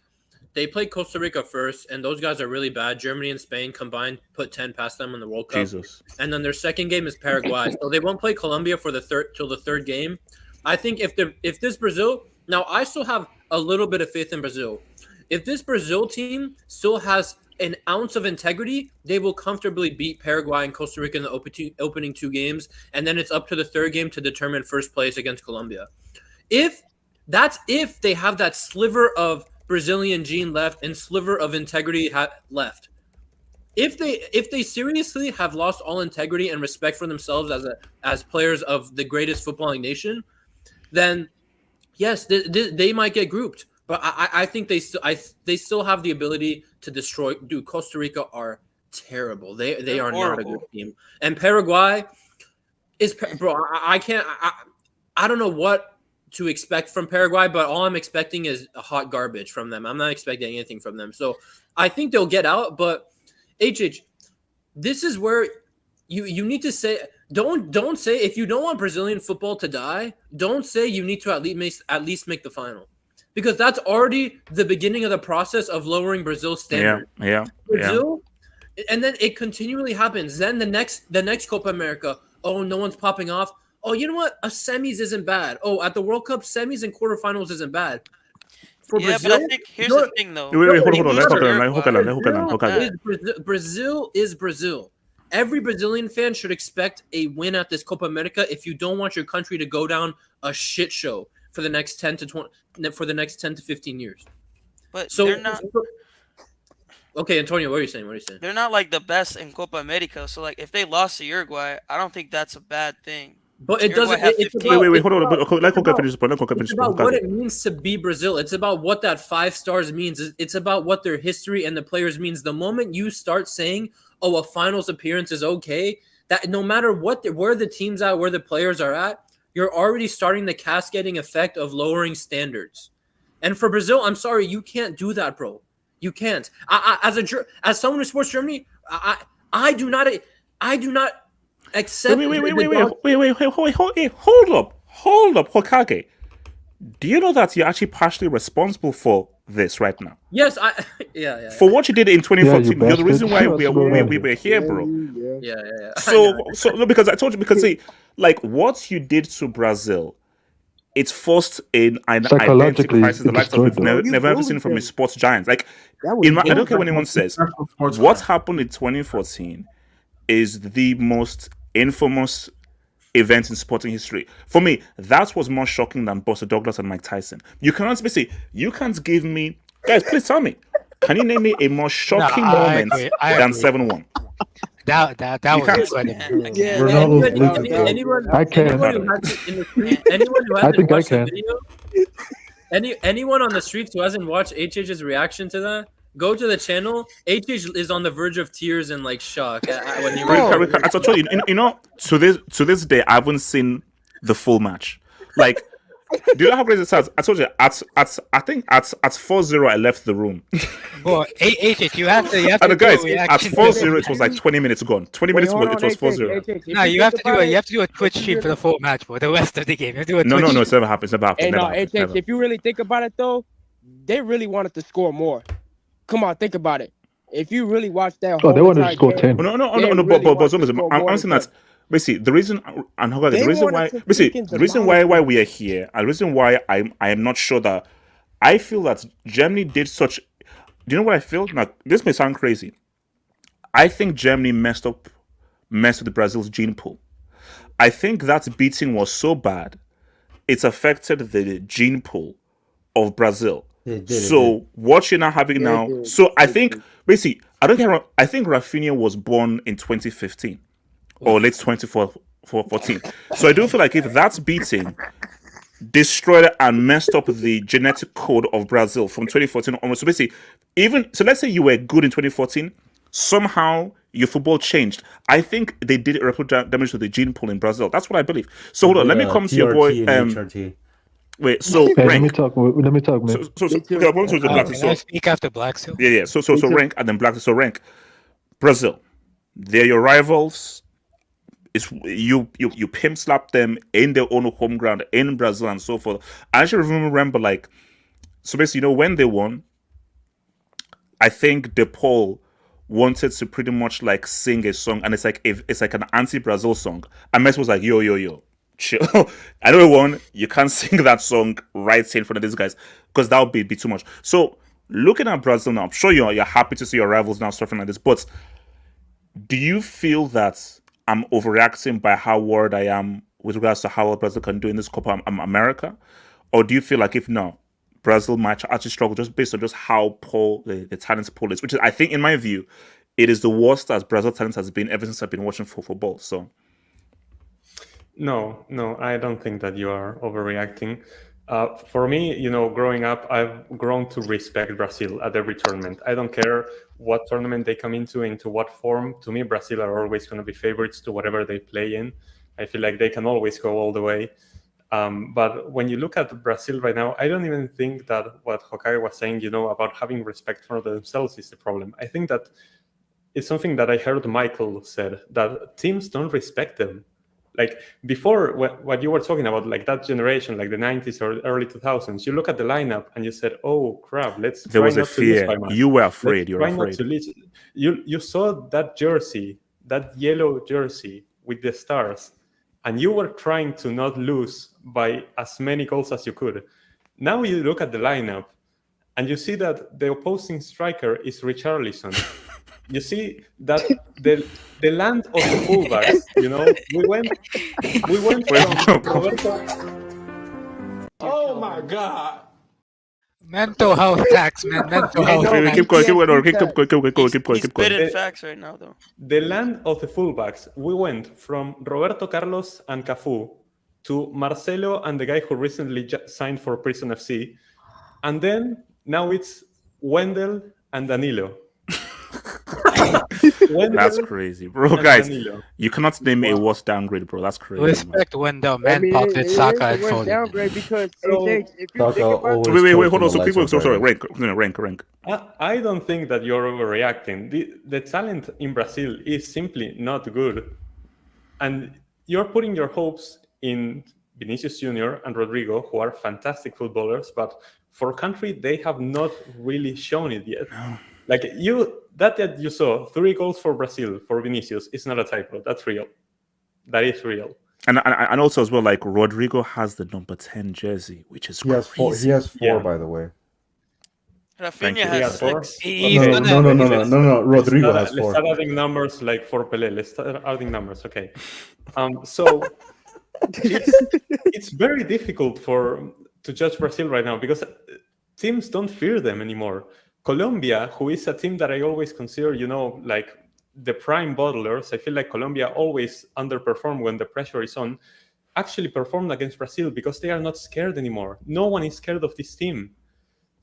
They played Costa Rica first, and those guys are really bad. Germany and Spain combined put 10 past them in the World Cup. Jesus. And then their second game is Paraguay, so they won't play Colombia for the third game. I think if this Brazil, now I still have a little bit of faith in Brazil. if this Brazil team still has an ounce of integrity, they will comfortably beat Paraguay and Costa Rica in the opening 2 games, and then it's up to the 3rd game to determine first place against Colombia. If they have that sliver of Brazilian gene left and sliver of integrity left. If they seriously have lost all integrity and respect for themselves as players of the greatest footballing nation, then yes, they might get grouped. But I think they still have the ability to destroy. Dude, Costa Rica are terrible. They are horrible. not a good team. And Paraguay is, bro. I don't know what to expect from Paraguay, but all I'm expecting is hot garbage from them. I'm not expecting anything from them. So I think they'll get out. But HH, this is where you need to say. Don't say, if you don't want Brazilian football to die, don't say you need to at least make the final. Because that's already the beginning of the process of lowering Brazil's standard. Yeah. Brazil, and then it continually happens. Then the next Copa America, oh, no one's popping off. Oh, you know what? A semis isn't bad. Oh, at the World Cup, semis and quarterfinals isn't bad. For Brazil, but I think here's the thing, though. Wait, hold on. Brazil is Brazil. Every Brazilian fan should expect a win at this Copa America if you don't want your country to go down a shit show for the next 10 to 15 years. But so they're not. Okay, Antonio, what are you saying? They're not like the best in Copa America. So like, if they lost to Uruguay, I don't think that's a bad thing. But it doesn't. Wait, hold on. Let Coca finish this point. It's about what it means to be Brazil. It's about what that 5 stars means. It's about what their history and the players means. The moment you start saying, "Oh, a finals appearance is okay," that no matter where the team's at, where the players are at, you're already starting the cascading effect of lowering standards. And for Brazil, I'm sorry, you can't do that, bro. You can't. As someone who supports Germany, I do not accept. Wait, hold up, Hokage. Do you know that you're actually partially responsible for this right now? Yes, yeah. For what you did in 2014, you're the reason why we were here, bro. Yeah. So no, because I told you, because see, like what you did to Brazil, it's forced an identity crisis the likes of we've never ever seen from a sports giant. Like, I don't care what anyone says. What happened in 2014 is the most infamous event in sporting history. For me, that was more shocking than Buster Douglas and Mike Tyson. You can't give me, guys, please tell me, can you name me a more shocking moment than 7-1? That was incredible. Anyone I can. anyone who I hasn't think I watched the can. video, anyone on the streets who hasn't watched HH's reaction to that, go to the channel. HH is on the verge of tears and like shock when he I told you, to this day, I haven't seen the full match. Like, do you know how crazy it sounds? I told you, I think at 4-0, I left the room. Boy, HH, you have to and guys, at 4-0, it was like 20 minutes gone. 20 minutes, it was 4-0. No, you have to do a Twitch stream for the full match, for the rest of the game. You have to do a No, Twitch it's never happened. Hey, no, HH, if you really think about it, though, they really wanted to score more. Come on, think about it. If you really watch that whole they wanted to score 10. No, but I'm saying that. Basically, the reason why we are here, and the reason why I am not sure that I feel that Germany did such. Do you know what I feel? Now, this may sound crazy. I think Germany messed with the Brazil's gene pool. I think that beating was so bad, it's affected the gene pool of Brazil. So what you're now having now. So I think basically, I don't care. I think Rafinha was born in 2015. Or late 2014. So I do feel like if that's beating destroyed and messed up the genetic code of Brazil from 2014 onwards. So basically, let's say you were good in 2014, somehow your football changed. I think they did irreparable damage to the gene pool in Brazil. That's what I believe. So hold on, let me come to your boy. Wait, so hey, rank. Let me talk, man. I'm going to the Black. Can I speak after Black? So yeah. So rank and then Black. So rank. Brazil. They're your rivals. It's you pimp slap them in their own home ground in Brazil and so forth. I actually remember so basically, when they won, I think DePaul wanted to pretty much like sing a song, and it's like an anti-Brazil song. And Messi was like, yo, chill. I know we won. You can't sing that song right in front of these guys because that would be too much. So looking at Brazil now, I'm sure you're happy to see your rivals now suffering like this, but do you feel that I'm overreacting by how worried I am with regards to how well Brazil can do in this Copa America? Or do you feel like if no, Brazil might actually struggle just based on just how poor the talent pool is, which is, I think, in my view, it is the worst as Brazil talent has been ever since I've been watching football. So, no, I don't think that you are overreacting. For me, growing up, I've grown to respect Brazil at every tournament. I don't care what tournament they come into what form. To me, Brazil are always going to be favorites to whatever they play in. I feel like they can always go all the way. But when you look at Brazil right now, I don't even think that what Hokage was saying, about having respect for themselves is the problem. I think that it's something that I heard Michael said, that teams don't respect them. Like before, what you were talking about, like that generation, like the 90s or early 2000s, you look at the lineup and you said, "Oh crap, let's there try was not a to lose fear. by much. You were afraid. You were Try not afraid. to lose." You saw that jersey, that yellow jersey with the stars, and you were trying to not lose by as many goals as you could. Now you look at the lineup and you see that the opposing striker is Richarlison. You see that the land of the fullbacks, we went from Roberto. Oh my God. Mental health tax, man. Mental health tax. Keep going. He's spitting facts right now, though. The land of the fullbacks, we went from Roberto Carlos and Cafu to Marcelo and the guy who recently signed for Prison FC. And then now it's Wendell and Danilo. That's crazy, bro. Guys, you cannot name a worse downgrade, bro. That's crazy. Respect Wendell, man. Pocket Saka, I told you. Downgrade because Wait, hold on. So people, sorry, rank. I don't think that you're overreacting. The talent in Brazil is simply not good, and you're putting your hopes in Vinicius Jr. and Rodrigo, who are fantastic footballers, but for country they have not really shown it yet. Like that you saw 3 goals for Brazil for Vinicius is not a typo. That's real. That is real. And also as well, like Rodrigo has the number 10 jersey, which is crazy. He has four, by the way. Rafinha has 6. No. Rodrigo has 4. Let's start adding numbers like for Pelé. Let's start adding numbers. Okay. So it's very difficult to judge Brazil right now because teams don't fear them anymore. Colombia, who is a team that I always consider, like the prime bottlers, I feel like Colombia always underperform when the pressure is on, actually performed against Brazil because they are not scared anymore. No one is scared of this team.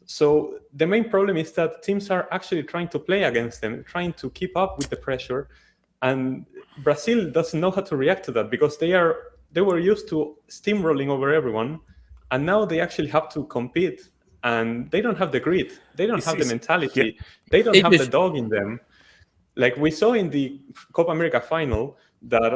So the main problem is that teams are actually trying to play against them, trying to keep up with the pressure. And Brazil doesn't know how to react to that because they were used to steamrolling over everyone. And now they actually have to compete. And they don't have the grit. They don't have the mentality. Yeah. They don't have the dog in them. Like we saw in the Copa America final that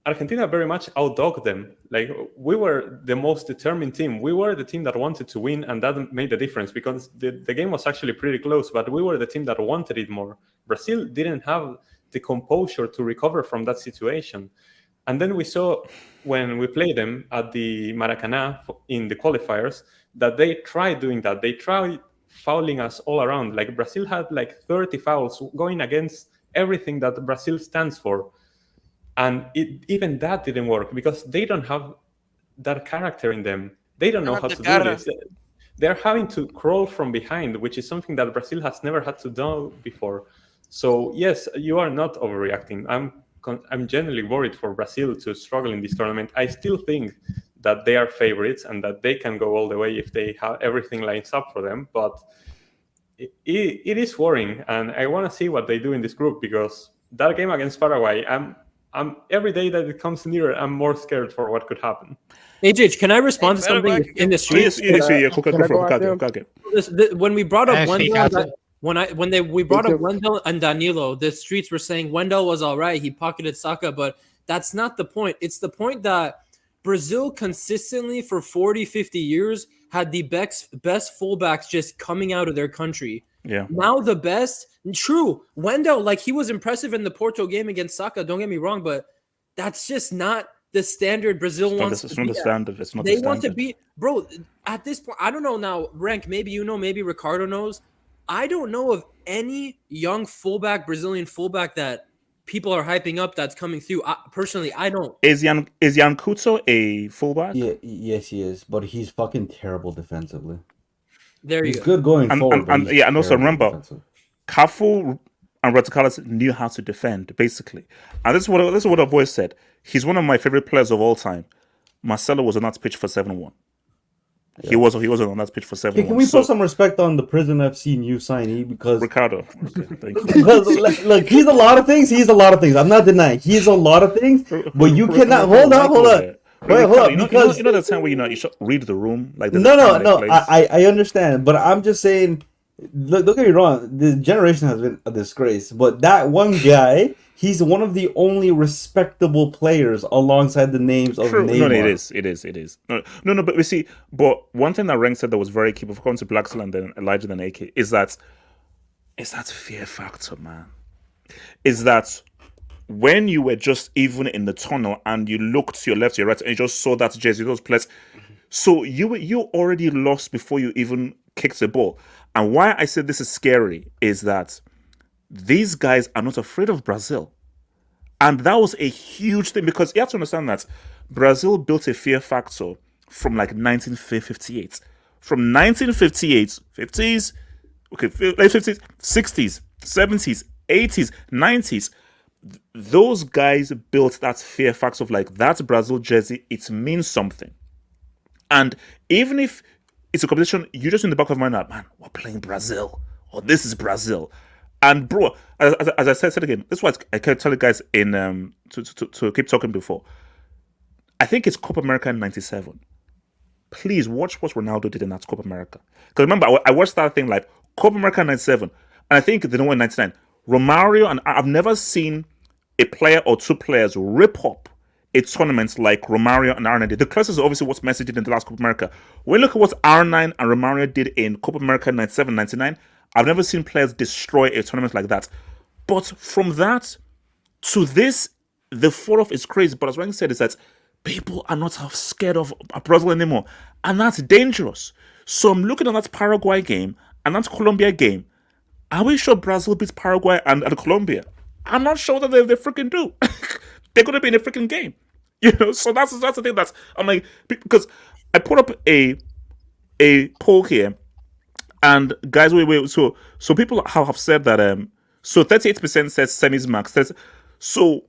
Argentina very much outdogged them. Like we were the most determined team. We were the team that wanted to win, and that made the difference because the game was actually pretty close, but we were the team that wanted it more. Brazil didn't have the composure to recover from that situation. And then we saw when we played them at the Maracanã in the qualifiers, that they tried doing that. They tried fouling us all around. Like Brazil had like 30 fouls going against everything that Brazil stands for. And even that didn't work because they don't have that character in them. They don't know how to do this. They're having to crawl from behind, which is something that Brazil has never had to do before. So yes, you are not overreacting. I'm genuinely worried for Brazil to struggle in this tournament. I still think that they are favorites and that they can go all the way if they have everything lines up for them. But it is worrying, and I want to see what they do in this group because that game against Paraguay, I'm every day that it comes nearer, I'm more scared for what could happen. AJ, can I respond to something in the streets? When we brought up Wendell, we brought up Wendell and Danilo, the streets were saying Wendell was all right. He pocketed Saka, but that's not the point. It's the point that Brazil consistently for 40, 50 years had the best fullbacks just coming out of their country. Yeah. Now the best, true, Wendell, like he was impressive in the Porto game against Saka, don't get me wrong, but that's just not the standard Brazil wants to be. It's not the standard. It's not the standard. They want to be, bro, at this point, I don't know now, Rank, maybe maybe Ricardo knows. I don't know of any young fullback, Brazilian fullback that people are hyping up that's coming through. Personally, I don't. Is Jan Couto a fullback? Yeah, yes, he is, but he's fucking terrible defensively. There he's good going forward, but he's and also remember, defensive. Cafu and Roberto Carlos knew how to defend, basically. And this is what I've always said. He's one of my favorite players of all time. Marcelo was on that pitch for 7-1. Yeah. He wasn't on that pitch for 7-1. Hey, can we put some respect on the Prison FC new signee? Because Ricardo. Okay, thank you. Because look, he's a lot of things. I'm not denying he's a lot of things. But you cannot hold on. Wait, hold on. Because you know the time where you should read the room. Like no. I understand, but I'm just saying. Look, don't get me wrong. The generation has been a disgrace, but that one guy, he's one of the only respectable players alongside the names of Neymar. No, it is. No. But we see. But one thing that Rank said that was very key before coming to Blackstone and then Elijah and AK is that fear factor, man. Is that when you were just even in the tunnel and you looked to your left, to your right, and you just saw that jersey, those players. So you already lost before you even kicked the ball. And why I said this is scary is that these guys are not afraid of Brazil. And that was a huge thing because you have to understand that Brazil built a fear factor from like 1958. From 1958, 50s, okay, late 50s, 60s, 70s, 80s, 90s, those guys built that fear factor of like, that Brazil jersey, it means something. And even if it's a competition, you're just in the back of my mind, man, we're playing Brazil, or this is Brazil. And bro, as I said again, this is what I kept telling guys in to keep talking before. I think it's Copa America in '97. Please watch what Ronaldo did in that Copa America. Because remember, I watched that thing like Copa America '97, and I think they know in '99. Romario, and I've never seen a player or two players rip up a tournament like Romario and R9 did. The closest is obviously what Messi did in the last Copa America. When you look at what R9 and Romario did in Copa America 97, 99, I've never seen players destroy a tournament like that. But from that to this, the fall-off is crazy. But as Ryan said, is that people are not scared of Brazil anymore. And that's dangerous. So I'm looking at that Paraguay game and that Colombia game. Are we sure Brazil beats Paraguay and Colombia? I'm not sure that they freaking do. They're going to be in a freaking game. So that's the thing that's, I'm like, because I put up a poll here, and guys, wait. So people have said that, so 38% says semis max. So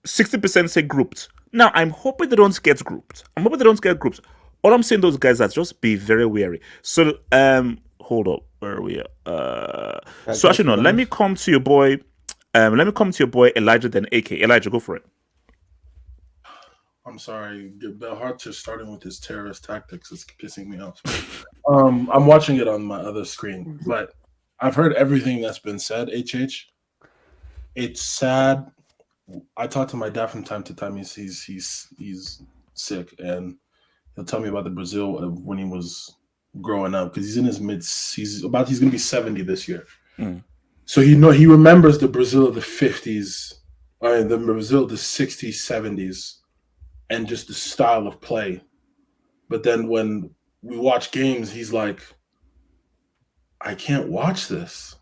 60% say grouped. Now, I'm hoping they don't get grouped. All I'm saying, those guys are just be very wary. So, hold up. Where are we? So actually, no, let me come to your boy. Elijah, then AK. Elijah, go for it. I'm sorry, Belhart starting with his terrorist tactics is pissing me off. I'm watching it on my other screen, but I've heard everything that's been said. HH, it's sad. I talk to my dad from time to time. He's sick, and he'll tell me about the Brazil of when he was growing up because he's in his he's going to be 70 this year. So he remembers the Brazil of the 50s, or the Brazil of the 60s, 70s. And just the style of play. But then when we watch games, he's like, I can't watch this.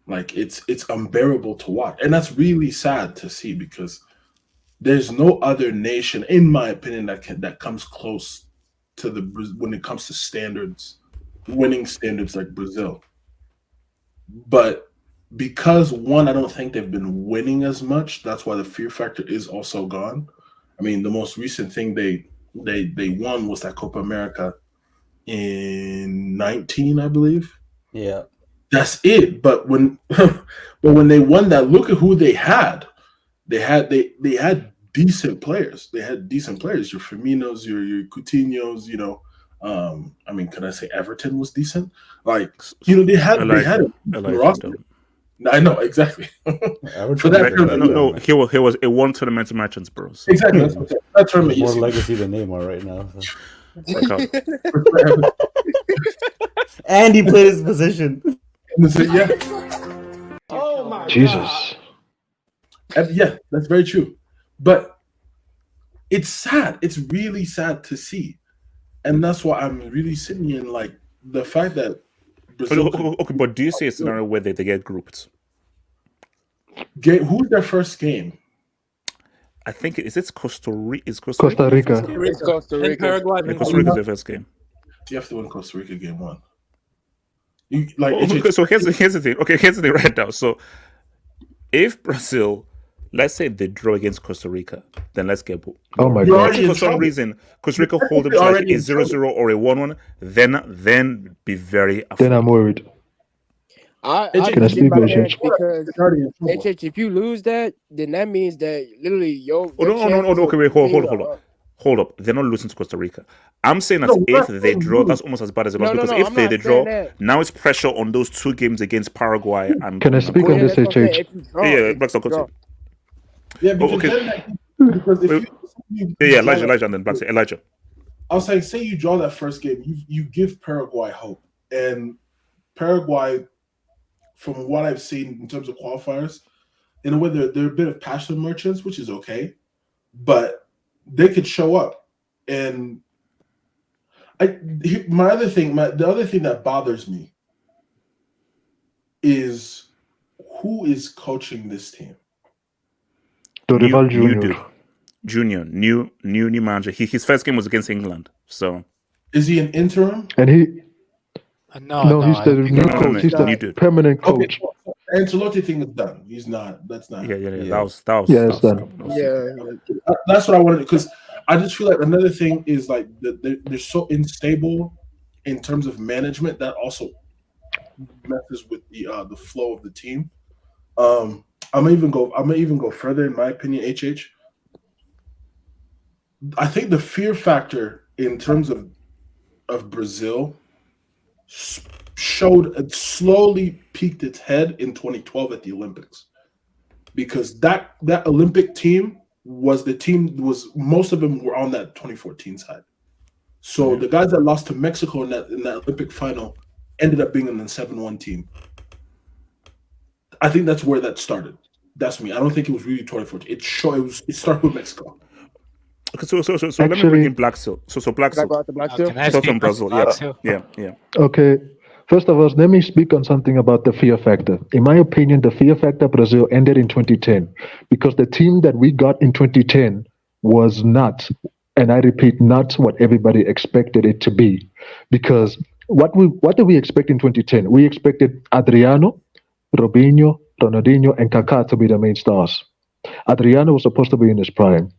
Like, it's unbearable to watch. And that's really sad to see because there's no other nation, in my opinion, that comes close to when it comes to standards, winning standards like Brazil. But because, one, I don't think they've been winning as much, that's why the fear factor is also gone. I mean, the most recent thing they won was that Copa America in 19, I believe. Yeah, that's it. But when they won that, look at who they had. They had decent players. They had decent players. Your Firminos, your Coutinhos. I mean, can I say Everton was decent? Like, they had a roster. I know exactly. For that, he was a one tournament merchants, bro. So. Exactly. That tournament more legacy than Neymar right now. So. And he played his position. Yeah. Oh my Jesus. Yeah, that's very true. But it's sad. It's really sad to see, and that's why I'm really sitting in like the fact that Okay, but do you see a scenario where they get grouped? Who's their first game? I think it's Costa Rica. Is Costa Rica. It's Costa And Rica. Paraguay. Yeah, Costa Rica's their first game. You have to win Costa Rica game 1. So here's the thing. Okay, here's the thing right now. So if Brazil, let's say they draw against Costa Rica, then let's get. Oh my God! God! For some reason, Costa Rica hold them to like a 0-0 or a 1-1, then be very. Then I'm worried. I Can I speak, because HH? if you lose that, then that means that literally your No. Okay, wait, hold up. They're not losing to Costa Rica. I'm saying that if they draw, that's almost as bad as a loss because if they draw, now it's pressure on those 2 games against Paraguay and. Can I speak on this, HH? Yeah, Black Star. Yeah, because if you Elijah, and then Black Elijah. I was saying, say you draw that first game, you give Paraguay hope, and Paraguay, from what I've seen in terms of qualifiers, in a way they're a bit of passion merchants, which is okay, but they could show up. And the other thing that bothers me is who is coaching this team. Dorival Jr. New manager. His first game was against England. So is he an interim? And no, he's the new coach. He's the permanent coach. Okay, Ancelotti thing is done. He's not. That's not. Yeah. That was. It's done. That's what I wanted, because I just feel like another thing is like they're so unstable in terms of management that also messes with the flow of the team. I'm gonna even go further in my opinion. HH. I think the fear factor in terms of Brazil slowly peaked its head in 2012 at the Olympics, because that Olympic team was most of them were on that 2014 side. So the guys that lost to Mexico in that Olympic final ended up being in the 7-1 team. I think that's where that started. That's me. I don't think it was really 2014. It started with Mexico. Okay, so let me bring in Black Seal. So Black Seal. From Brazil. Yeah. Okay. First of all, let me speak on something about the fear factor. In my opinion, the fear factor Brazil ended in 2010 because the team that we got in 2010 was not, and I repeat, not what everybody expected it to be. Because what did we expect in 2010? We expected Adriano, Robinho, Ronaldinho, and Kaká to be the main stars. Adriano was supposed to be in his prime.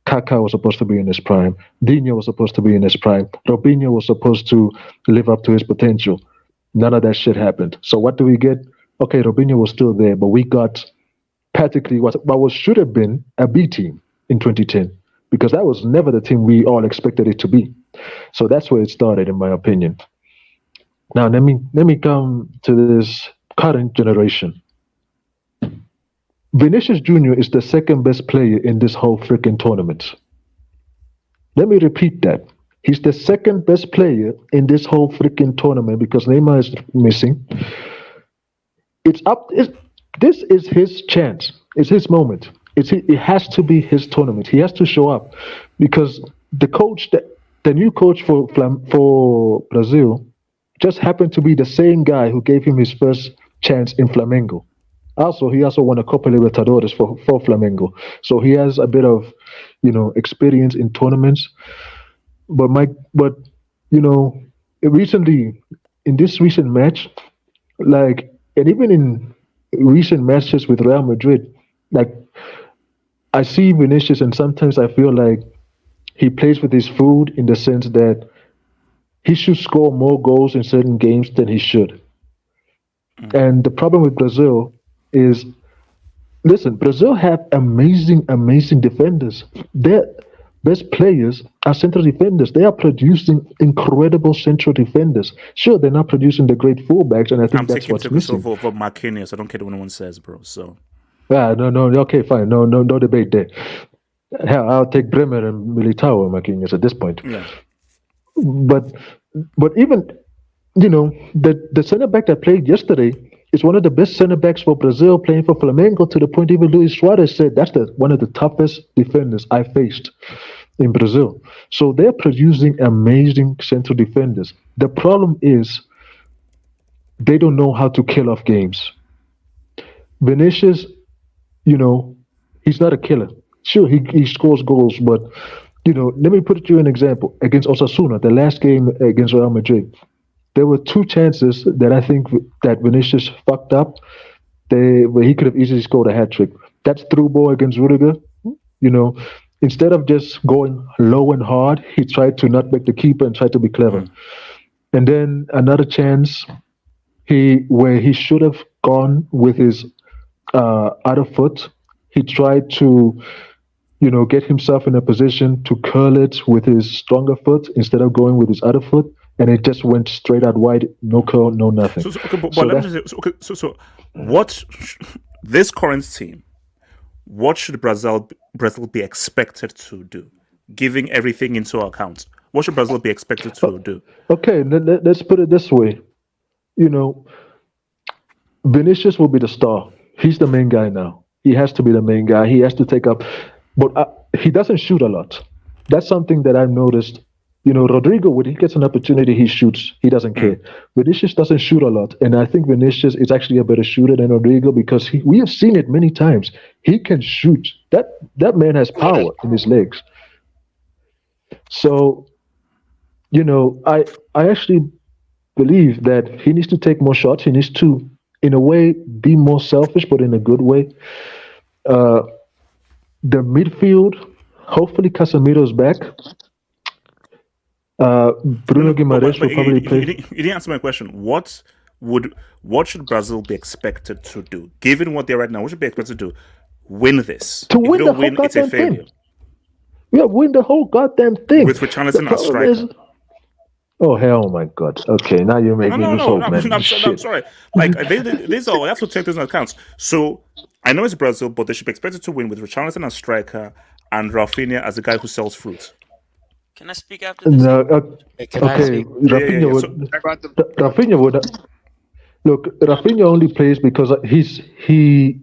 Kaká was supposed to be in his prime. Dino was supposed to be in his prime. Robinho was supposed to live up to his potential. None of that shit happened. So what do we get? Okay, Robinho was still there, but we got practically what should have been a B team in 2010, because that was never the team we all expected it to be. So that's where it started, in my opinion. Now let me come to this current generation. Vinicius Jr. is the second best player in this whole freaking tournament. Let me repeat that. He's the second best player in this whole freaking tournament because Neymar is missing. This is his chance. It's his moment. It has to be his tournament. He has to show up because the new coach for Brazil just happened to be the same guy who gave him his first chance in Flamengo. He also won a Copa Libertadores for Flamengo. So he has a bit of, experience in tournaments. But recently, in this recent match, and even in recent matches with Real Madrid, I see Vinicius and sometimes I feel like he plays with his food in the sense that he should score more goals in certain games than he should. And the problem with Brazil is, Brazil have amazing defenders. Their best players are central defenders. They are producing incredible central defenders. Sure, they're not producing the great fullbacks, and I think that's what's missing. For Marquinhos, I don't care what anyone says, bro. So, no, okay, fine, no debate there. Hell, I'll take Bremer and Militao and Marquinhos at this point. Yeah. But even the center back that played yesterday is one of the best center backs for Brazil, playing for Flamengo, to the point even Luis Suarez said that's one of the toughest defenders I faced in Brazil. So they're producing amazing central defenders. The problem is they don't know how to kill off games. Vinicius, he's not a killer. Sure, he scores goals, but let me put you an example. Against Osasuna, the last game against Real Madrid, there were two chances that I think that Vinicius fucked up. Where he could have easily scored a hat trick. That through ball against Rudiger, instead of just going low and hard, he tried to nutmeg the keeper and tried to be clever. And then another chance, where he should have gone with his other foot, he tried to, get himself in a position to curl it with his stronger foot instead of going with his other foot, and it just went straight out wide, no curl, no nothing. So what this current team? What should Brazil be expected to do, giving everything into account? What should Brazil be expected to do? Okay, let's put it this way. Vinicius will be the star. He's the main guy now. He has to be the main guy. He has to take up, but he doesn't shoot a lot. That's something that I've noticed. Rodrigo, when he gets an opportunity, he shoots. He doesn't care. Vinicius doesn't shoot a lot, and I think Vinicius is actually a better shooter than Rodrigo because we have seen it many times. He can shoot. That man has power in his legs. So, I actually believe that he needs to take more shots. He needs to, in a way, be more selfish, but in a good way. The midfield, hopefully Casemiro's back. Bruno Guimaraes will probably play. You didn't answer my question. What should Brazil be expected to do? Given what they're right now, what should be expected to do? Win this. To win the whole it's a goddamn failure. thing. Yeah, win the whole goddamn thing. With Richarlison as striker. Oh hell, my god! Okay, now you're making me hope, man. I'm sorry. Like these are, I have to take this into account. So I know it's Brazil, but they should be expected to win with Richarlison as striker and Rafinha as the guy who sells fruit. Can I speak after this? No, okay. Rafinha would. Look, Rafinha only plays because he's a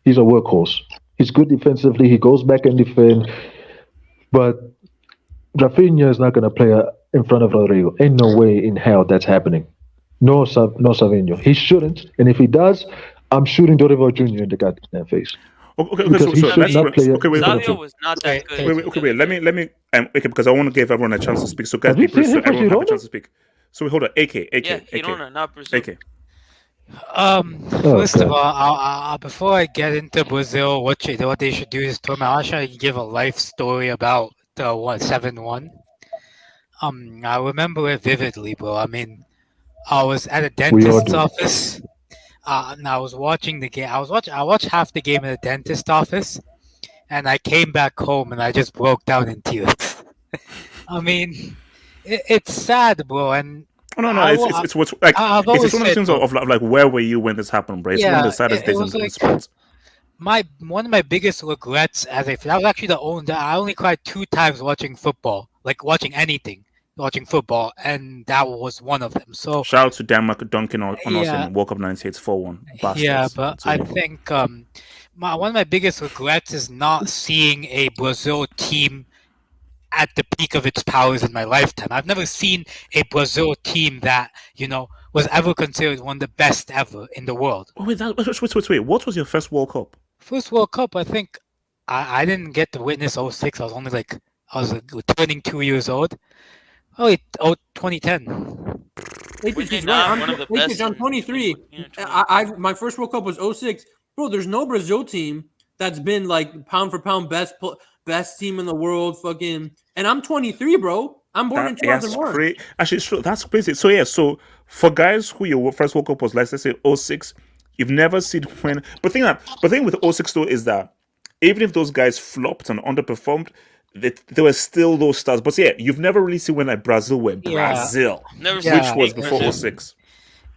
workhorse. He's good defensively. He goes back and defend, but Rafinha is not going to play in front of Rodrigo. Ain't no way in hell that's happening. No Savinho. He shouldn't, and if he does, I'm shooting Dorival Jr. in the goddamn face. Okay, Savio was not that good. Wait. Let me. Because I want to give everyone a chance to speak. So guys, everyone have a chance to speak. So hold on, AK. Yeah, Girona, not Brazil. AK. First of all, before I get into Brazil, what they should do is I should give a life story about the 7-1. I remember it vividly, bro. I mean, I was at a dentist's office. And I was watching the game. I watched half the game at the dentist office, and I came back home and I just broke down in tears. I mean, it's sad, bro. And it's what's like. It's one of the things of like, where were you when this happened, bro? It's one of the saddest days in sports. One of my biggest regrets that was actually I only cried 2 times watching football, like watching football, and that was one of them. So shout out to Denmark dunking on us in World Cup 98 4-1. Bastards. Yeah, but I think one of my biggest regrets is not seeing a Brazil team at the peak of its powers in my lifetime. I've never seen a Brazil team that was ever considered one of the best ever in the world. Oh, wait. What was your first World Cup? First World Cup, I think I didn't get to witness 06. I was only turning 2 years old. 2010. He's right. I'm 23. My first World Cup was 06. Bro, there's no Brazil team that's been like pound for pound best team in the world, fucking. And I'm 23, bro. I'm born in 2001. Actually, it's true. That's crazy. So yeah, so for guys who your first World Cup was, let's say 06, you've never seen when. But the thing with 06 though is that even if those guys flopped and underperformed, there were still those stars. But yeah, you've never really seen when Brazil were Brazil, which was before 06.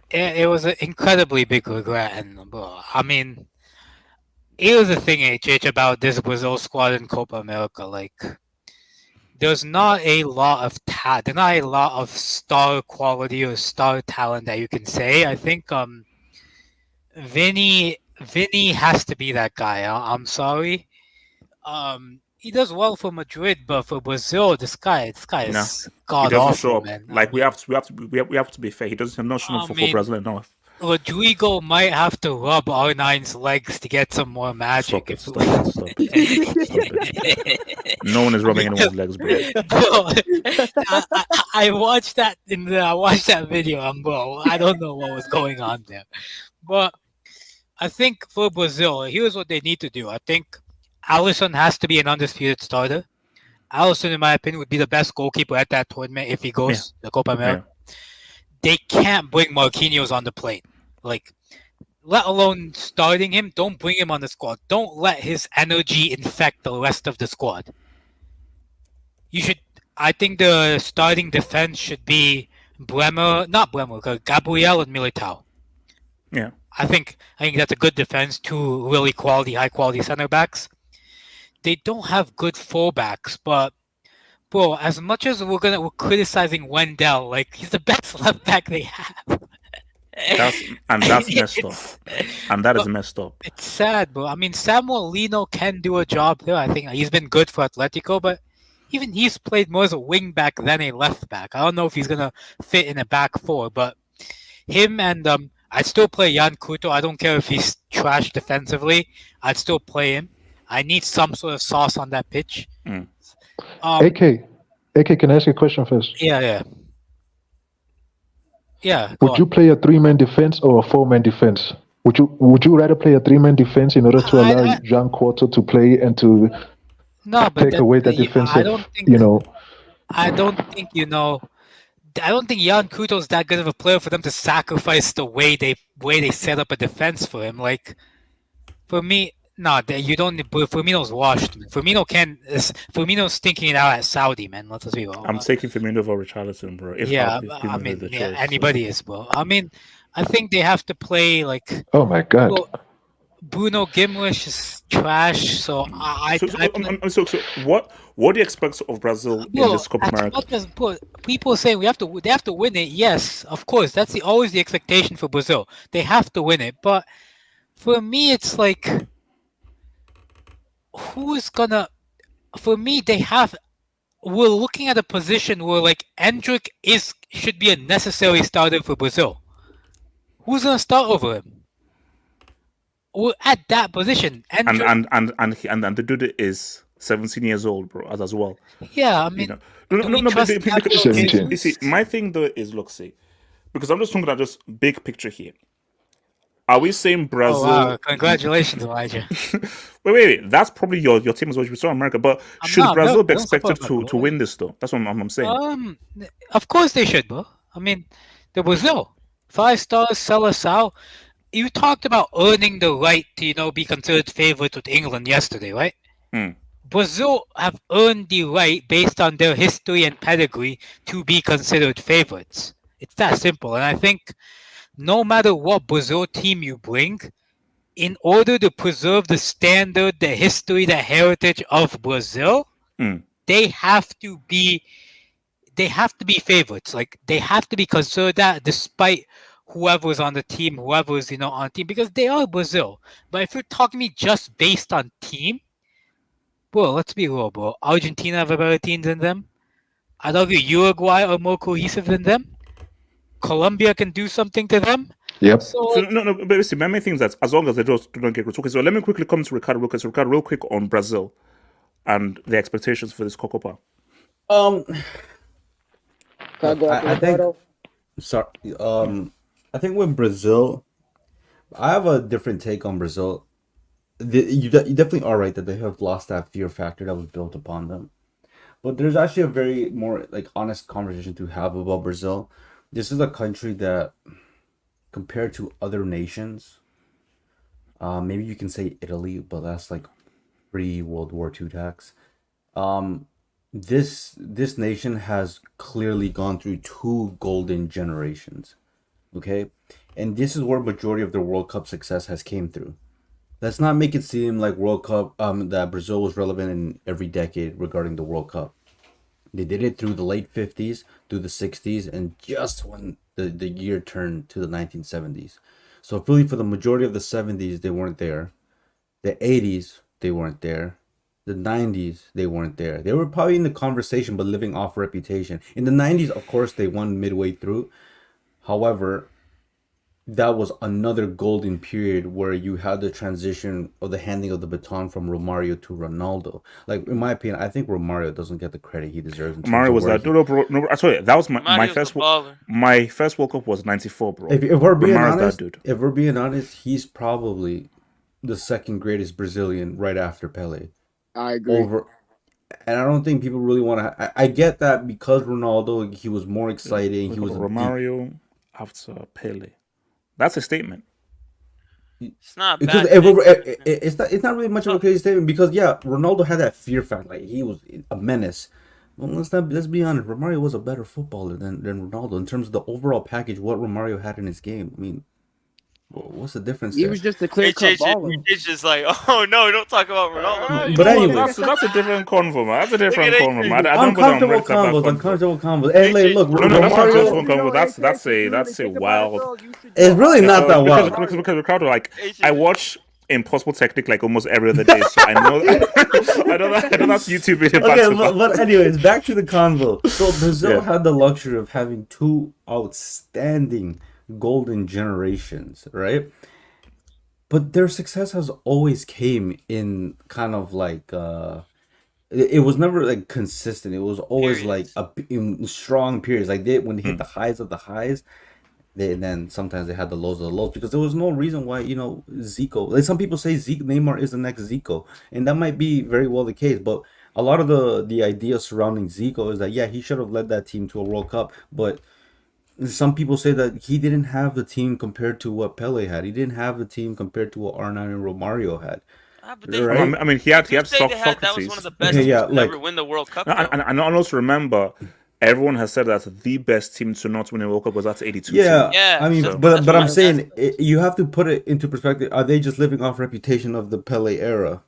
It was an incredibly big regret, and I mean, it was the thing, HH, about this Brazil squad in Copa America. Like, there's not a lot of star quality or star talent that you can say. I think Vini has to be that guy. I'm sorry. he does well for Madrid, but for Brazil, this guy No, is he god doesn't show awful, up. man. Like we have to be fair. He doesn't not show up I for mean, Brazil enough. Rodrigo might have to rub R9's legs to get some more magic. Stop it. No one is rubbing anyone's legs, bro. Bro, I watched that I watched that video, and bro, I don't know what was going on there. But I think for Brazil, here's what they need to do. I think Alisson has to be an undisputed starter. Alisson, in my opinion, would be the best goalkeeper at that tournament if he goes the Copa America. They can't bring Marquinhos on the plane. Like, let alone starting him, don't bring him on the squad. Don't let his energy infect the rest of the squad. I think the starting defense should be Gabriel and Militao. Yeah. I think that's a good defense. Two really high quality center backs. They don't have good fullbacks, but bro, as much as we're criticizing Wendell, like he's the best left back they have. That's messed up. And that is messed up. It's sad, bro. I mean, Samuel Lino can do a job there. I think he's been good for Atletico, but even he's played more as a wing back than a left back. I don't know if he's gonna fit in a back four, but him and I'd still play Jan Couto. I don't care if he's trash defensively. I'd still play him. I need some sort of sauce on that pitch. AK, can I ask you a question first? Yeah. Would you play a 3-man defense or a 4-man defense? Would you rather play a 3-man defense in order to allow Jean Quarto to play and to take away that defensive? I don't think Jan Couto's that good of a player for them to sacrifice the way they set up a defense for him. Like, for me, you don't. Firmino's washed. Man. Firmino's stinking it out at Saudi, man. Let's be real. I'm taking Firmino over Richarlison, bro. Anybody is, bro. I mean, I think they have to play like. Oh my god. Bruno Gimlish is trash. So what do you expect of Brazil in this Copa America? People say they have to win it. Yes, of course. That's always the expectation for Brazil. They have to win it. But for me, it's like. Who's gonna? For me, we're looking at a position where like Endrick should be a necessary starter for Brazil. Who's gonna start over him? We're at that position. And the dude is 17 years old, bro, as well. Yeah, I mean, you see, my thing though is because I'm just talking about just big picture here. Are we saying Brazil? Oh, wow. Congratulations, Elijah. wait. That's probably your team as well. We saw America, but should Brazil be expected to win this though? That's what I'm saying. Of course they should, bro. I mean, the Brazil 5 stars, Seleção. You talked about earning the right to be considered favorite with England yesterday, right? Brazil have earned the right based on their history and pedigree to be considered favorites. It's that simple, and I think. No matter what Brazil team you bring, in order to preserve the standard, the history, the heritage of Brazil, they have to be favorites. Like they have to be considered that, despite whoever's on the team, whoever's on the team, because they are Brazil. But if you're talking to me just based on team, bro, let's be real, bro. Argentina have a better team than them. I'd argue Uruguay are more cohesive than them. Colombia can do something to them. Yep. But see, my main thing is that as long as they don't get rich. Okay, so let me quickly come to Ricardo real quick. So Ricardo, real quick on Brazil and the expectations for this Copa. I think with Brazil, I have a different take on Brazil. You definitely are right that they have lost that fear factor that was built upon them. But there's actually a very more honest conversation to have about Brazil. This is a country that, compared to other nations, maybe you can say Italy, but that's pre-World War II tax. This nation has clearly gone through 2 golden generations, okay? And this is where majority of their World Cup success has came through. Let's not make it seem like World Cup that Brazil was relevant in every decade regarding the World Cup. They did it through the late 50s, through the 60s, and just when the year turned to the 1970s. So really for the majority of the 70s, they weren't there. The 80s, they weren't there. The 90s, they weren't there. They were probably in the conversation, but living off reputation. In the 90s, of course, they won midway through. However, that was another golden period where you had the transition of the handing of the baton from Romario to Ronaldo. Like, in my opinion, I think Romario doesn't get the credit he deserves. Romario was that. No, I swear, that was my first. My first World Cup was '94, bro. If we're being honest, if we're being honest, he's probably the second greatest Brazilian right after Pele. I agree. And I don't think people really want to. I get that because Ronaldo, he was more exciting. He was Romario after Pele. That's a statement. It's not because bad it's not really much of a crazy statement because Ronaldo had that fear factor, like he was a menace. Well, let's be honest. Romario was a better footballer than Ronaldo in terms of the overall package. What Romario had in his game. I mean, what's the difference? He was just a clear-cut baller. It's just like, oh no, don't talk about Ronaldo. But anyway, that's a different convo, man. That's a different convo, man. Uncomfortable combos. Hey, look, Romario, that's a wild. It's really not that wild because Ricardo, like, I watch Impossible Technique like almost every other day, so I know that's YouTube video. Okay, but anyways, back to the convo. So Brazil had the luxury of having two outstanding golden generations, right? But their success has always came in kind of like it was never like consistent. It was always like in strong periods. Like when they hit the highs of the highs, then sometimes they had the lows of the lows because there was no reason why Zico. Like some people say Neymar is the next Zico, and that might be very well the case. But a lot of the idea surrounding Zico is that he should have led that team to a World Cup, but some people say that he didn't have the team compared to what Pele had. He didn't have the team compared to what R9 and Romario had. Right? I mean, he had Socrates. That was one of the best teams to ever win the World Cup. And also remember, everyone has said that the best team to not win a World Cup was that 82 team. I mean, so, but I'm saying you have to put it into perspective. Are they just living off reputation of the Pele era?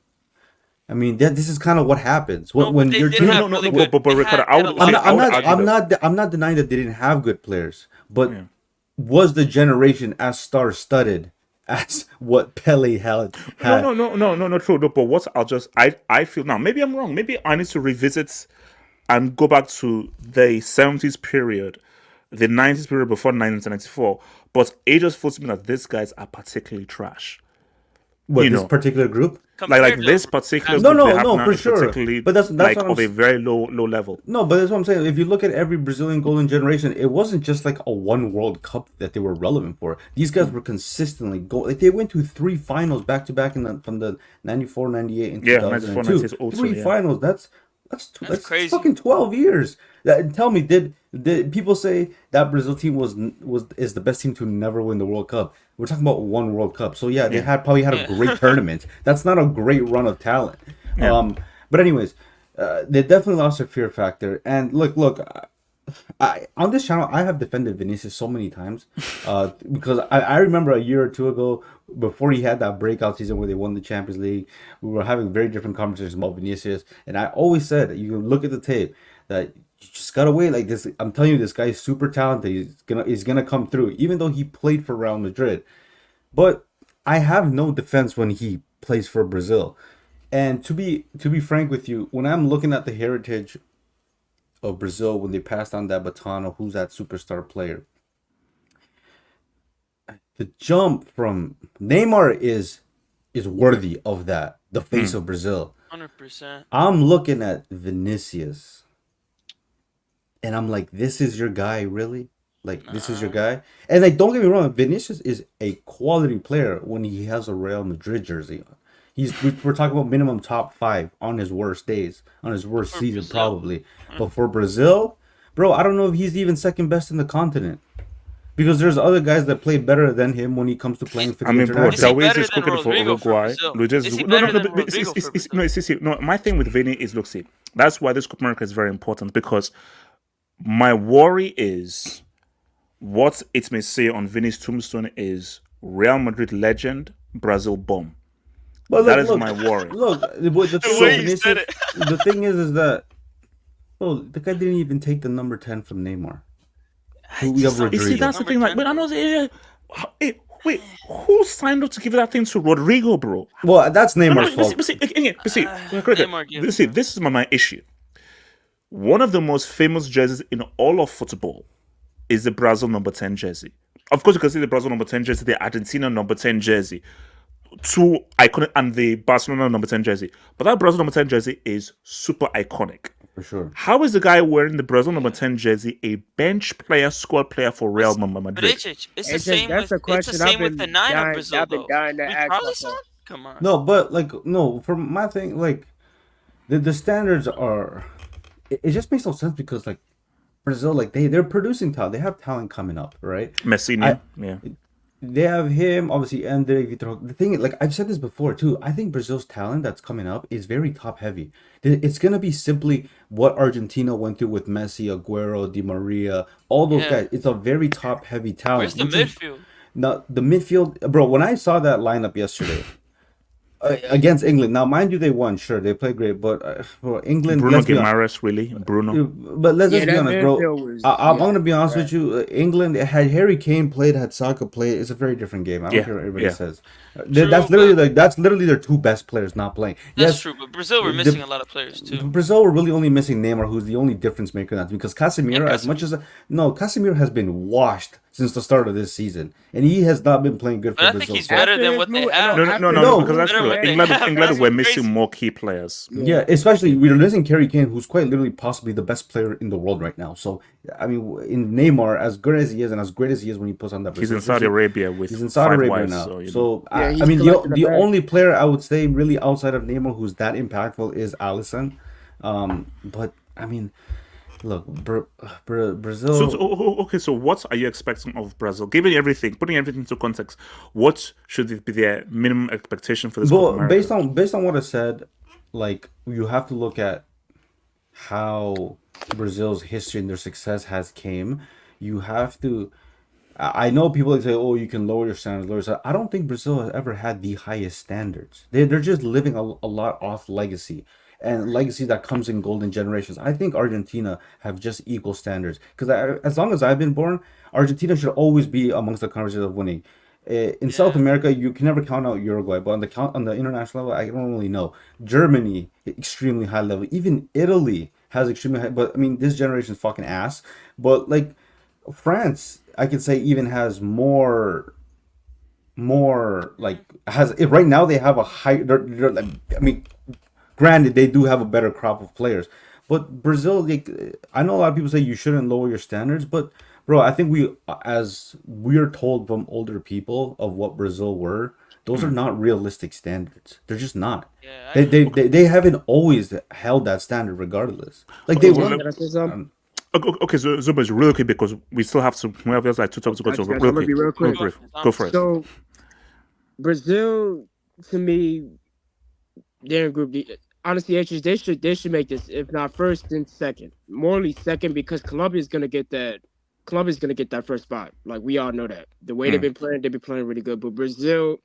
I mean, this is kind of what happens when you're team. But Ricardo, I'm not denying that they didn't have good players, but was the generation as star-studded as what Pele had? No, true. No, but what I feel now, maybe I'm wrong. Maybe I need to revisit and go back to the 70s period, the 90s period before 1994. But it just feels to me that these guys are particularly trash. What, this particular group? Like this particular no, for sure. But that's like of a very low level. No, but that's what I'm saying. If you look at every Brazilian golden generation, it wasn't just like a one World Cup that they were relevant for. These guys were consistently like they went to 3 finals back to back from the 94, 98, and 2002. 3 finals. That's crazy. Fucking 12 years. Tell me, did people say that Brazil team is the best team to never win the World Cup? We're talking about 1 World Cup. So they probably had a great tournament. That's not a great run of talent. But anyways, they definitely lost their fear factor. And look, on this channel, I have defended Vinicius so many times because I remember a year or two ago, before he had that breakout season where they won the Champions League, we were having very different conversations about Vinicius, and I always said, you can look at the tape, that you just gotta wait. Like this, I'm telling you, this guy is super talented. He's gonna come through, even though he played for Real Madrid. But I have no defense when he plays for Brazil. And to be frank with you, when I'm looking at the heritage of Brazil when they passed on that baton of who's that superstar player, the jump from Neymar is worthy of that, the face of Brazil. 100%. I'm looking at Vinicius, and I'm like, this is your guy, really? Like, this is your guy? And like, don't get me wrong, Vinicius is a quality player when he has a Real Madrid jersey on. We're talking about minimum top 5 on his worst days, on his worst season, probably. But for Brazil, bro, I don't know if he's even second best in the continent. Because there's other guys that play better than him when he comes to playing for the international. Bro, is cooking for Uruguay. No, my thing with Vini is, look, see, that's why this Copa America is very important, because my worry is what it may say on Vini's tombstone is Real Madrid legend, Brazil bomb. But that is my worry. Look, the thing is that, the guy didn't even take the number 10 from Neymar. You see, that's the thing. Like, but I know, Wait, who signed up to give that thing to Rodrigo, bro? Well, that's Neymar's fault. This is my issue. One of the most famous jerseys in all of football is the Brazil number 10 jersey. Of course, you can see the Brazil number 10 jersey, the Argentina number 10 jersey, two iconic, and the Barcelona number 10 jersey. But that Brazil number 10 jersey is super iconic. For sure. How is the guy wearing the Brazil number 10 jersey a bench player, squad player for Real Madrid? But it's the same with the 9 of Brazil, though. Come on. No, but for my thing, the standards are. It just makes no sense because Brazil, they're producing talent. They have talent coming up, right? Messi, yeah. They have him, obviously, and the thing is, I've said this before too. I think Brazil's talent that's coming up is very top heavy. It's gonna be simply what Argentina went through with Messi, Aguero, Di Maria, all those guys. It's a very top heavy talent. Where's the midfield? Now the midfield, bro. When I saw that lineup yesterday. Against England. Now, mind you, they won. Sure, they played great, but England. Bruno Guimaraes, really, Bruno. But let's just be honest, bro. I'm gonna be honest with you. England had Harry Kane played, had Saka played. It's a very different game. I don't care what everybody says. That's literally their two best players not playing. That's true, but Brazil were missing a lot of players too. Brazil were really only missing Neymar, who's the only difference maker in that, because Casemiro, Casemiro has been washed since the start of this season, and he has not been playing good for Brazil. I think he's better than what they have. No, because that's true. England were missing more key players. Yeah, especially we're missing Harry Kane, who's quite literally possibly the best player in the world right now. So, I mean, in Neymar, as good as he is and as great as he is when he puts on that, he's in Saudi Arabia with he's in Saudi Arabia wives, now. So I mean, the only player I would say really outside of Neymar who's that impactful is Alisson. But I mean, look, Brazil. So what are you expecting of Brazil? Given everything, putting everything into context, what should be their minimum expectation for this? Well, based on what I said, you have to look at how Brazil's history and their success has came. You have to. I know people say, "Oh, you can lower your standards." I don't think Brazil has ever had the highest standards. They're just living a lot off legacy. And legacy that comes in golden generations. I think Argentina have just equal standards because as long as I've been born, Argentina should always be amongst the conversations of winning. In South America, you can never count out Uruguay, but on the international level, I don't really know. Germany, extremely high level. Even Italy has extremely high. But I mean, this generation's fucking ass. But France, I could say even has more right now they have a high. I mean. Granted, they do have a better crop of players, but Brazil, I know a lot of people say you shouldn't lower your standards, but bro, I think as we're told from older people of what Brazil were, those are not realistic standards. They're just not. Yeah, they haven't always held that standard, regardless. Okay, so Zubas, really quick because we still have to. We have just two talks to go. So real quick. Go for it. So Brazil, to me, they're in Group D. Honestly, they should make this, if not first, then second. Morally second, because Colombia's gonna get that first spot. We all know that. The way they've been playing really good. But Brazil,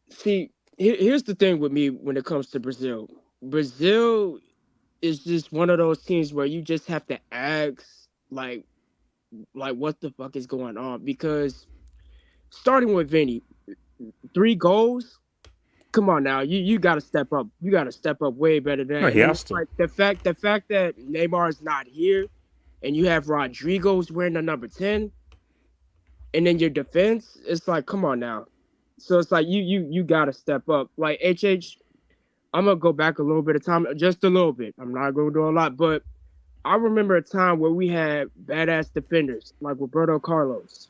see, here's the thing with me when it comes to Brazil. Brazil is just one of those teams where you just have to ask, what the fuck is going on? Because starting with Vini, 3 goals. Come on now, you got to step up. You got to step up way better than that. He has to. The fact that Neymar is not here, and you have Rodrigo's wearing the number 10, and then your defense, it's come on now. So it's you got to step up. HH, I'm gonna go back a little bit of time, just a little bit. I'm not gonna do a lot, but I remember a time where we had badass defenders like Roberto Carlos.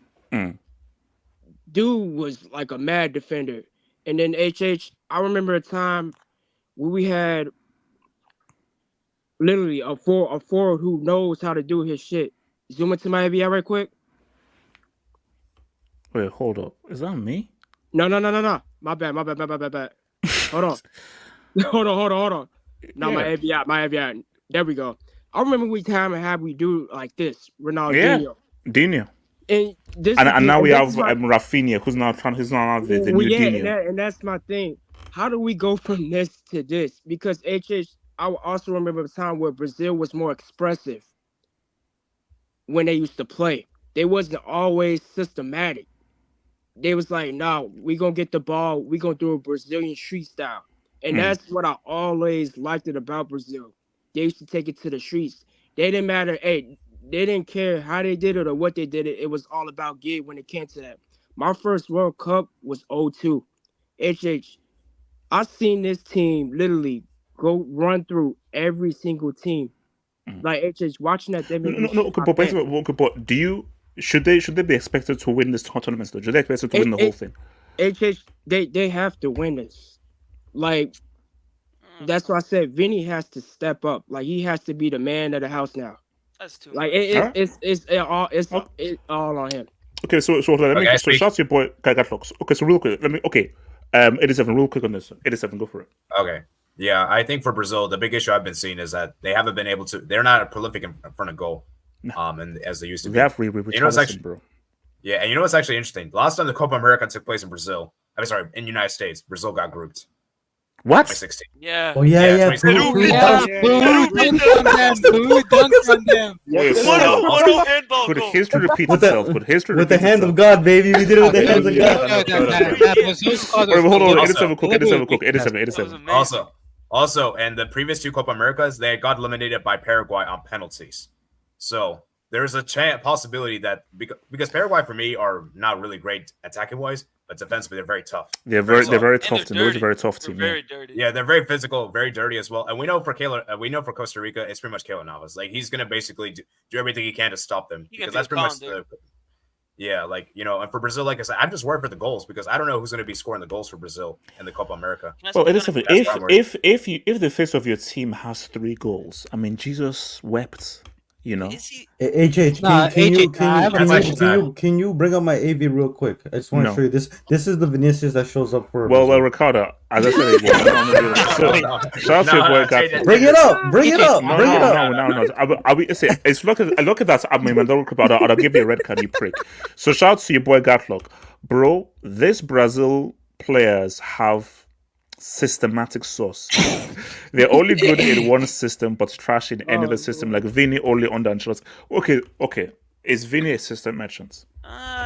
Dude was a mad defender. And then HH, I remember a time where we had literally a forward who knows how to do his shit. Zoom into my ABI right quick. Wait, hold up. Is that me? No. My bad. Hold on. Hold on. No, yeah. my ABI. There we go. I remember we do like this. Ronaldinho. Yeah. Dino. And now we have Rafinha, who's not the new Dino. And that's my thing. How do we go from this to this? Because I also remember a time where Brazil was more expressive when they used to play. They wasn't always systematic. they was like, "Nah, we gonna get the ball. We gonna do a Brazilian street style," and that's what I always liked it about Brazil. They used to take it to the streets. They didn't matter. Hey, they didn't care how they did it or what they did it. It was all about gig when it came to that. My first World Cup was 02. HH. I seen this team literally go run through every single team. Like HH watching that. They made me No, shit my but pants. but should they be expected to win this tournament though? Should they expected to win the whole thing? HH, they have to win this. Like that's why I said Vini has to step up. Like he has to be the man of the house now. That's too like much. it's all on him. Okay, so let me Okay, so shout out to your boy Gagatlox. Okay, so real quick, let me 87, real quick on this. 87, go for it. Okay. Yeah, I think for Brazil, the big issue I've been seeing is that they haven't been able to. They're not prolific in front of goal, and as they used to be. We you know what's actually, bro. Yeah, and you know what's actually interesting? Last time the Copa America took place in Brazil, in the United States, Brazil got grouped. What? 2016. Yeah. Oh yeah. 2016. Could history repeat itself? Could history with the repeat hand itself? of God, baby? We did it with the hands of God. Hold on, 87. Also, and the previous two Copa Americas, they got eliminated by Paraguay on penalties. So there's a possibility that because Paraguay for me are not really great attacking wise, but defensively they're very tough. They're very tough team. They're a very tough team. Very dirty. Yeah, they're very physical, very dirty as well. And we know for Costa Rica, it's pretty much Keylor Navas. Like he's gonna basically do everything he can to stop them because that's pretty much the. Yeah, like and for Brazil, like I said, I'm just worried for the goals because I don't know who's going to be scoring the goals for Brazil in the Copa America. Well, it is if the face of your team has 3 goals, I mean, Jesus wept. HH, can you bring up my AV real quick? I just want to show you this. This is the Vinicius that shows up for. Well, Ricardo, as I said, shout out to your boy. Bring it up. Look at that. I mean, I'll give you a red card, you prick. So shout out to your boy Gatlock, bro. This Brazil players have systematic sauce. They're only good in one system, but trash in any other system. Like Vini only under Ancelotti. Okay. Is Vini a system merchant?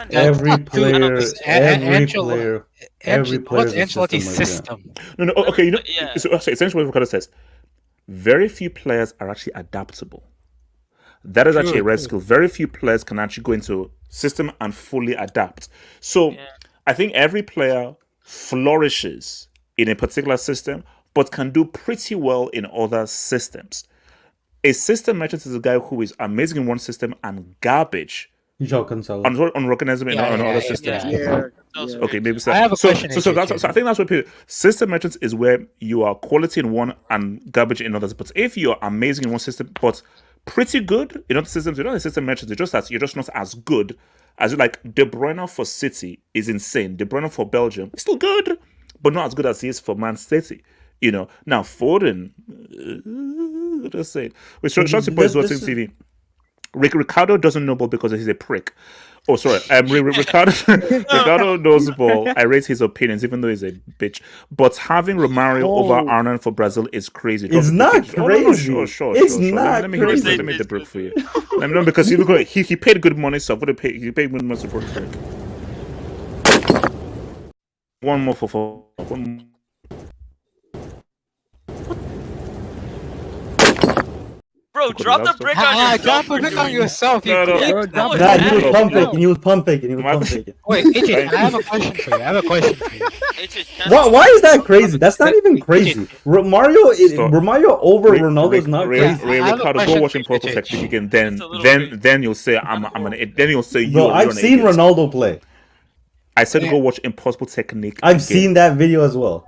Every player. What's Ancelotti's system? No. Okay, So essentially, what Ricardo says, very few players are actually adaptable. That is actually a rare skill. Very few players can actually go into system and fully adapt. So I think every player flourishes in a particular system, but can do pretty well in other systems. A system merchant is a guy who is amazing in one system and garbage unrecognizable in other systems. Okay, maybe so. I have a question. So I think that's what people. System merchants is where you are quality in one and garbage in others. But if you are amazing in one system, but pretty good in other systems, you're not a system merchant. You're just not as good as like De Bruyne for City is insane. De Bruyne for Belgium is still good, but not as good as he is for Man City. Now Foden, just saying. Wait, Shotzi Boys watching TV. Ricardo doesn't know ball because he's a prick. Oh, sorry. Ricardo knows ball. I rate his opinions, even though he's a bitch. But having Romario over Arnold for Brazil is crazy. It's not crazy. Sure. Not let me crazy. Let me hit the brick for you. Let me know because he paid good money, so he paid good money for the prick. One more for one. Bro, drop the brick on yourself. Drop the brick on yourself. He was pump faking. Wait, AJ, I have a question for you. Why is that crazy? That's not even crazy. Romario over Ronaldo is not crazy. Ricardo, go watch Impossible Technique again. Then you'll say then you'll say Bro, I've seen Ronaldo play. I said go watch Impossible Technique. I've seen that video as well.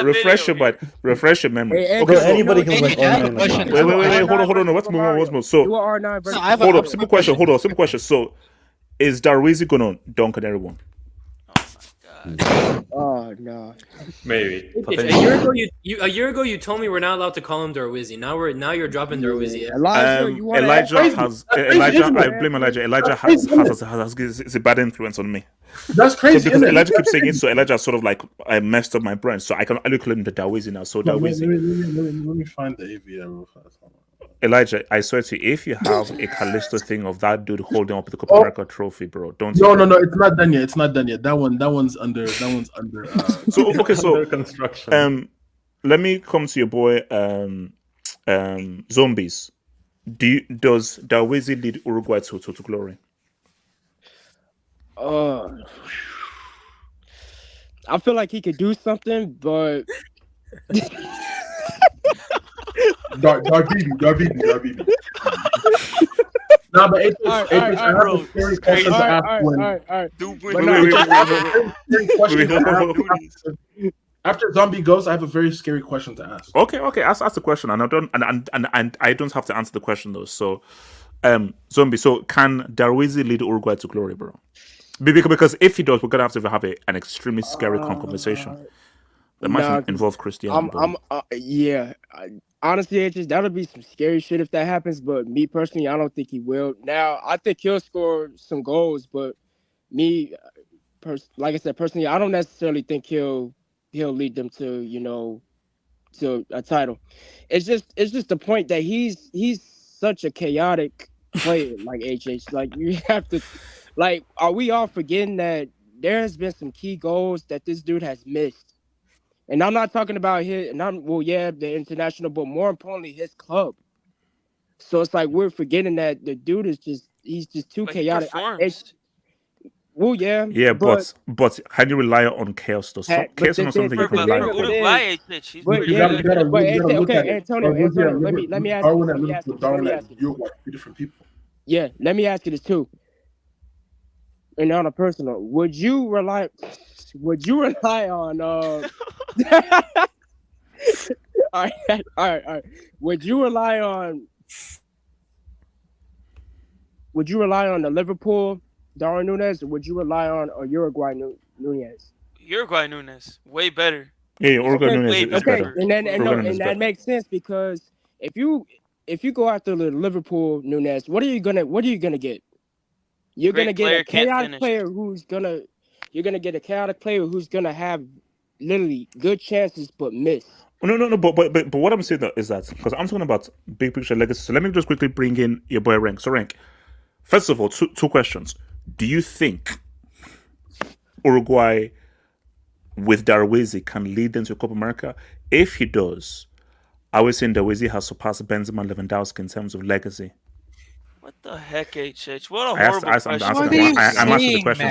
Refresh your memory. Anybody can like. Wait. Hold on. Let's move. So hold up. Simple question. So is Darwizi gonna dunk on everyone? Oh no. Maybe. A year ago, you told me we're not allowed to call him Darwizi. Now you're dropping Darwizi. Elijah. I blame Elijah. Elijah has a bad influence on me. That's crazy. So because Elijah keeps saying it, so Elijah sort of like I messed up my brain. So I can only call him the Darwizi now. So Darwizi. Let me find the AV real fast. Elijah, I swear to you, if you have a Callisto thing of that dude holding up the Copa Oh. America trophy, bro, don't. No, it's not done yet. It's not done yet. That one's under. So okay, so under construction. Let me come to your boy, Zombies. Does Darwizi lead Uruguay to glory? I feel like he could do something, but Darbibi. No, but it's I have a scary question to ask when. After Zombie goes, I have a very scary question to ask. Okay, ask the question, and I don't have to answer the question though. So, Zombie. So, can Darwizi lead Uruguay to glory, bro? Because if he does, we're gonna have to have an extremely scary conversation that might involve Cristiano. Honestly, that'll be some scary shit if that happens. But me personally, I don't think he will. Now, I think he'll score some goals, but me, like I said, personally, I don't necessarily think he'll lead them to to a title. It's just the point that he's such a chaotic player, like HH. Like you have to, like, are we all forgetting that there has been some key goals that this dude has missed? And I'm not talking about the international, but more importantly, his club. So it's like we're forgetting that the dude is he's just too chaotic. Yeah, but can you rely on chaos though? Chaos is not something you can rely on. Uruguay, Antonio, let me ask you. Different people. Yeah, let me ask you this too. And on a personal, would you rely on all right. Would you rely on the Liverpool Darwin Núñez, or would you rely on a Uruguay Núñez? Uruguay Núñez, way better. Yeah, Uruguay Núñez is better. And that makes sense because if you go after the Liverpool Núñez, what are you gonna get? You're gonna get a chaotic player who's gonna have literally good chances but miss. No. But what I'm saying though is that because I'm talking about big picture legacy. So let me just quickly bring in your boy Rank. So Rank, first of all, two questions. Do you think Uruguay with Darwizi can lead them to Copa America? If he does, I would say Darwizi has surpassed Benzema and Lewandowski in terms of legacy. What the heck, HH? What a horrible question. I'm asking the question.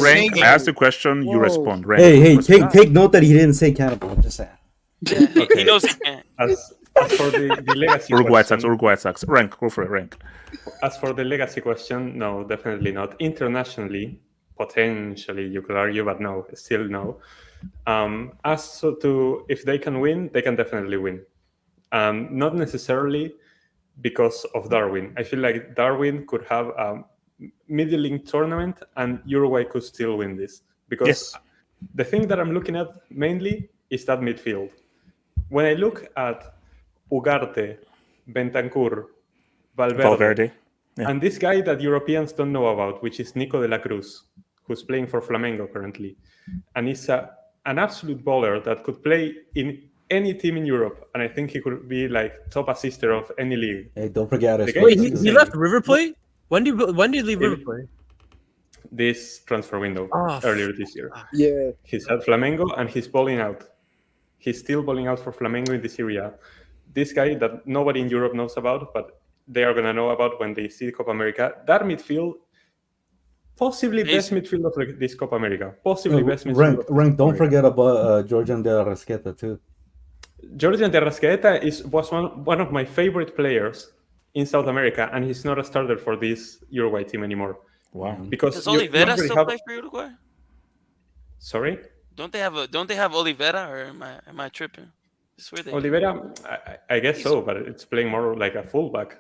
Rank. I asked the question. You respond. Rank. Hey, take note that he didn't say cannibal. I'm just saying. Yeah, he knows he can't. As for the legacy Uruguay attacks. Rank, go for it, Rank. As for the legacy question, no, definitely not. Internationally, potentially, you could argue, but no, still no. As to if they can win, they can definitely win. Not necessarily because of Darwin. I feel like Darwin could have a middling tournament and Uruguay could still win this. Because the thing that I'm looking at mainly is that midfield. When I look at Ugarte, Bentancur, Valverde. Yeah. And this guy that Europeans don't know about, which is Nico de la Cruz, who's playing for Flamengo currently. And he's an absolute baller that could play in any team in Europe. And I think he could be like top assister of any league. Hey, don't forget us. Wait, he left River Plate? When did he leave River Plate? This transfer window earlier this year. Yeah. He's at Flamengo and he's balling out. He's still balling out for Flamengo in the Serie. This guy that nobody in Europe knows about, but they are going to know about when they see Copa America. That midfield, possibly best midfield of this Copa America. Possibly best midfield. Rank, don't forget about Georgian de Arrasqueta too. Georgian de Arrasqueta was one of my favorite players in South America, and he's not a starter for this Uruguay team anymore. Wow. Because does Oliveira still play for Uruguay? Sorry? Don't they have Oliveira, or am I tripping? I swear they Oliveira, I guess so, but it's playing more like a fullback.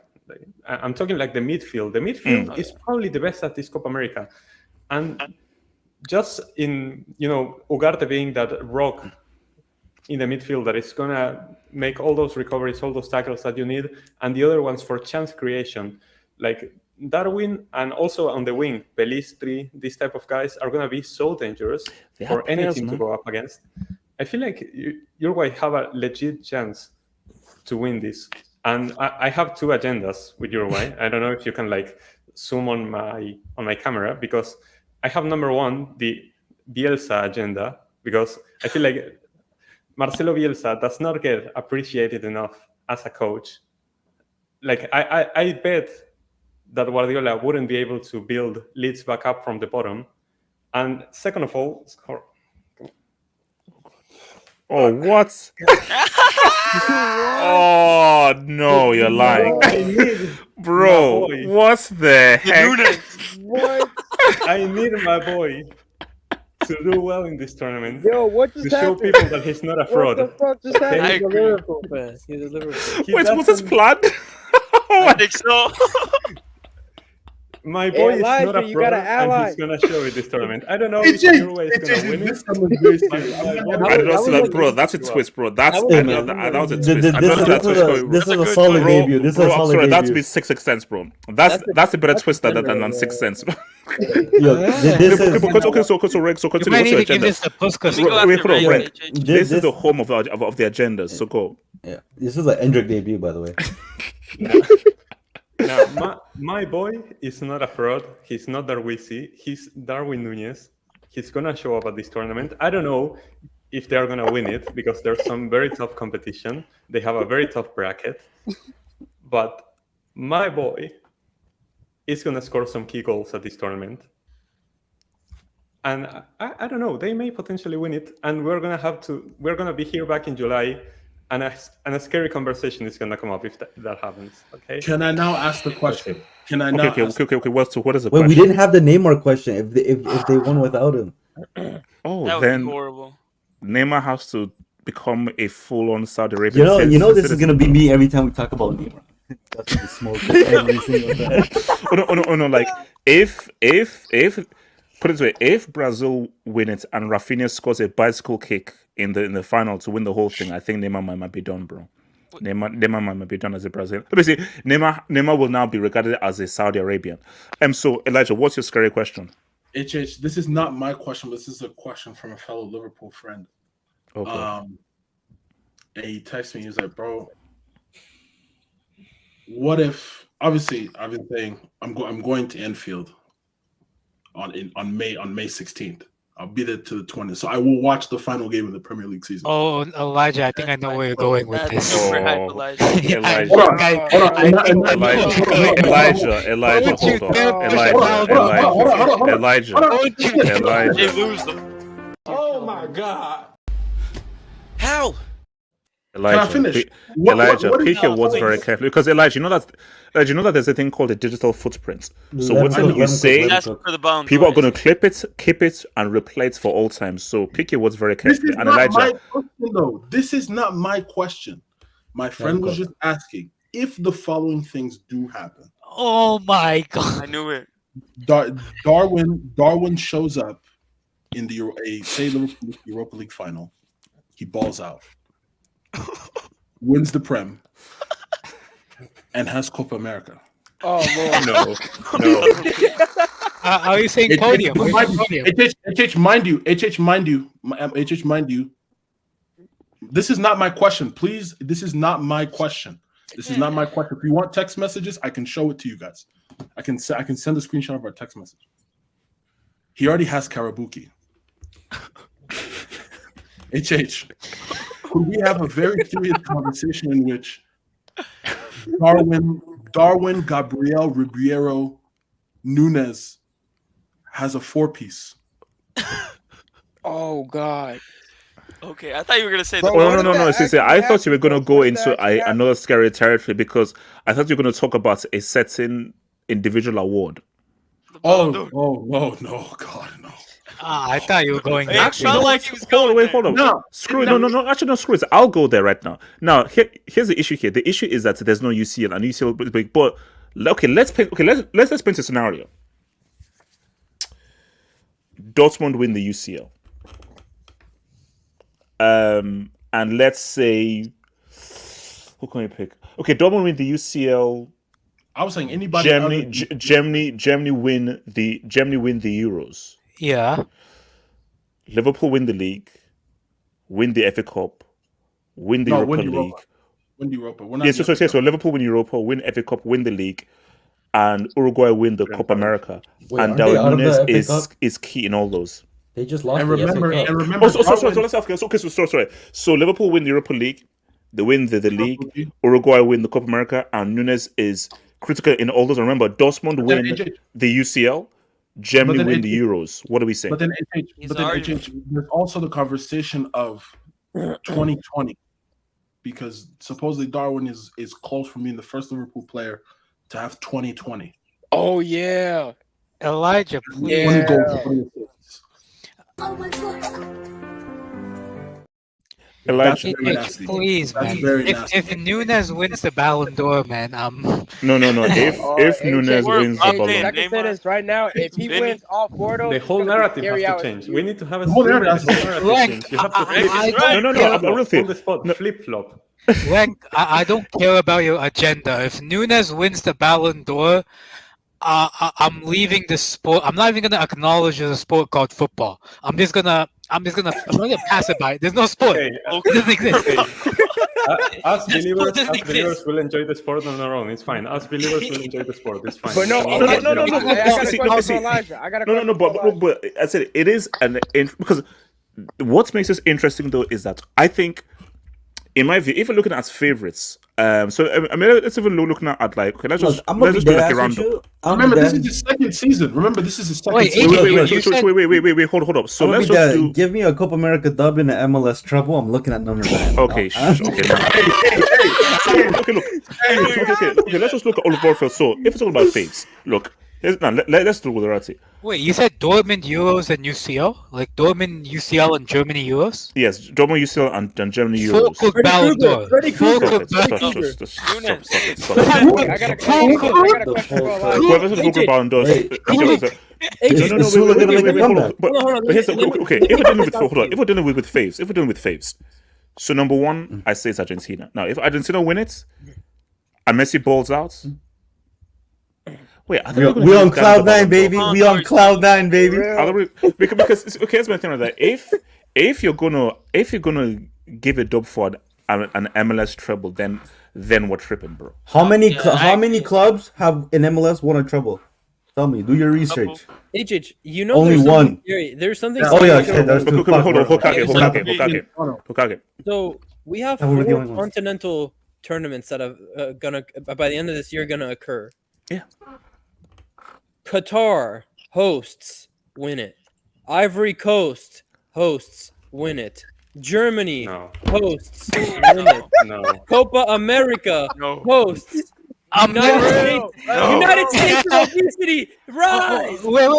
I'm talking like the midfield. The midfield is probably the best at this Copa America. And just in, Ugarte being that rock in the midfield that is going to make all those recoveries, all those tackles that you need, and the other ones for chance creation, like Darwin, and also on the wing, Pelistri, these type of guys are going to be so dangerous for any team to go up against. I feel like Uruguay have a legit chance to win this. And I have two agendas with Uruguay. I don't know if you can like zoom on my camera, because I have number one, the Bielsa agenda, because I feel like Marcelo Bielsa does not get appreciated enough as a coach. Like I bet that Guardiola wouldn't be able to build Leeds back up from the bottom. And second of all, oh, what? Oh no, you're lying, bro. What the heck? What? I need my boy to do well in this tournament. Yo, what just to show happened? people that he's not a fraud. What the fuck just happened? He's a Liverpool fan. He's a Liverpool. Wait, what's his plan? I think so. My boy Hey, is not Elijah, a you fraud, got an and ally. he's gonna show it this tournament. I don't know if Uruguay is gonna win it. I don't see that, bro. That's a twist, bro. That's that was a twist. I don't see that twist. This is a solid debut. This is a solid debut. That's be Sixth Sense, bro. That's a better twist than Sixth Sense. Okay, so continue. What's your agenda? This is the home of the agendas. So go. Yeah, this is an Endrick debut, by the way. Now, my boy is not a fraud. He's not Darwisi. He's Darwin Núñez. He's gonna show up at this tournament. I don't know if they're gonna win it, because there's some very tough competition. They have a very tough bracket. But my boy is gonna score some key goals at this tournament. And I don't know, they may potentially win it. And we're gonna be here back in July. And a scary conversation is going to come up if that happens. Okay. Can I now ask the question? Can I now? Okay. What is the question? Wait, we didn't have the Neymar question. If they won without him. Oh, that would then be horrible. Neymar has to become a full-on Saudi Arabian. You know, this is gonna be me every time we talk about Neymar. That's the smoke every single time. Oh no! Like if put it this way, if Brazil win it and Rafinha scores a bicycle kick in the final to win the whole thing, I think Neymar might be done, bro. Neymar might be done as a Brazilian. Basically, Neymar will now be regarded as a Saudi Arabian. So Elijah, what's your scary question? HH, this is not my question, but this is a question from a fellow Liverpool friend. Okay. And he texted me. He was like, "Bro, what if?" Obviously, I've been saying I'm going to Anfield on May 16th. I'll be there to the 20th, so I will watch the final game of the Premier League season. Oh, Elijah, I think I know where you're going with this. Super hype, Elijah. Elijah, They lose them. Oh my God. How? Elijah, Can I finish? Elijah, what pick your words very carefully, because Elijah, you know that there's a thing called a digital footprint. So whatever you say, people are going to clip it, keep it, and replay it for all time. So pick your words very carefully. This is And not Elijah, my question, though. This is not my question. My friend was just asking if the following things do happen. Oh my God! I knew it. Darwin shows up in the Liverpool Europa League final. He balls out. Wins the Prem and has Copa America. Oh Lord. no. Are you saying podium? HH, mind you. This is not my question. Please, this is not my question. This is not my question. If you want text messages, I can show it to you guys. I can send a screenshot of our text message. He already has Karabuki. HH. Could we have a very serious conversation in which Darwin, Gabriel, Ribeiro, Núñez has a 4-piece? Oh God. Okay, I thought you were gonna say. No. See, I thought you were gonna go into another scary territory, because I thought you were gonna talk about a certain individual award. Oh no, God, no. I thought you were going. Hold on. No, screw it. No. Actually, no, screw it. I'll go there right now. Now, here's the issue here. The issue is that there's no UCL, and UCL. But okay, let's paint a scenario. Dortmund win the UCL. And let's say, who can we pick? Okay, Dortmund win the UCL. I was saying anybody. Germany win the Euros. Yeah. Liverpool win the league, win the FA Cup, win the Europa League, Win the Europa. We're not. Yeah, so Liverpool win Europa, win FA Cup, win the league, and Uruguay win the Copa America. Wait, And aren't they out of Nunes the FA Cup? is key in all those. They just lost And the remember, FA Cup. and remember. Oh, sorry. So Liverpool win the Europa League, they win the league. Uruguay win the Copa America, and Nunes is critical in all those. And remember, Dortmund win the UCL, Germany win the Euros. What are we saying? But then, there's also the conversation of 2020, because supposedly Darwin is close for being the first Liverpool player to have 2020. Oh yeah, Elijah, please. 20 goals, 20 assists. Elijah, please, man. If Nunes wins the Ballon d'Or, man, no. If Nunes wins the Ballon d'Or, I can say this right now. If he wins all four of those, the whole narrative has to change. We need to have a whole narrative. You have to flip flop. I don't care about your agenda. If Nunes wins the Ballon d'Or, I'm leaving the sport. I'm not even gonna acknowledge there's a sport called football. I'm gonna pass it by. There's no sport. Okay. It doesn't exist. Us believers will enjoy the sport on our own. It's fine. Us believers will enjoy the sport. It's fine. But no. But I said it is because what makes this interesting though is that I think, in my view, if you're looking at favorites, let's even looking at like, okay, let's just do like a roundup. Remember, this is his second season. Wait, hold up. So let's just do. Give me a Copa America dub in the MLS treble. I'm looking at numbers. Okay, okay. Let's just look at all of Borfield. So if it's all about faves, look. Let's do with Rati. Wait, you said Dortmund Euros and UCL? Like Dortmund UCL and Germany Euros? Yes, Dortmund UCL and Germany Euros. Full Ballon d'Or. Full Ballon d'Or. Okay, if we're dealing with faves, so number one, I say it's Argentina. Now, if Argentina win it, and Messi balls out. Wait, we on cloud nine, baby. We on cloud nine, baby. Because here's my thing that if you're gonna give a dub for an MLS treble, then we're tripping, bro. How many clubs have in MLS won a treble? Tell me. Do your research. HH, you know only one. There's something. Oh yeah, there's two. Hold on, Hokage. So we have 4 continental tournaments that are gonna by the end of this year gonna occur. Yeah. Qatar hosts, win it. Ivory Coast hosts, win it. Germany hosts, win it. Copa America hosts. United States of obesity, rise! Wait.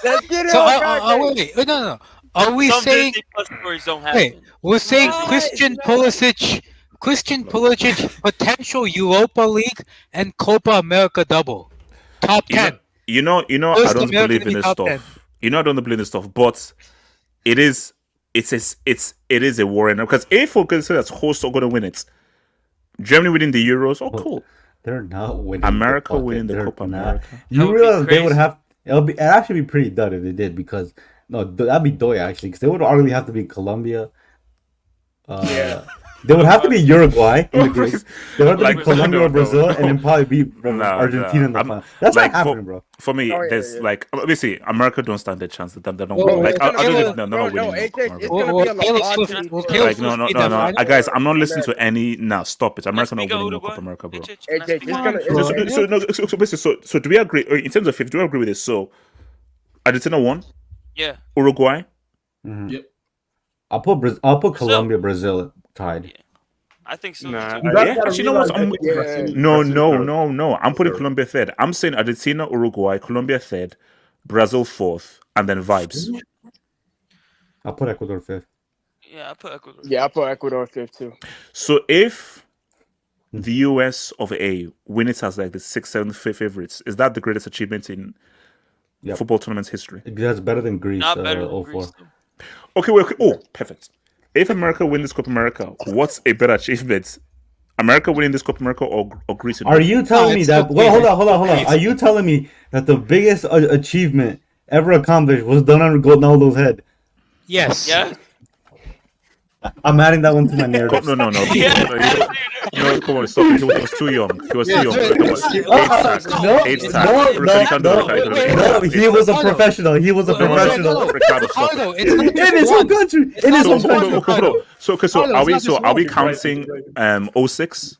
Let's get it. Wait. No. Are we saying? Wait, we're saying Christian Pulisic, potential Europa League and Copa America double, top 10. You know, I don't believe in this stuff. I don't believe in this stuff, but it is a war now because if we're going to say that hosts are going to win it, Germany winning the Euros, cool. They're not winning. America winning the Copa America. You realize they would have? It'd actually be pretty dud if they did because that'd be doy actually because they would already have to be Colombia. They would have to be Uruguay in the group. They would have to be Colombia or Brazil, and then probably be Argentina in the final. That's not happening, bro. For me, there's like obviously America don't stand a chance that they don't win. Like I don't know, no. Guys, I'm not listening to any. Now stop it. America not winning the Copa America, bro. So do we agree in terms of fifth? Do we agree with this? So Argentina won. Yeah. Uruguay. Mm-hmm. Yep. I'll put Colombia, Brazil tied. Yeah. I think so. Actually, no. I'm putting Colombia third. I'm saying Argentina, Uruguay, Colombia third, Brazil fourth, and then vibes. I'll put Ecuador fifth. Yeah, I'll put Ecuador fifth too. So if the US of A win it as like the 6th, 7th, 5th favorites, is that the greatest achievement in football tournament's history? That's better than Greece. Not better than 04. Greece, Okay. Oh, perfect. If America win this Copa America, what's a better achievement? America winning this Copa America or Greece? Are you telling me that? Well, hold on. Are you telling me that the biggest achievement ever accomplished was done on Ronaldo's head? Yes. Yeah. I'm adding that one to my narrative. No. No, come on, stop it. He was too young. He was too young. Age tag. No, he was a professional. He was a professional. Ricardo, In his own country. In his own country. So are we counting 06?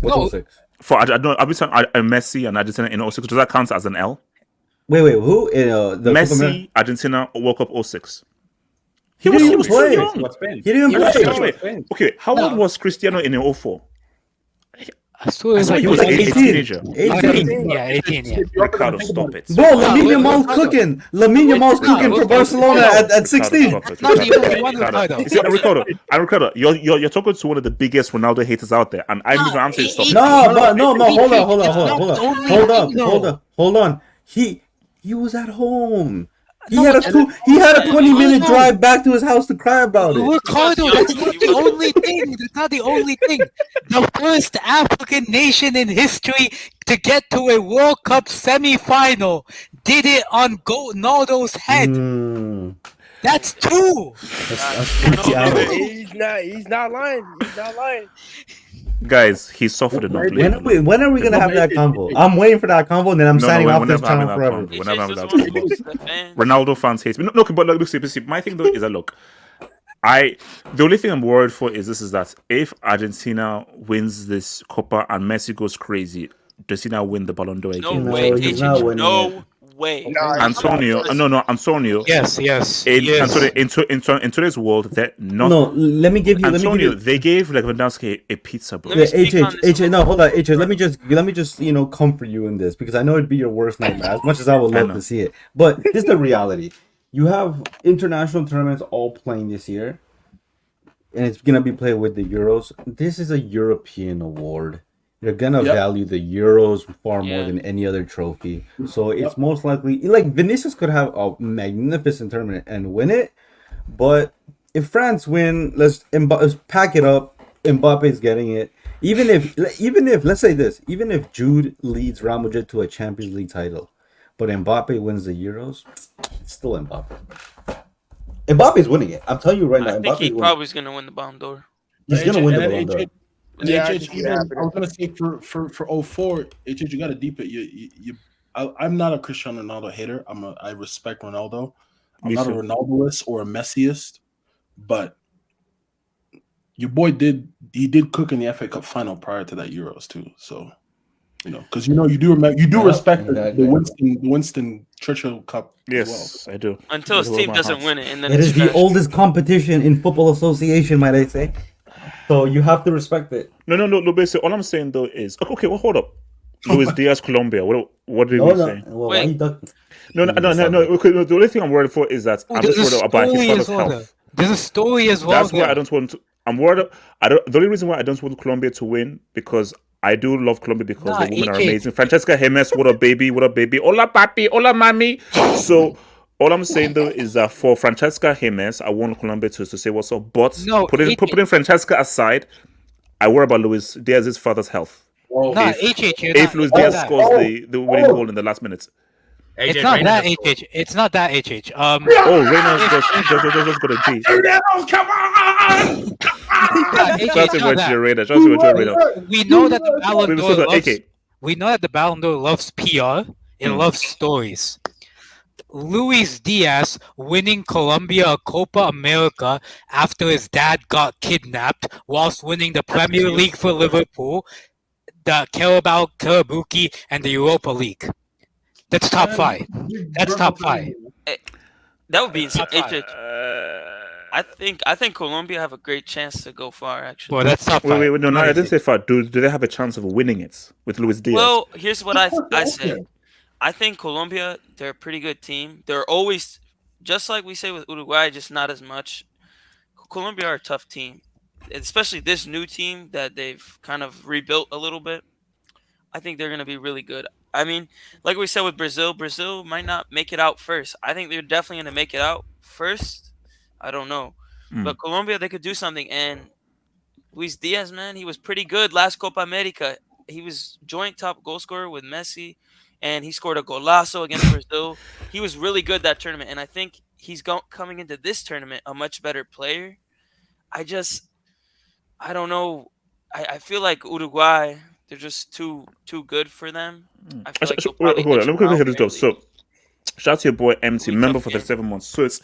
What's 06? For I don't know, are we saying Messi and Argentina in 06? Does that count as an L? Wait, who? The Messi, Argentina, World Cup 06. He was too play. young. He didn't play. Okay, how old was Cristiano in 04? I swear he was 18. 18. Yeah, 18. Yeah. Ricardo, stop it. Bro, Lamine Yamal's cooking. Lamine Yamal's cooking for Barcelona at 16. Ricardo, you're talking to one of the biggest Ronaldo haters out there, and I'm saying stop. No, hold on. He was at home. He had a 20-minute drive back to his house to cry about it. Ricardo, that's not the only thing. That's not the only thing. The first African nation in history to get to a World Cup semi-final did it on Ronaldo's head. That's two. He's not lying. He's not lying. Guys, he suffered enough. When are we gonna have that combo? I'm waiting for that combo, and then I'm signing off this channel forever. Ronaldo fans hate me. No, but look, see, my thing though is that look, the only thing I'm worried for is that if Argentina wins this Copa and Messi goes crazy, does he now win the Ballon d'Or again? No way. Antonio. Yes. In today's world, that not. No, let me give you. Antonio, they gave Lewandowski a pizza, bro. HH, no, hold on, HH. Let me just comfort you in this, because I know it'd be your worst nightmare. As much as I would love to see it, but this is the reality. You have international tournaments all playing this year, and it's gonna be played with the Euros. This is a European award. They're gonna value the Euros far more than any other trophy. So it's most likely, like, Vinicius could have a magnificent tournament and win it, but if France win, let's pack it up. Mbappe's getting it. Even if let's say this, even if Jude leads Real Madrid to a Champions League title, but Mbappe wins the Euros, it's still Mbappe. Mbappe's winning it. I'm telling you right now. I think he probably is gonna win the Ballon d'Or. He's gonna win the Ballon d'Or. I was gonna say for 04, HH, you gotta deep it. I'm not a Cristiano Ronaldo hater. I respect Ronaldo. I'm not a Ronaldoist or a Messiist, but your boy did cook in the FA Cup final prior to that Euros too. So because you do respect the Winston Churchill Cup. Yes, I do. Until his team doesn't win it, and then it is the oldest competition in football association, might I say. So you have to respect it. No, basically, all I'm saying though is okay. Well, hold up. Luis Diaz, Colombia. What did we say? Well, why you ducking? No. Okay, the only thing I'm worried for is that I'm just worried about his father's health. There's a story as well. That's why I don't want to. I'm worried. The only reason why I don't want Colombia to win, because I do love Colombia because the women are amazing. Francesca Jimenez, what a baby. Hola papi, hola mami. So all I'm saying though is that for Francesca Jimenez, I want Colombia to say what's up. But putting Francesca aside, I worry about Luis Diaz's father's health. If Luis Diaz scores the winning goal in the last minutes. It's not that HH. It's not that HH. Reina just got a G. Come on! Trust him with your Reina. We know that the Ballon d'Or loves. We know that the Ballon d'Or loves PR. It loves stories. Luis Diaz winning Colombia a Copa America after his dad got kidnapped, whilst winning the Premier League for Liverpool, the Carabao Karabuki, and the Europa League. That's top 5. That's top 5. That would be insane. I think Colombia have a great chance to go far. Actually, well, that's top 5. Wait, no, I didn't say far. Do they have a chance of winning it with Luis Diaz? Well, here's what I say. I think Colombia, they're a pretty good team. They're always, just like we say with Uruguay, just not as much. Colombia are a tough team, especially this new team that they've kind of rebuilt a little bit. I think they're going to be really good. I mean, like we said with Brazil might not make it out first. I think they're definitely going to make it out first. I don't know. But Colombia, they could do something. And Luis Diaz, man, he was pretty good last Copa America. He was joint top goal scorer with Messi. And he scored a golazo against Brazil. He was really good that tournament. And I think he's coming into this tournament a much better player. I don't know. I feel like Uruguay, they're just too good for them. I feel like they'll probably Hold on, edge let me them quickly out hit this though. barely. So, shout out to your boy MT, Really member tough for game. 37 months. So it's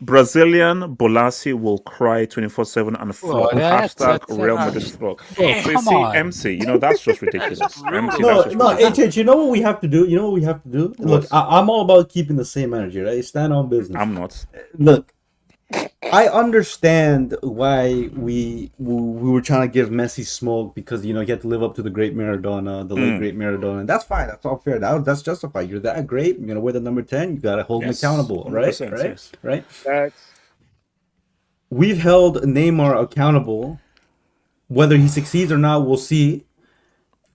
Brazilian Bolasi will cry 24/7 and flop. Hashtag Real Madrid flop. So you come see, on. MC, you know that's just ridiculous. MC, No, that's just no, ridiculous. HH, you know what we have to do? You know what we have to do? Look, I'm all about keeping the same energy, right? Stand on business. I'm not. Look, I understand why we were trying to give Messi smoke because, you know, he had to live up to the great Maradona, the late great Maradona. And that's fine. That's all fair. That's justified. You're that great. You're going to wear the number 10. You got to hold him accountable, right? 100%, Right? yes. Right? That's We've held Neymar accountable. Whether he succeeds or not, we'll see.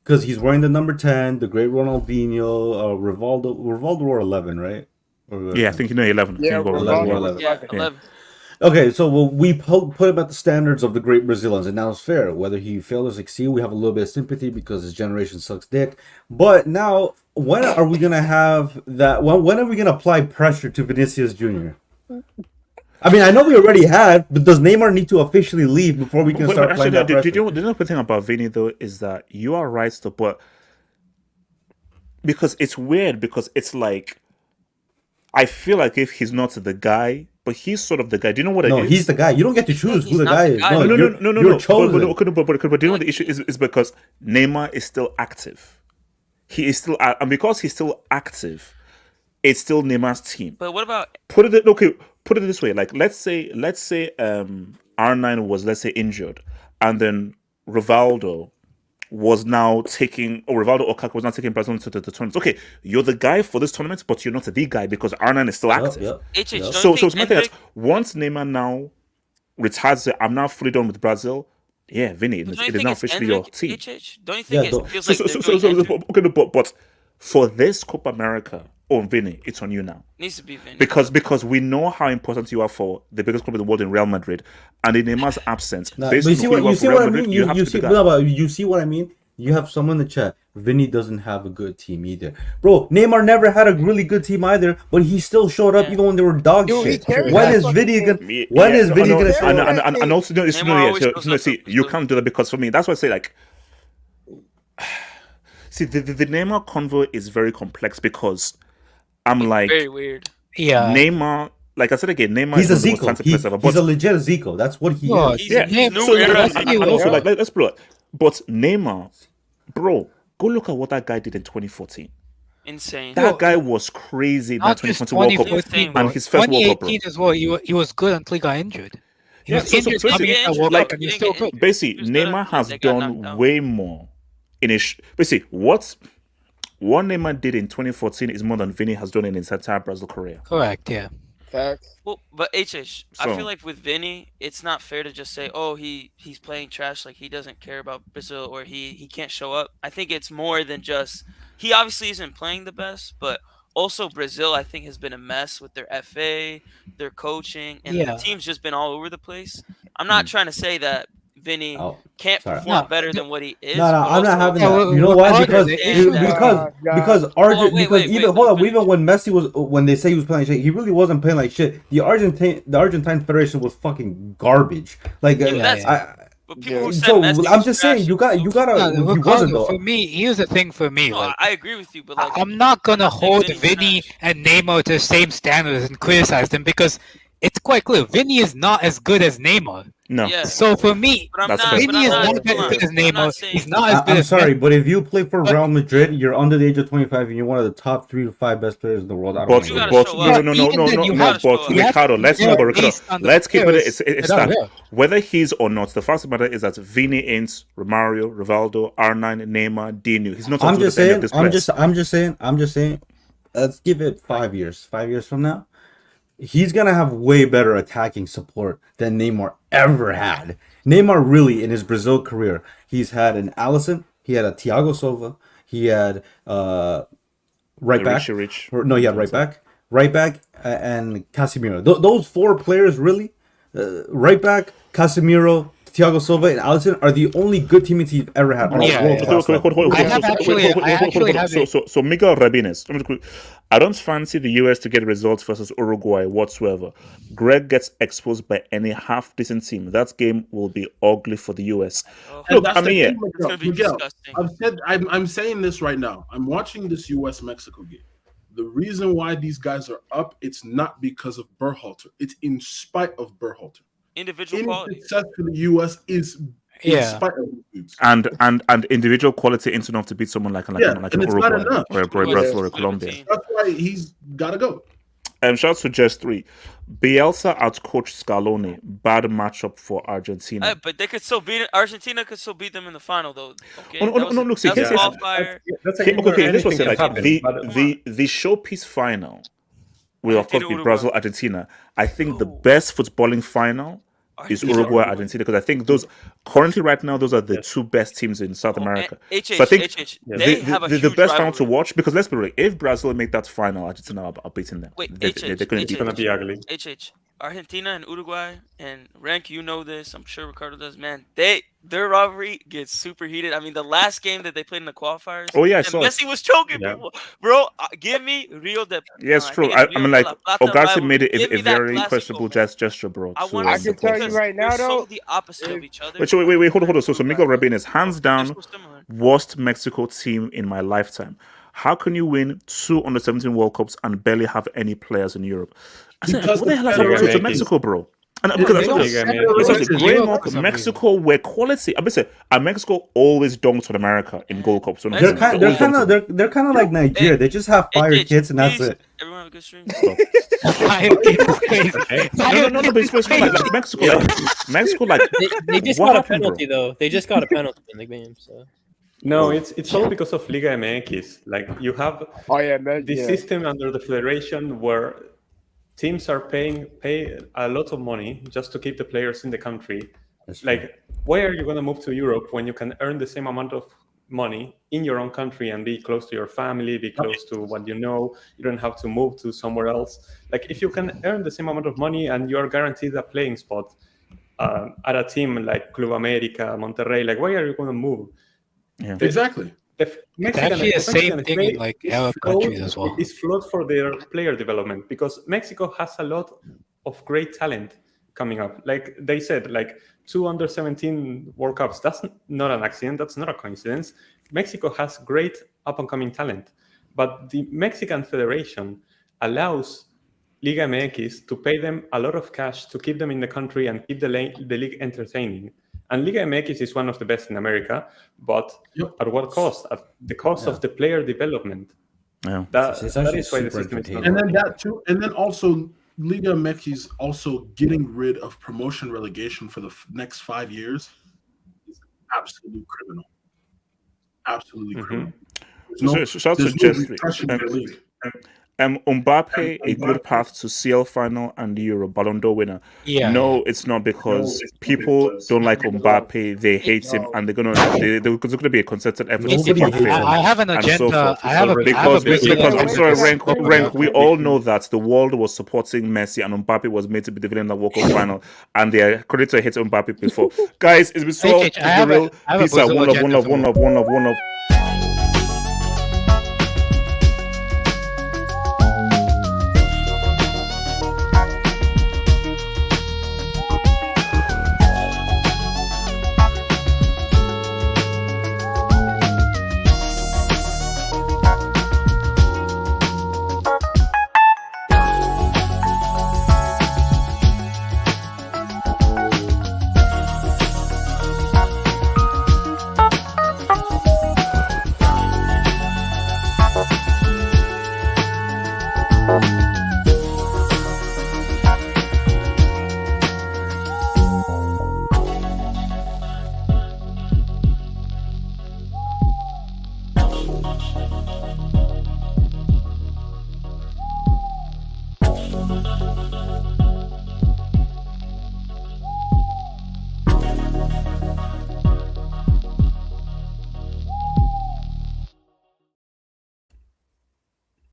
Because he's wearing the number 10, the great Ronaldinho, Rivaldo wore 11, right? Yeah, I think 11. yeah, I think he wore Ronaldo 11. was Yeah, 11. 11. Okay, so we put him at the standards of the great Brazilians, and now it's fair. Whether he failed to succeed, we have a little bit of sympathy because his generation sucks dick. But now, when are we gonna have that? When are we gonna apply pressure to Vinicius Jr.? I mean, I know we already had, but does Neymar need to officially leave before we can start applying that pressure? Did you know the thing about Vini though is that you are right, though, but because it's weird because it's like I feel like if he's not the guy. But he's sort of the guy. Do you know what it is? No, he's the guy. You don't get to choose who the guy is. No, No. You're chosen. But do you know what the issue is? Is because Neymar is still active. He is still, and because he's still active, it's still Neymar's team. But what about Put it this way. Like let's say R9 was injured, and then Rivaldo was now taking, or Rivaldo or Kaká was now taking Brazil to the tournament. Okay, you're the guy for this tournament, but you're not the guy because R9 is still active. So it's my thing. Once Neymar now retires, I'm now fully done with Brazil. Yeah, Vini, it is now officially your team. Don't you think it feels like But for this Copa America, Vini, it's on you now. Needs to be Vini. Because we know how important you are for the biggest club in the world in Real Madrid, and in Neymar's absence, you see what I mean? You see what I mean? You have someone in the chat. Vini doesn't have a good team either, bro. Neymar never had a really good team either, but he still showed up even when they were dog shit. When is Vini gonna? When is Vini gonna show up? And also, see, you can't do that because for me, that's why I say like. See, the Neymar convo is very complex because I'm like very weird. Yeah, Neymar. Like I said again, Neymar he's a is Zico. He's a legit Zico. That's what he is. Yeah. And also, like, let's blow it. But Neymar, bro, go look at what that guy did in 2014. Insane. That guy was crazy in that 2020 World Cup and his first World Cup. 2018 as well. He was good until he got injured. He was injured coming into Basically, World Cup, and he's still good. Basically, Neymar has done way more in his. Basically, what Neymar did in 2014 is more than Vini has done in his entire Brazil career. Correct. Yeah. Facts. Well, but I feel like with Vini, it's not fair to just say, "Oh, he's playing trash, like he doesn't care about Brazil or he can't show up." I think it's more than just he obviously isn't playing the best, but also Brazil I think has been a mess with their FA, their coaching, and the team's just been all over the place. I'm not trying to say that Vini can't perform better than what he is. No, I'm not having that. You know why? Because even when Messi was, when they say he was playing like shit, he really wasn't playing like shit. The Argentine Federation was fucking garbage. Like, so I'm just saying, you gotta. He wasn't though. For me, here's the thing. For me, no, I agree with you, but like, I'm not gonna hold Vini and Neymar to the same standards and criticize them because it's quite clear Vini is not as good as Neymar. No. Yeah. So for me, Vini is not as good as Neymar. He's not as good I'm as sorry, but if you play for Real Madrid, you're under the age of 25 and you're one of the top 3 to 5 best players in the world. No, Ricardo, let's keep it. It's that whether he's or not. The fact of the matter is that Vini ain't Romario, Rivaldo, R9, Neymar, Dinu. He's not. I'm just saying. Let's give it 5 years. 5 years from now, he's gonna have way better attacking support than Neymar ever had. Neymar really, in his Brazil career, he's had an Alisson, he had a Thiago Silva, he had right back. He had right back, and Casemiro. Those 4 players really, right back, Casemiro, Thiago Silva and Alisson are the only good teammates you've ever had on a world-class level. So Miguel Rabines, I don't fancy the US to get results versus Uruguay whatsoever. Greg gets exposed by any half-decent team. That game will be ugly for the US. Look, I mean, Miguel, I'm saying this right now. I'm watching this US-Mexico game. The reason why these guys are up, it's not because of Berhalter. It's in spite of Berhalter. Individual quality. Success for the US is in spite of dudes. And individual quality ain't enough to beat someone like an Uruguay or Brazil or Colombia. That's why he's got to go. Shout out to Just 3. Bielsa outcoached Scaloni. Bad matchup for Argentina. But they could still beat it. Argentina could still beat them in the final, though. Okay. Look, see, here's what the showpiece final will of course be Brazil Argentina. I think the best footballing final is Uruguay Argentina, because I think those currently right now those are the two best teams in South America. So I think the best final to watch, because let's be real, if Brazil make that final, Argentina are beating them. Wait, they're going to be ugly. Argentina and Uruguay, and Rank, you know this, I'm sure Ricardo does, man. Their rivalry gets super heated. I mean, the last game that they played in the qualifiers, Messi was choking people. Bro, give me Rio de... Yeah, it's true. I mean, like, Ugarte made it a very questionable gesture, bro. I can tell you right now, though, the opposite of each other. Wait, hold on. So Miguel Rabin is hands down worst Mexico team in my lifetime. How can you win 2 under-17 World Cups and barely have any players in Europe? I said, what the hell has happened to Mexico, bro? And because Mexico were quality. I mean, and Mexico always dunked on America in Gold Cups. So they're kind of like Nigeria. They just have fire kids and that's it. Everyone have a good stream. No, but it's like Mexico, like they just got a penalty though. They just got a penalty in the game. So. No, it's all because of Liga MX. Like you have the system under the federation where teams are pay a lot of money just to keep the players in the country. Like, why are you going to move to Europe when you can earn the same amount of money in your own country and be close to your family, be close to what you know? You don't have to move to somewhere else. Like, if you can earn the same amount of money and you're guaranteed a playing spot at a team like Club America, Monterrey, like, why are you going to move? Yeah. Exactly. It's actually the same thing in like Arab countries as well. It's flawed for their player development because Mexico has a lot of great talent coming up. Like they said, like 2 under-17 World Cups. That's not an accident. That's not a coincidence. Mexico has great up-and-coming talent, but the Mexican Federation allows Liga MX to pay them a lot of cash to keep them in the country and keep the league entertaining. And Liga MX is one of the best in America, but at what cost? At the cost of the player development. Yeah, that is why the system is not. And then that too, and then also Liga MX is also getting rid of promotion relegation for the next 5 years. It's absolutely criminal. Absolutely criminal. Mbappe, a good path to CL final and the Euro Ballon d'Or winner. Yeah. No, it's not, because people don't like Mbappe. They hate him, and there's going to be a concerted effort to keep him fit. I have an agenda. Because I'm sorry, Rank. We all know that the world was supporting Messi, and Mbappe was made to be the villain in the World Cup final, and the creditor hated Mbappe before. Guys, it's been so real. Peace out. One love.